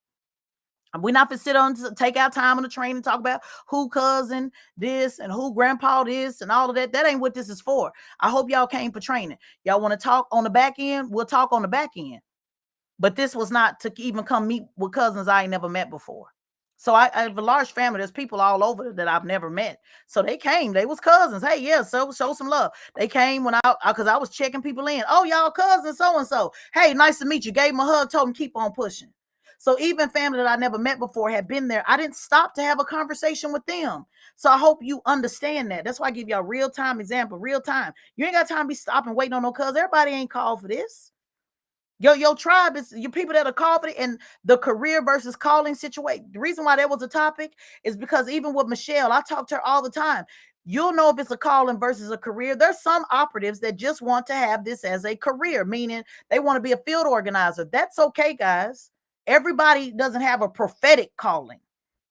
We're not to sit on to take our time on the train and talk about who cousin this and who grandpa this and all of that. That ain't what this is for. I hope y'all came for training. Y'all want to talk on the back end? We'll talk on the back end. But this was not to even come meet with cousins I ain't never met before. So I have a large family. There's people all over that I've never met. So they came. They was cousins. Hey, yeah, so show some love. They came when because I was checking people in. Oh, y'all cousins, so and so. Hey, nice to meet you. Gave them a hug. Told them keep on pushing. So even family that I never met before had been there. I didn't stop to have a conversation with them. So I hope you understand that. That's why I give y'all real time example. Real time. You ain't got time to be stopping waiting on no cousins. Everybody ain't called for this. Your tribe is your people that are called for it. And the career versus calling situation. The reason why that was a topic is because even with Michelle, I talk to her all the time. You'll know if it's a calling versus a career. There's some operatives that just want to have this as a career, meaning they want to be a field organizer. That's okay, guys. Everybody doesn't have a prophetic calling.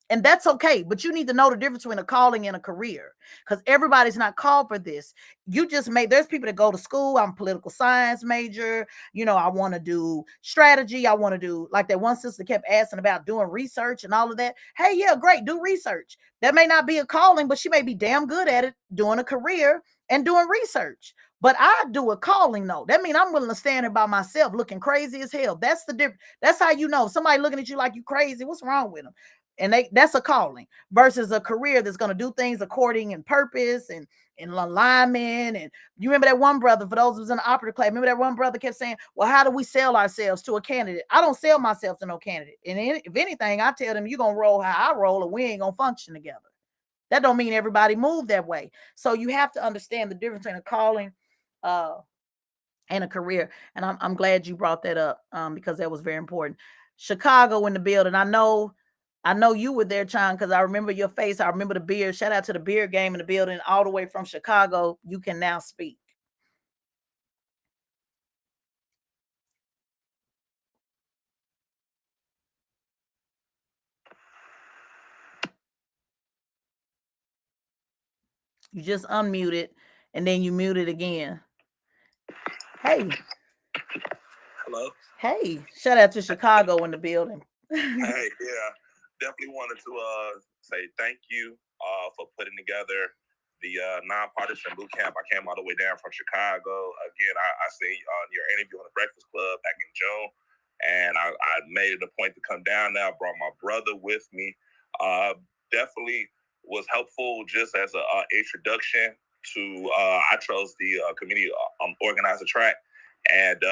And that's okay, but you need to know the difference between a calling and a career, because everybody's not called for this. There's people that go to school. I'm a political science major. I want to do strategy. I want to do, like that one sister kept asking about doing research and all of that. Hey, yeah, great. Do research. That may not be a calling, but she may be damn good at it, doing a career and doing research. But I do a calling though. That means I'm willing to stand here by myself looking crazy as hell. That's the difference. That's how you know somebody looking at you like you crazy. What's wrong with them? And that's a calling versus a career that's going to do things according and purpose and alignment. And you remember that one brother, for those who's in the operative class, remember that one brother kept saying, well, how do we sell ourselves to a candidate? I don't sell myself to no candidate. And if anything, I tell them, you're going to roll how I roll, or we ain't going to function together. That don't mean everybody move that way. So you have to understand the difference between a calling and a career. And I'm glad you brought that up, because that was very important. Chicago in the building. I know you were there, Chan, because I remember your face. I remember the beer. Shout out to the beer game in the building, all the way from Chicago. You can now speak. You just unmuted, and then you muted again. Hey. Hello. Hey. Shout out to Chicago in the building. Hey, yeah. Definitely wanted to say thank you for putting together the Nonpartisan Bootcamp. I came all the way down from Chicago. Again, I seen your interview on the Breakfast Club back in June, and I made it a point to come down there. I brought my brother with me. Definitely was helpful just as an introduction to, I chose the community organizer track, and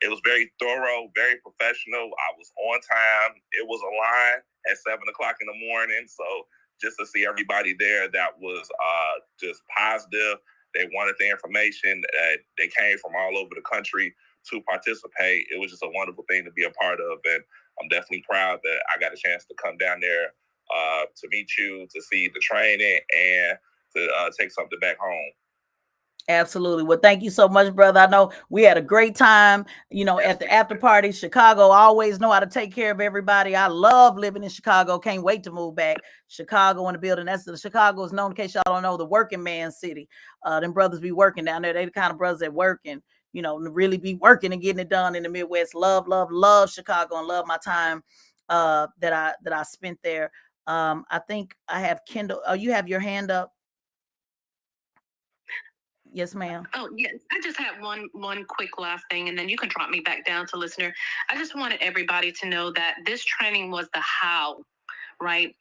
it was very thorough, very professional. I was on time. It was a line at 7 o'clock in the morning. So just to see everybody there that was just positive. They wanted the information. They came from all over the country to participate. It was just a wonderful thing to be a part of. And I'm definitely proud that I got a chance to come down there to meet you, to see the training, and to take something back home. Absolutely. Well, thank you so much, brother. I know we had a great time, at the after party. Chicago always know how to take care of everybody. I love living in Chicago. Can't wait to move back. Chicago in the building. That's the Chicago is known, in case y'all don't know, the working man city. Them brothers be working down there. They the kind of brothers that work and, really be working and getting it done in the Midwest. Love, love, love Chicago and love my time that I spent there. I think I have Kendall. Oh, you have your hand up. Yes, ma'am. Oh, yes. I just had one quick last thing, and then you can drop me back down to listener. I just wanted everybody to know that this training was the how, right?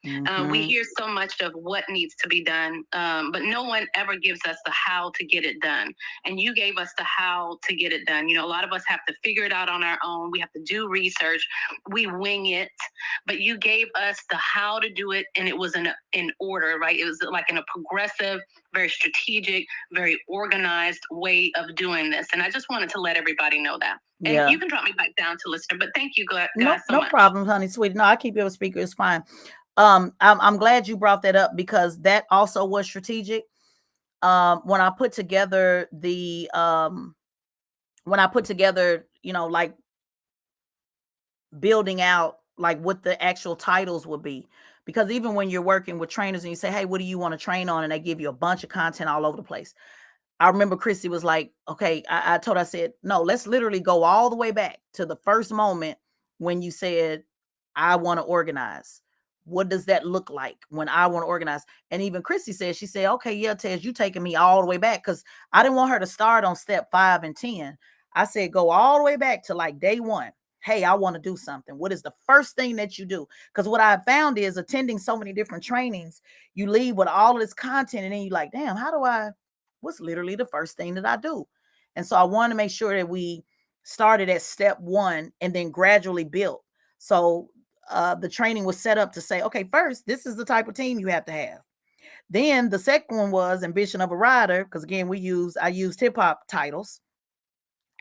We hear so much of what needs to be done, but no one ever gives us the how to get it done. And you gave us the how to get it done. A lot of us have to figure it out on our own. We have to do research. We wing it, but you gave us the how to do it, and it was in order, right? It was like in a progressive, very strategic, very organized way of doing this. And I just wanted to let everybody know that. And you can drop me back down to listener, but thank you guys so much. No problem, honey, sweetie. No, I keep you a speaker. It's fine. I'm glad you brought that up because that also was strategic. When I put together like building out like what the actual titles would be, because even when you're working with trainers and you say, hey, what do you want to train on? And they give you a bunch of content all over the place. I remember Chrissy was like, okay, I said, no, let's literally go all the way back to the first moment when you said, I want to organize. What does that look like when I want to organize? And even Chrissy said, she said, okay, yeah, Tez, you taking me all the way back. Cause I didn't want her to start on step 5 and 10. I said, go all the way back to like day 1. Hey, I want to do something. What is the first thing that you do? Because what I found is attending so many different trainings, you leave with all of this content and then you're like, damn, what's literally the first thing that I do? And so I want to make sure that we started at step 1 and then gradually built. So the training was set up to say, okay, first, this is the type of team you have to have. Then the second one was ambition of a rider, because again, I used hip hop titles.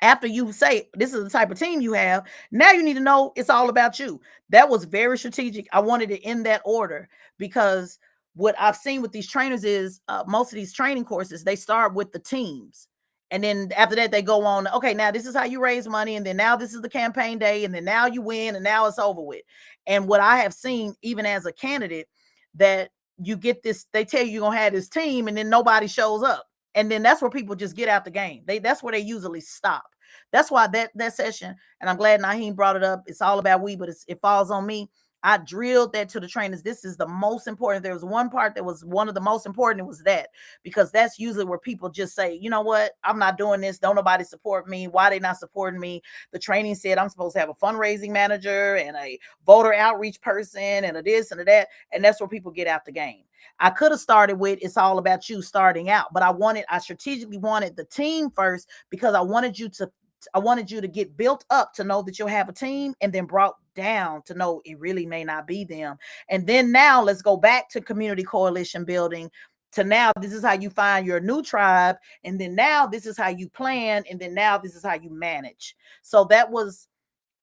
After you say this is the type of team you have, now you need to know it's all about you. That was very strategic. I wanted it in that order because what I've seen with these trainers is most of these training courses, they start with the teams. And then after that, they go on, okay, now this is how you raise money. And then now this is the campaign day. And then now you win and now it's over with. And what I have seen, even as a candidate, that you get this, they tell you you're going to have this team and then nobody shows up. And then that's where people just get out the game. That's where they usually stop. That's why that session, and I'm glad Naheem brought it up. It's all about we, but it falls on me. I drilled that to the trainers. This is the most important. There was one part that was one of the most important. It was that, because that's usually where people just say, you know what, I'm not doing this. Don't nobody support me. Why they not supporting me? The training said I'm supposed to have a fundraising manager and a voter outreach person and a this and a that. And that's where people get out the game. I could have started with it's all about you starting out, but I strategically wanted the team first because I wanted you to get built up to know that you'll have a team, and then brought down to know it really may not be them. And then now let's go back to community coalition building, to now this is how you find your new tribe. And then now this is how you plan. And then now this is how you manage. So that was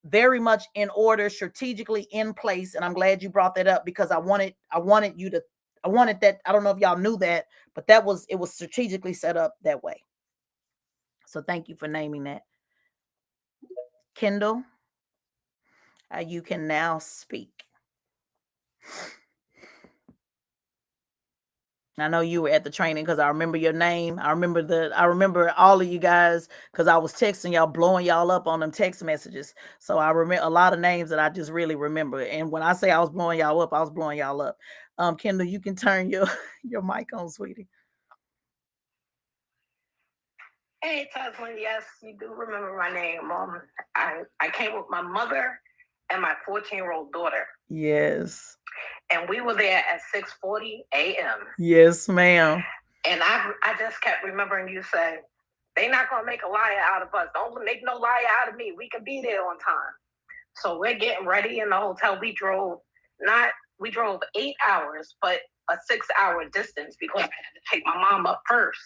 very much in order, strategically in place. And I'm glad you brought that up because I wanted that. I don't know if y'all knew that, but it was strategically set up that way. So thank you for naming that. Kendall, you can now speak. I know you were at the training because I remember your name. I remember all of you guys because I was texting y'all, blowing y'all up on them text messages. So I remember a lot of names that I just really remember. And when I say I was blowing y'all up, I was blowing y'all up. Kendall, you can turn your mic on, sweetie. Hey, Tezlyn, yes, you do remember my name. I came with my mother and my 14-year-old daughter. Yes. And we were there at 6:40 a.m. Yes, ma'am. And I just kept remembering you say, they're not going to make a liar out of us. Don't make no liar out of me. We can be there on time. So we're getting ready in the hotel. We drove 8 hours, but a 6-hour distance because I had to take my mom up first.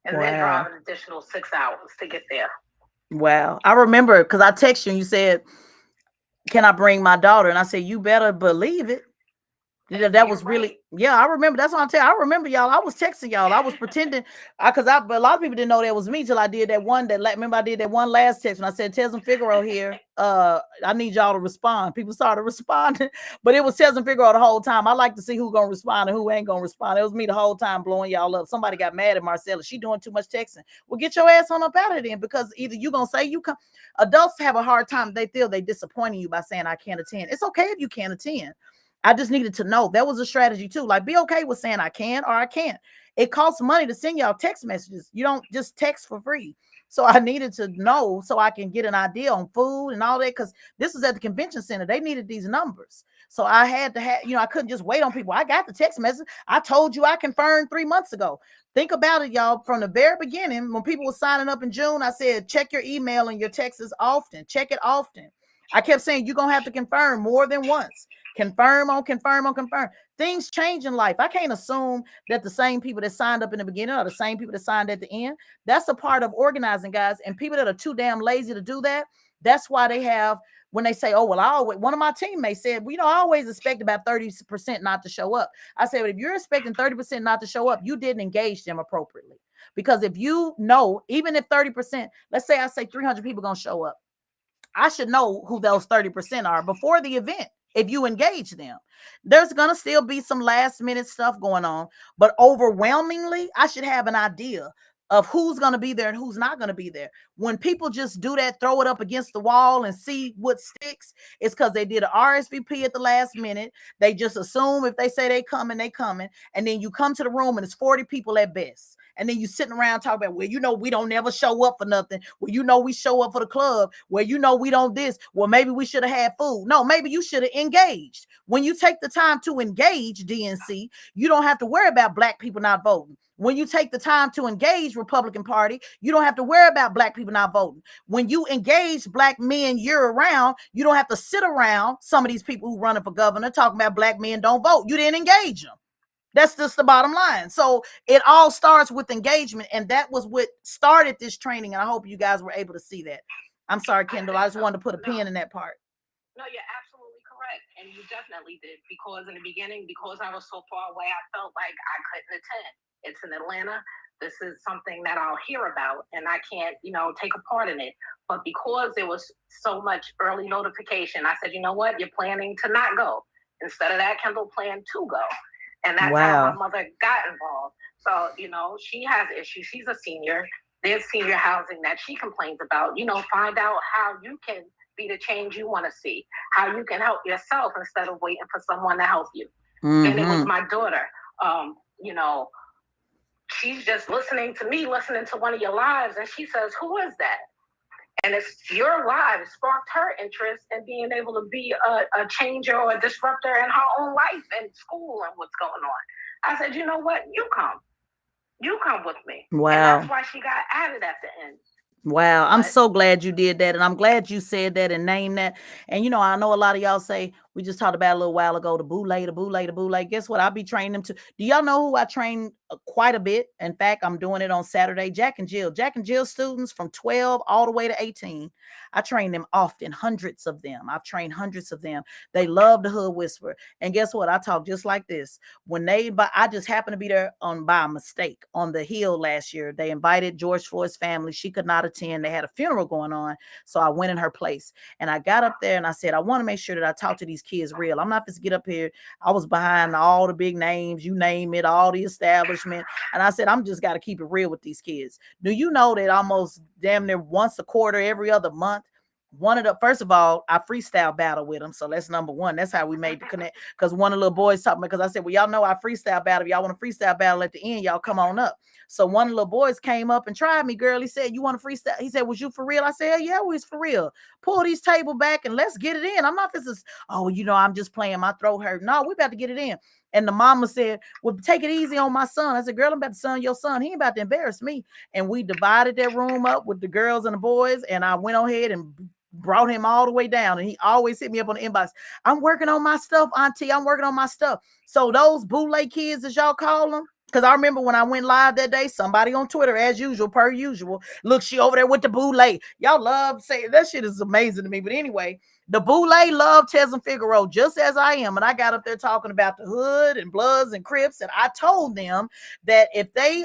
And then drive an additional 6 hours to get there. Wow. I remember because I texted you and you said, can I bring my daughter? And I said, you better believe it. Yeah, that was really, yeah, I remember. That's what I'm telling you. I remember y'all. I was texting y'all. I was pretending, but a lot of people didn't know that was me till I did that one. Remember I did that one last text when I said Tezlyn Figaro here. I need y'all to respond. People started responding, but it was Tezlyn Figaro the whole time. I like to see who gonna respond and who ain't gonna respond. It was me the whole time blowing y'all up. Somebody got mad at Marcella. She doing too much texting. Well, get your ass on up out of there, because either you gonna say you come. Adults have a hard time. They feel they disappointing you by saying I can't attend. It's okay if you can't attend. I just needed to know. That was a strategy too. Like, be okay with saying I can or I can't. It costs money to send y'all text messages. You don't just text for free. So I needed to know so I can get an idea on food and all that, because this was at the convention center. They needed these numbers. So I had to have, I couldn't just wait on people. I got the text message. I told you I confirmed 3 months ago. Think about it, y'all. From the very beginning, when people were signing up in June, I said, check your email and your texts often. Check it often. I kept saying, you're going to have to confirm more than once. Confirm on confirm on confirm. Things change in life. I can't assume that the same people that signed up in the beginning are the same people that signed at the end. That's a part of organizing, guys. And people that are too damn lazy to do that, that's why they have, when they say, oh, well, one of my teammates said, well, I always expect about 30% not to show up. I said, but if you're expecting 30% not to show up, you didn't engage them appropriately. Because if you know, even if 30%, let's say I say 300 people going to show up, I should know who those 30% are before the event. If you engage them, there's going to still be some last minute stuff going on, but overwhelmingly, I should have an idea of who's going to be there and who's not going to be there. When people just do that, throw it up against the wall and see what sticks, it's because they did an RSVP at the last minute. They just assume if they say they coming, they coming. And then you come to the room and it's 40 people at best. And then you sitting around talking about, well, we don't never show up for nothing. Well, we show up for the club. Well, we don't this. Well, maybe we should have had food. No, maybe you should have engaged. When you take the time to engage, DNC, you don't have to worry about black people not voting. When you take the time to engage Republican Party, you don't have to worry about black people not voting. When you engage black men year round, you don't have to sit around some of these people who running for governor talking about black men don't vote. You didn't engage them. That's just the bottom line. So it all starts with engagement. And that was what started this training. And I hope you guys were able to see that. I'm sorry, Kendall. I just wanted to put a pin in that part. No, you're absolutely correct. And you definitely did. Because in the beginning, because I was so far away, I felt like I couldn't attend. It's in Atlanta. This is something that I'll hear about and I can't, take a part in it. But because there was so much early notification, I said, you know what? You're planning to not go. Instead of that, Kendall planned to go. And that's how my mother got involved. So, she has issues. She's a senior. There's senior housing that she complains about. Find out how you can be the change you want to see, how you can help yourself instead of waiting for someone to help you. Mm-hmm. And it was my daughter. She's just listening to me, listening to one of your lives, and she says, who is that? And it's your live sparked her interest in being able to be a changer or a disruptor in her own life and school and what's going on. I said, you know what? You come with me. Wow. And that's why she got added at the end. Wow. I'm so glad you did that. And I'm glad you said that and named that. And, I know a lot of y'all say, we just talked about a little while ago, the boule. Guess what? I'll be training them too. Do y'all know who I train quite a bit? In fact, I'm doing it on Saturday. Jack and Jill students from 12 all the way to 18. I train them often, hundreds of them. I've trained hundreds of them. They love the Hood Whisperer. And guess what? I talk just like this. I just happened to be there by mistake on the Hill last year. They invited George Floyd's family. She could not attend. They had a funeral going on. So I went in her place and I got up there and I said, I want to make sure that I talk to these kids real. I'm not just get up here. I was behind all the big names, you name it, all the establishment. And I said, I'm just got to keep it real with these kids. Do you know that almost damn near once a quarter, every other month, first of all, I freestyle battle with them. So that's number one. That's how we made the connect. Because one of the little boys talking because I said, well, y'all know I freestyle battle. If y'all want to freestyle battle at the end, y'all come on up. So one of the little boys came up and tried me, girl. He said, you want to freestyle? He said, was you for real? I said, yeah, we was for real. Pull these table back and let's get it in. I'm not just, I'm just playing, my throat hurt. No, we about to get it in. And the mama said, well, take it easy on my son. I said, girl, I'm about to son your son. He ain't about to embarrass me. And we divided that room up with the girls and the boys. And I went ahead and brought him all the way down. And he always hit me up on the inbox. I'm working on my stuff, auntie. I'm working on my stuff. So those boule kids, as y'all call them, because I remember when I went live that day, somebody on Twitter, as usual, per usual, look, she over there with the boule. Y'all love saying that shit is amazing to me. But anyway, The Boulay love Tezlyn Figaro just as I am. And I got up there talking about the hood and Bloods and Crips. And I told them that if they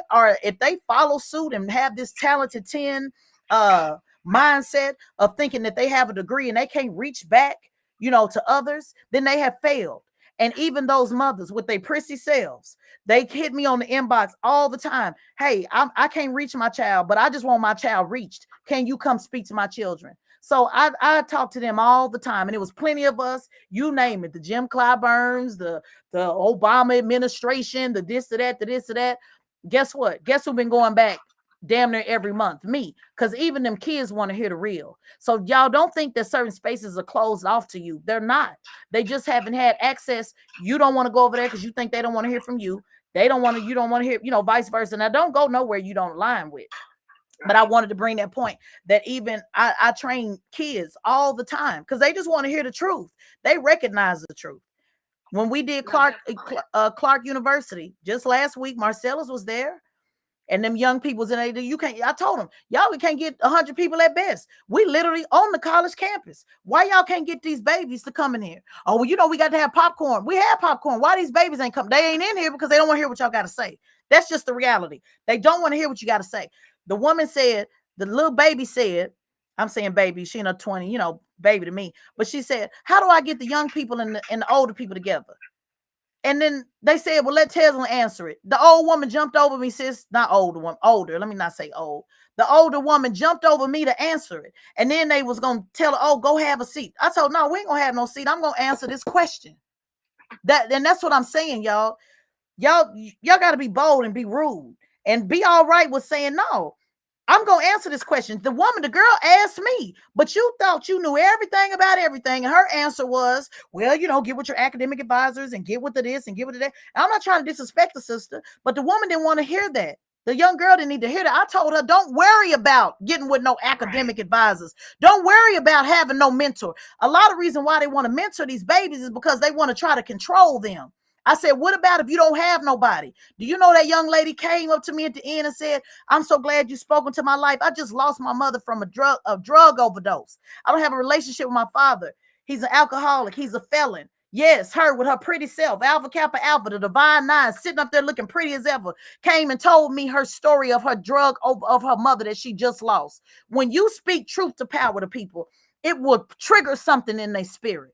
follow suit and have this talented 10 mindset of thinking that they have a degree and they can't reach back, to others, then they have failed. And even those mothers with their prissy selves, they hit me on the inbox all the time. Hey, I can't reach my child, but I just want my child reached. Can you come speak to my children? So I talk to them all the time, and it was plenty of us. You name it, the Jim Clyburns, the Obama administration, the this to that, the this to that. Guess what? Guess who been going back damn near every month? Me, because even them kids want to hear the real. So y'all don't think that certain spaces are closed off to you. They're not. They just haven't had access. You don't want to go over there because you think they don't want to hear from you. They don't want to. You don't want to hear. Vice versa. Now don't go nowhere you don't align with. But I wanted to bring that point that even I train kids all the time because they just want to hear the truth. They recognize the truth. When we did Clark University just last week, Marcellus was there. And them young people's in AD, I told them, y'all, we can't get 100 people at best. We literally on the college campus. Why y'all can't get these babies to come in here? Oh, well, we got to have popcorn. We have popcorn. Why these babies ain't come? They ain't in here because they don't want to hear what y'all got to say. That's just the reality. They don't want to hear what you got to say. The woman said, the little baby said, I'm saying baby, she in her 20, baby to me. But she said, how do I get the young people and the older people together? And then they said, well, let Tezlyn answer it. The old woman jumped over me, sis. Not older one, older. Let me not say old. The older woman jumped over me to answer it. And then they was going to tell her, oh, go have a seat. I told, no, we ain't going to have no seat. I'm going to answer this question. And that's what I'm saying, y'all. Y'all got to be bold and be rude and be all right with saying no. I'm going to answer this question. The girl asked me, but you thought you knew everything about everything. And her answer was, well, get with your academic advisors and get with the this and get with the that. And I'm not trying to disrespect the sister, but the woman didn't want to hear that. The young girl didn't need to hear that. I told her, don't worry about getting with no academic advisors. Don't worry about having no mentor. A lot of reason why they want to mentor these babies is because they want to try to control them. I said, what about if you don't have nobody? Do you know that young lady came up to me at the end and said, I'm so glad you spoke into my life. I just lost my mother from a drug overdose. I don't have a relationship with my father. He's an alcoholic. He's a felon. Yes, her with her pretty self, Alpha Kappa Alpha, the Divine Nine, sitting up there looking pretty as ever, came and told me her story of her of her mother that she just lost. When you speak truth to power to people, it will trigger something in their spirit.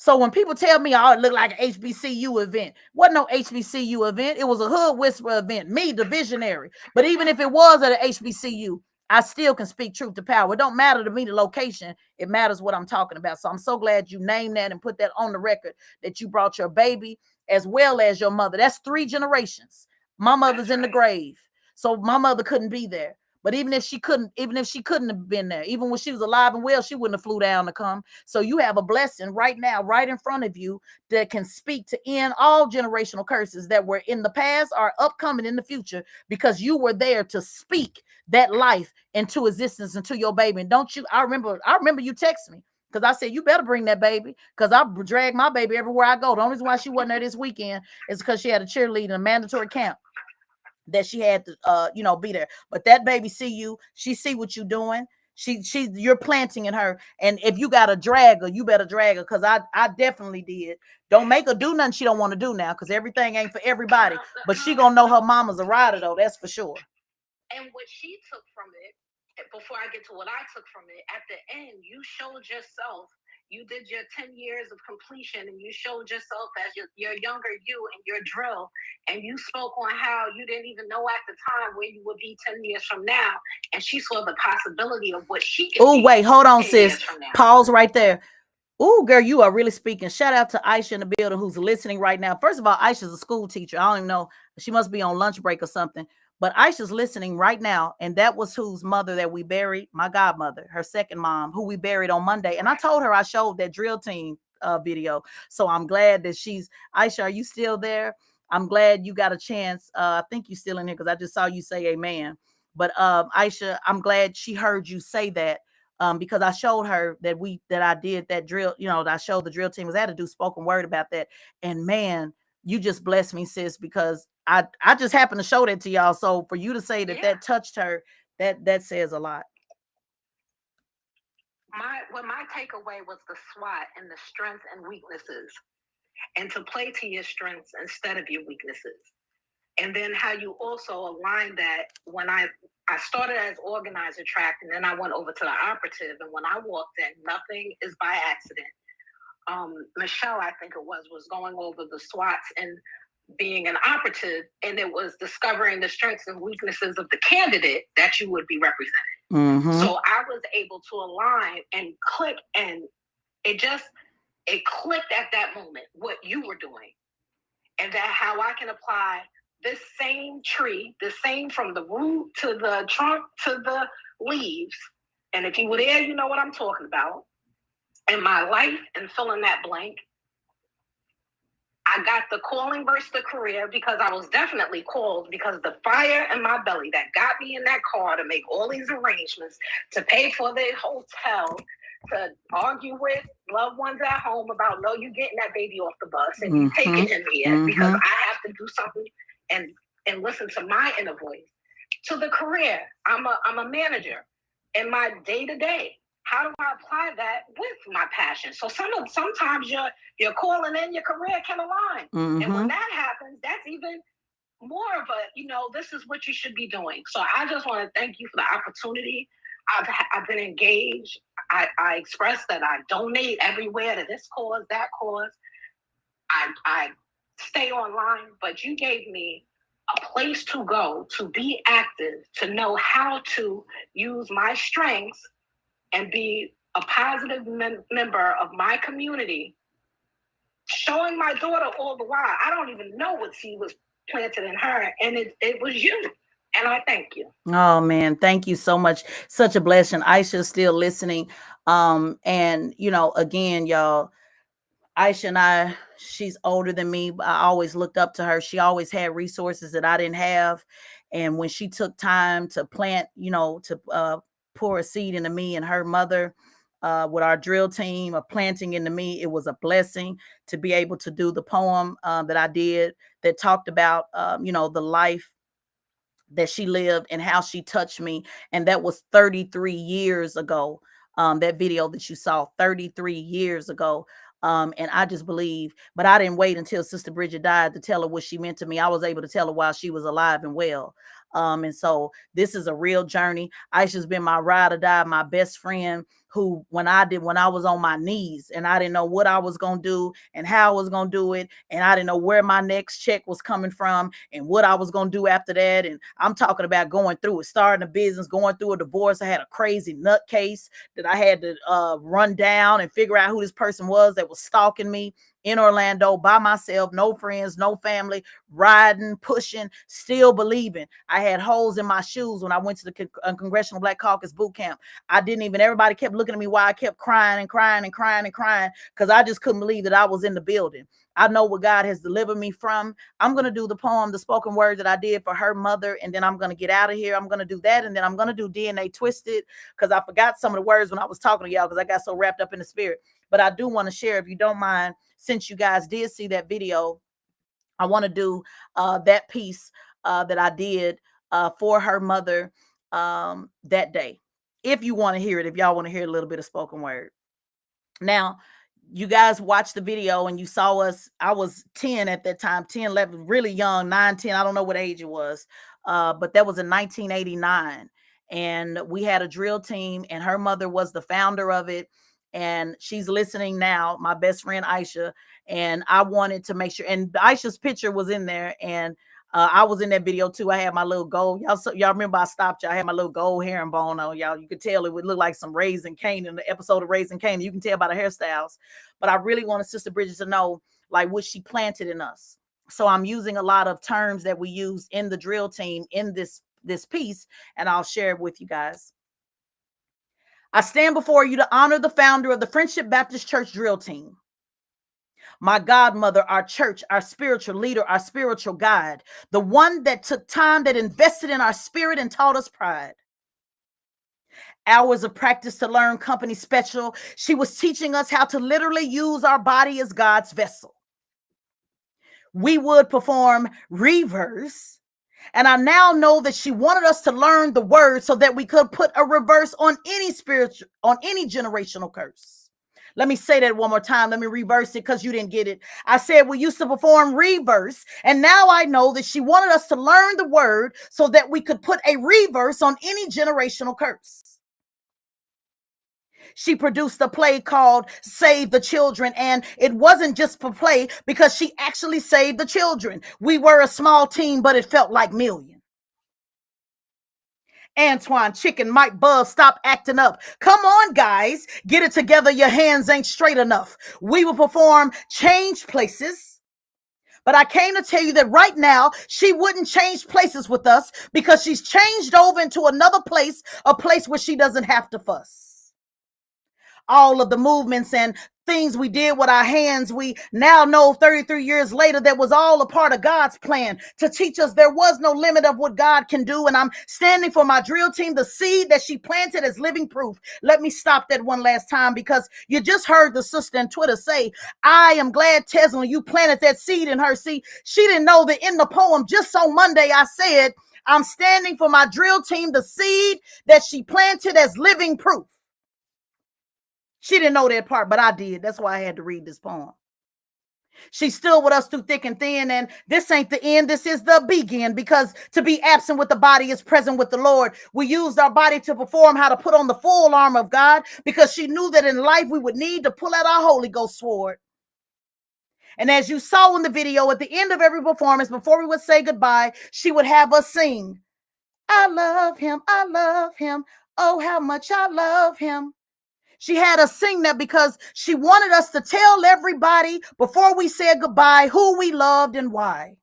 So when people tell me, oh, it looked like an HBCU event, wasn't no HBCU event. It was a hood whisper event, me, the visionary. But even if it was at an HBCU, I still can speak truth to power. It don't matter to me the location. It matters what I'm talking about. So I'm so glad you named that and put that on the record, that you brought your baby as well as your mother. That's 3 generations. My mother's in the grave. So my mother couldn't be there. But even if she couldn't have been there, even when she was alive and well, she wouldn't have flew down to come. So you have a blessing right now, right in front of you, that can speak to end all generational curses that were in the past or upcoming in the future, because you were there to speak that life into existence into your baby. And don't you, I remember you texted me, because I said, you better bring that baby, because I drag my baby everywhere I go. The only reason why she wasn't there this weekend is because she had a cheerleading, a mandatory camp that she had to be there. But that baby see you, she see what you doing. You're planting in her. And if you got to drag her, you better drag her, because I definitely did. Don't make her do nothing she don't want to do now, because everything ain't for everybody. But she gonna know her mama's a rider though, that's for sure. And what she took from it, before I get to what I took from it, at the end, you showed yourself. You did your 10 years of completion, and you showed yourself as your younger you and your drill. And you spoke on how you didn't even know at the time where you would be 10 years from now. And she saw the possibility of what she could be. Oh, wait, hold on, sis. Pause right there. Oh, girl, you are really speaking. Shout out to Aisha in the building who's listening right now. First of all, Aisha's a school teacher. I don't even know. She must be on lunch break or something. But Aisha's listening right now. And that was whose mother that we buried, my godmother, her second mom, who we buried on Monday. And I told her I showed that drill team video. So I'm glad that Aisha, are you still there? I'm glad you got a chance. I think you're still in here because I just saw you say amen. But Aisha, I'm glad she heard you say that. Because I showed her that I did that drill, that I showed the drill team was had to do spoken word about that. And man, you just blessed me, sis, because I just happened to show that to y'all. So for you to say that that touched her, that says a lot. my takeaway was the SWOT and the strengths and weaknesses, and to play to your strengths instead of your weaknesses. And then how you also align that when I started as organizer track, and then I went over to the operative, and when I walked in, nothing is by accident. Michelle, I think it was going over the SWOTs and being an operative, and it was discovering the strengths and weaknesses of the candidate that you would be representing. Mm-hmm. So I was able to align and click, and it clicked at that moment what you were doing, and that how I can apply this same tree, the same from the root to the trunk to the leaves. And if you were there, you know what I'm talking about. In my life and fill in that blank, I got the calling versus the career because I was definitely called, because the fire in my belly that got me in that car to make all these arrangements, to pay for the hotel, to argue with loved ones at home about, no, you getting that baby off the bus and you taking him here because I have to do something and listen to my inner voice. To the career, I'm a manager in my day-to-day. How do I apply that with my passion? So sometimes your calling and your career can align. And when that happens, that's even more of a, this is what you should be doing. So I just want to thank you for the opportunity. I've been engaged. I express that I donate everywhere to this cause, that cause. I stay online, but you gave me a place to go, to be active, to know how to use my strengths and be a positive member of my community, showing my daughter all the while. I don't even know what seed was planted in her, and it was you. And I thank you. Oh man, thank you so much. Such a blessing. Aisha's still listening. And again, y'all, Aisha and I, she's older than me, but I always looked up to her. She always had resources that I didn't have. And when she took time to plant, to pour a seed into me and her mother, with our drill team of planting into me, it was a blessing to be able to do the poem that I did that talked about, the life that she lived and how she touched me. And that was 33 years ago. That video that you saw 33 years ago. And I just believe, but I didn't wait until Sister Bridget died to tell her what she meant to me. I was able to tell her while she was alive and well. And so this is a real journey. Aisha's been my ride or die, my best friend, who when I was on my knees and I didn't know what I was going to do and how I was going to do it. And I didn't know where my next check was coming from and what I was going to do after that. And I'm talking about going through it, starting a business, going through a divorce. I had a crazy nut case that I had to run down and figure out who this person was that was stalking me in Orlando by myself, no friends, no family, riding, pushing, still believing. I had holes in my shoes when I went to the Congressional Black Caucus Bootcamp. Everybody kept looking at me while I kept crying and crying and crying and crying because I just couldn't believe that I was in the building. I know what God has delivered me from. I'm going to do the poem, the spoken word that I did for her mother, and then I'm going to get out of here. I'm going to do that, and then I'm going to do DNA Twisted because I forgot some of the words when I was talking to y'all because I got so wrapped up in the spirit. But I do want to share, if you don't mind, since you guys did see that video, I want to do that piece that I did for her mother that day. If you want to hear it, if y'all want to hear a little bit of spoken word. Now, you guys watched the video and you saw us. I was 10 at that time, 10, 11, really young, 9, 10. I don't know what age it was. But that was in 1989. And we had a drill team and her mother was the founder of it. And she's listening now, my best friend Aisha. And I wanted to make sure, and Aisha's picture was in there. And I was in that video too. I had my little gold. Y'all remember I stopped you. I had my little gold herringbone on, y'all. You could tell it would look like some Raising Cane in the episode of Raising Cane. You can tell by the hairstyles. But I really wanted Sister Bridget to know like what she planted in us. So I'm using a lot of terms that we use in the drill team in this piece, and I'll share it with you guys. I stand before you to honor the founder of the Friendship Baptist Church drill team. My godmother, our church, our spiritual leader, our spiritual guide, the one that took time, that invested in our spirit and taught us pride. Hours of practice to learn company special. She was teaching us how to literally use our body as God's vessel. We would perform reverse And I now know that she wanted us to learn the word so that we could put a reverse on any generational curse. Let me say that one more time. Let me reverse it because you didn't get it. I said we used to perform reverse, and now I know that she wanted us to learn the word so that we could put a reverse on any generational curse. She produced a play called Save the Children, and it wasn't just for play because she actually saved the children. We were a small team, but it felt like millions. Antoine, Chicken, Mike, Buzz, stop acting up. Come on, guys. Get it together. Your hands ain't straight enough. We will perform Change Places. But I came to tell you that right now, she wouldn't change places with us because she's changed over into another place, a place where she doesn't have to fuss. All of the movements and things we did with our hands, we now know 33 years later that was all a part of God's plan to teach us there was no limit of what God can do. And I'm standing for my drill team, the seed that she planted as living proof. Let me stop that one last time because you just heard the sister on Twitter say, I am glad, Tezlyn, you planted that seed in her. See, she didn't know that in the poem just on Monday I said, I'm standing for my drill team, the seed that she planted as living proof. She didn't know that part, but I did. That's why I had to read this poem. She stood with us through thick and thin, and this ain't the end. This is the begin, because to be absent with the body is present with the Lord. We used our body to perform how to put on the full armor of God because she knew that in life we would need to pull out our Holy Ghost sword. And as you saw in the video, at the end of every performance, before we would say goodbye, she would have us sing, I love him, oh, how much I love him. She had us sing that because she wanted us to tell everybody before we said goodbye who we loved and why.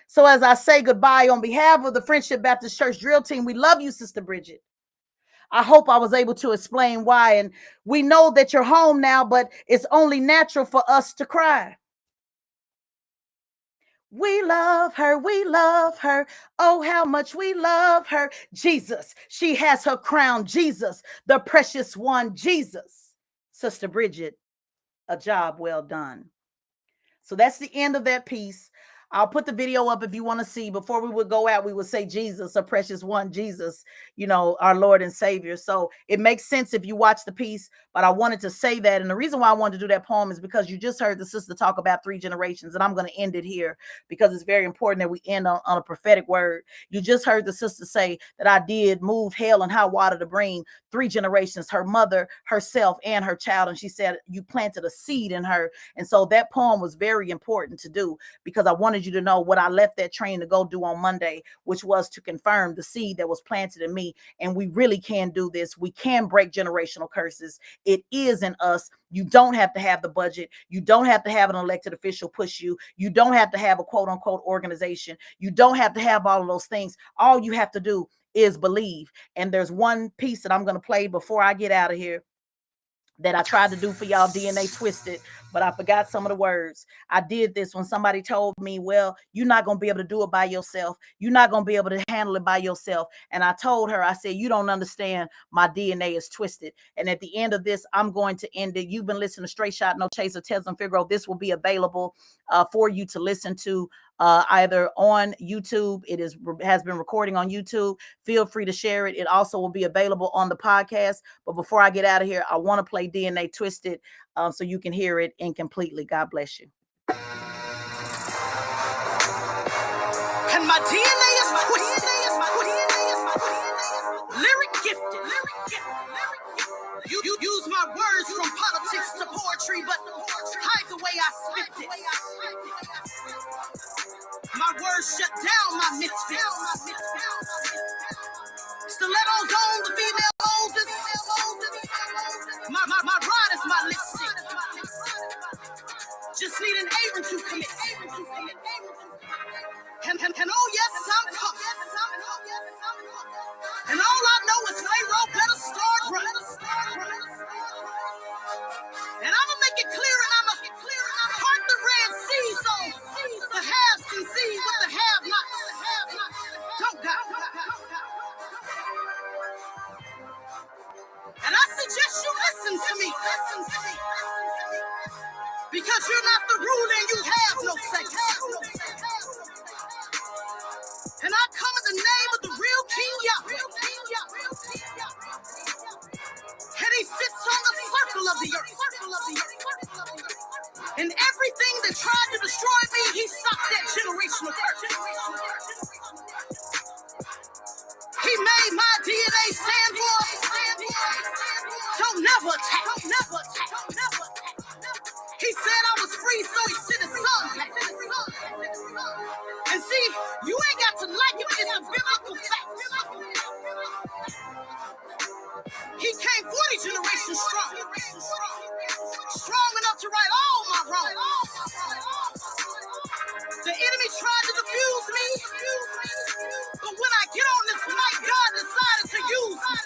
So as I say goodbye on behalf of the Friendship Baptist Church drill team, we love you, Sister Bridget. I hope I was able to explain why. And we know that you're home now, but it's only natural for us to cry. We love her. We love her. Oh, how much we love her. Jesus, she has her crown. Jesus, the precious one. Jesus, Sister Bridget, a job well done. So that's the end of that piece. I'll put the video up if you want to see. Before we would go out, we would say Jesus, a precious one, Jesus, our Lord and Savior. So it makes sense if you watch the piece, but I wanted to say that. And the reason why I wanted to do that poem is because you just heard the sister talk about 3 generations, and I'm going to end it here because it's very important that we end on a prophetic word. You just heard the sister say that I did move hell and high water to bring 3 generations, her mother, herself, and her child. And she said, you planted a seed in her. And so that poem was very important to do because I wanted you to know what I left that train to go do on Monday, which was to confirm the seed that was planted in me. And we really can do this. We can break generational curses. It is in us. You don't have to have the budget. You don't have to have an elected official push you. You don't have to have a quote unquote organization. You don't have to have all of those things. All you have to do is believe. And there's one piece that I'm going to play before I get out of here that I tried to do for y'all, DNA Twisted, but I forgot some of the words. I did this when somebody told me, well, you're not going to be able to do it by yourself. You're not going to be able to handle it by yourself. And I told her, I said, you don't understand. My DNA is twisted. And at the end of this, I'm going to end it. You've been listening to Straight Shot, No Chaser, Tezlyn Figaro. This will be available for you to listen to either on YouTube. It has been recording on YouTube. Feel free to share it. It also will be available on the podcast. But before I get out of here, I want to play DNA Twisted so you can hear it incompletely. God bless you. And my DNA is twisted. Lyric gifted. You use my words from politics to poetry, but hide the way I spit this. My words shut down my misfits. Stilettos on the female Moses. My rod is my lipstick. Just need an Aaron to commit. And oh yes, I'm coming. And all I know is Pharaoh better start running. And I'm gonna make it clear, and I'm gonna part the Red Sea so the haves can see what the have-nots don't got. And I suggest you listen to me. Because you're not the ruler and you have no say. And I come in the name of the real King Yahweh. And he sits on the circle of the earth. And everything that tried to destroy me, he stopped that generational curse. He made my DNA stand for. Don't never attack. He said I was free, so he sent his son back. And see, you ain't got to like it, it's a biblical fact. He came 40 generations strong. Strong enough to right all my wrongs. The enemy tried to defuse me. But when I get on this mic, God decided to use me.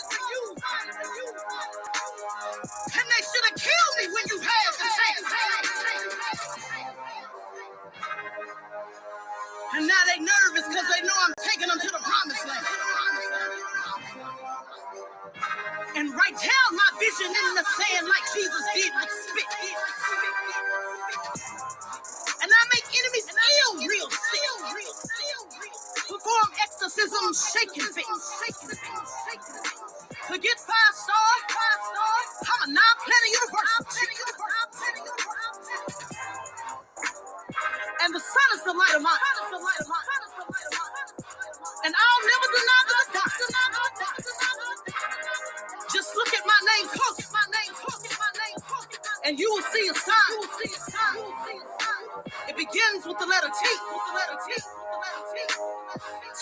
And they should have killed me when you had the chance. And now they nervous because they know I'm taking them to the promised land. And write down my vision in the sand like Jesus did with spit. And I make enemies ill real still. Perform exorcism, shaking things. Forget 5-star. I'm a non-planet university. And the sun is the light of mine. And I'll never deny the God. Just look at my name close. And you will see a sign. It begins with the letter T.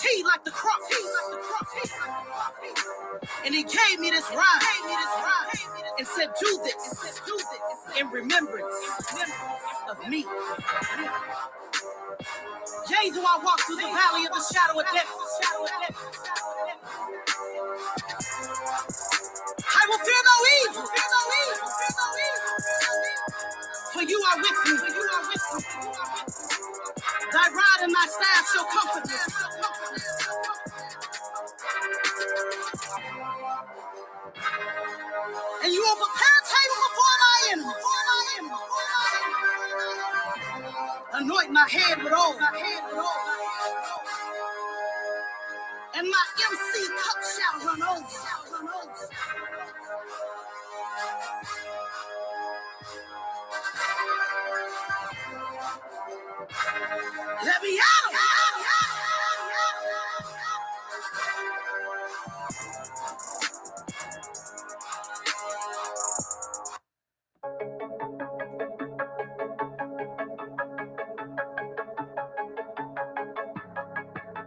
T like the cross. And he gave me this rhyme. And said, do this in remembrance of me. Yea, do I walk through the valley of the shadow of death, I will fear no evil. For you are with me. Thy rod and thy staff shall comfort me. And you will prepare a table before my enemies. Anoint my head with oil. And my MC cup shall run over. Let me out.